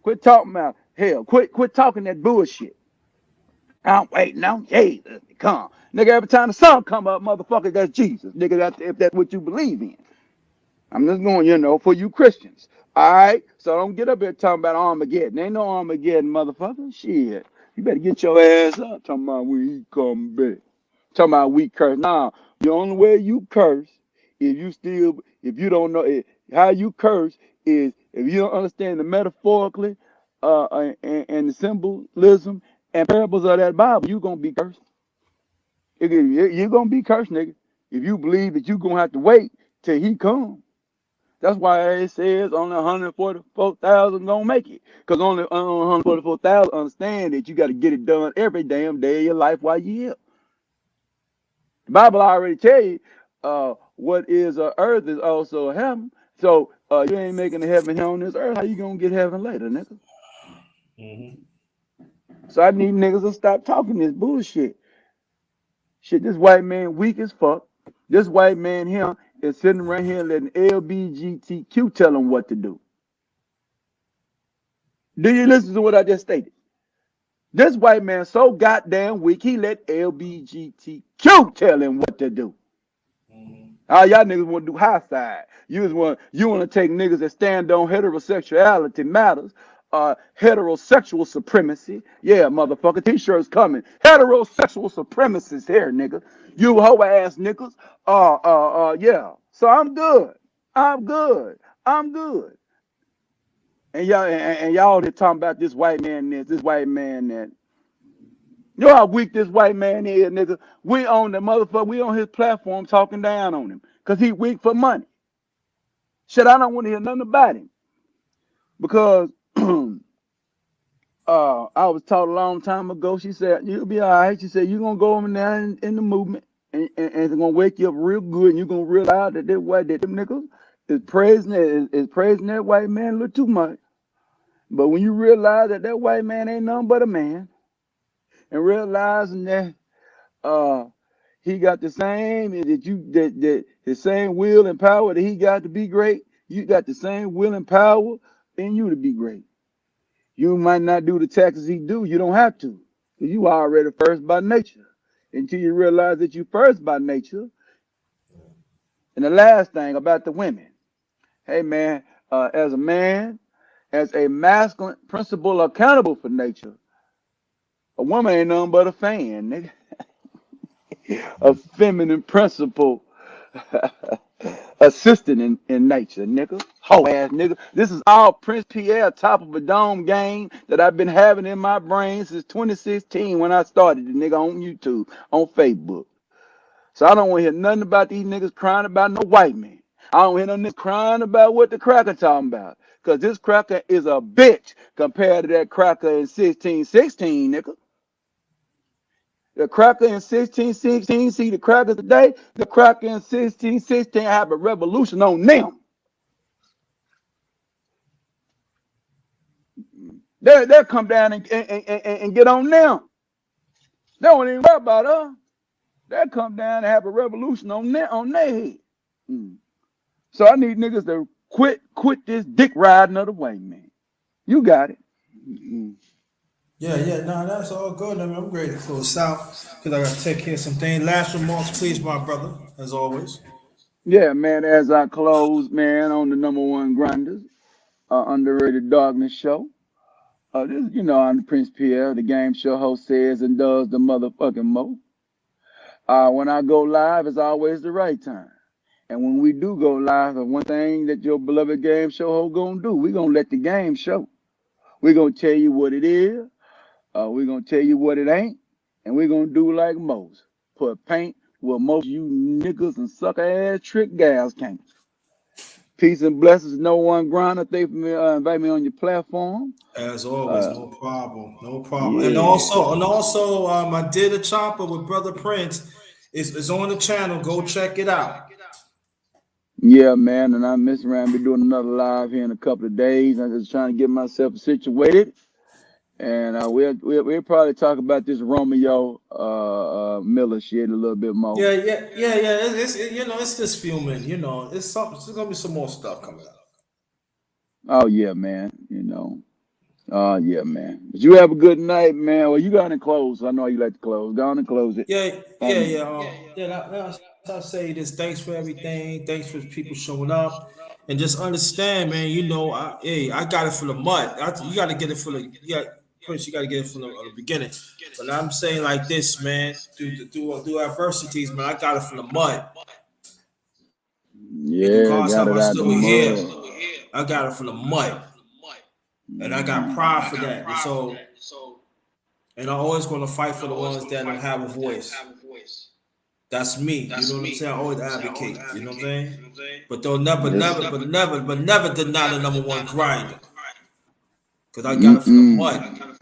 Quit talking about hell. Quit talking that bullshit. I'm waiting on Jesus to come. Nigga, every time the sun come up, motherfucker, that's Jesus. Nigga, if that's what you believe in. I'm just going, for you Christians. All right? So don't get up here talking about Armageddon. Ain't no Armageddon, motherfucker. Shit. You better get your ass up talking about when he come back. Talking about we curse. Nah, the only way you curse if you don't know how you curse is if you don't understand the metaphorically and the symbolism and parables of that Bible, you going to be cursed. You're going to be cursed, nigga. If you believe that you're going to have to wait till he comes. That's why it says only 144,000 gonna make it. Because only 144,000 understand that you got to get it done every damn day of your life while you're here. The Bible already tell you what is earth is also heaven. So you ain't making the heaven here on this earth. How you gonna get heaven later, nigga? Hmm. So I need niggas to stop talking this bullshit. Shit, this white man weak as fuck. This white man here is sitting right here letting LBGTQ tell him what to do. Do you listen to what I just stated? This white man so goddamn weak, he let LBGTQ tell him what to do. Mhm. All y'all niggas want to do high side. You want to take niggas that stand on heterosexuality matters, heterosexual supremacy. Yeah, motherfucker, t-shirts coming. Heterosexual supremacists here, nigga. You hoe ass niggas. Yeah. So I'm good. I'm good. I'm good. And y'all just talking about this white man this white man that. You know how weak this white man is, nigga. We on the motherfucker. We on his platform talking down on him because he weak for money. Shit, I don't want to hear nothing about him because I was taught a long time ago. She said you'll be all right. She said you're gonna go over there in the movement, and it's gonna wake you up real good, and you're gonna realize that that them niggas is praising that white man a little too much. But when you realize that that white man ain't nothing but a man, and realizing that uh he got the same that his same will and power that he got to be great. You got the same will and power in you to be great. You might not do the taxes he do. You don't have to. Because you already first by nature. Until you realize that you first by nature. And the last thing about the women. Hey man, as a man, as a masculine principle accountable for nature, a woman ain't nothing but a fan, nigga. A feminine principle assistant in nature, nigga. Hoe ass nigga. This is all Prince Pierre top of a dome game that I've been having in my brain since 2016 when I started the nigga on YouTube, on Facebook. So I don't want to hear nothing about these niggas crying about no white man. I don't hear no niggas crying about what the cracker talking about. Cause this cracker is a bitch compared to that cracker in 1616, nigga. The cracker in 1616, see the crackers today, the cracker in 1616 have a revolution on them. They'll come down and get on them. They don't even worry about us. They'll come down and have a revolution on their head. Mm. So I need niggas to quit this dick riding of the way, man. You got it. Mm-hmm. Yeah, no, that's all good. I mean, I'm ready to close out because I got to take care of some things. Last remarks, please, my brother, as always. Yeah, man, as I close, man, on the number one grinders, underrated darkness show. This, I'm the Prince Pierre, the game show host says and does the motherfucking mo. When I go live, it's always the right time. And when we do go live, the one thing that your beloved game show host gonna do, we gonna let the game show. We gonna tell you what it is. We gonna tell you what it ain't, and we gonna do like most. Put paint where most of you niggas and sucker ass trick gals can't. Peace and blessings, no one grinder. Thank you for invite me on your platform. As always, Uh, no problem, no problem. And yeah. also, I did a chopper with Brother Prince. It's on the channel. Go check it out. Yeah, man, and I miss around be doing another live here in a couple of days. I'm just trying to get myself situated, and we'll probably talk about this Romeo Miller shit a little bit more. Yeah. It's just fuming. It's gonna be some more stuff coming up. Oh yeah, man. Yeah, man. But you have a good night, man. Well, you got to close. I know you like to close. Go on and close it. Um, That's how I say this. Thanks for everything. Thanks for people showing up, and just understand, man. I got it from the mud. You got to get it from the. Prince, you got to get it from the beginning. But I'm saying like this, man. Through adversities, man. I got it from the mud, and through yeah, God's got help, it I'm out the still here. mud. I got it from the mud, and I got Mhm. pride for that. And I'm always going to fight for the ones that don't have a voice. That's me. You know what I'm saying? I always advocate. You know what I'm saying? But they'll Yes. never deny the number one grinder. Because I got it from the Mm-mm. mud.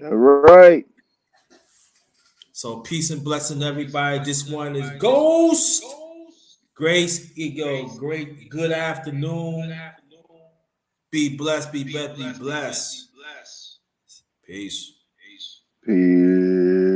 All right. So peace and blessing everybody. This one is Ghost. Grace, great, good afternoon. Be blessed, be blessed. Peace. Peace.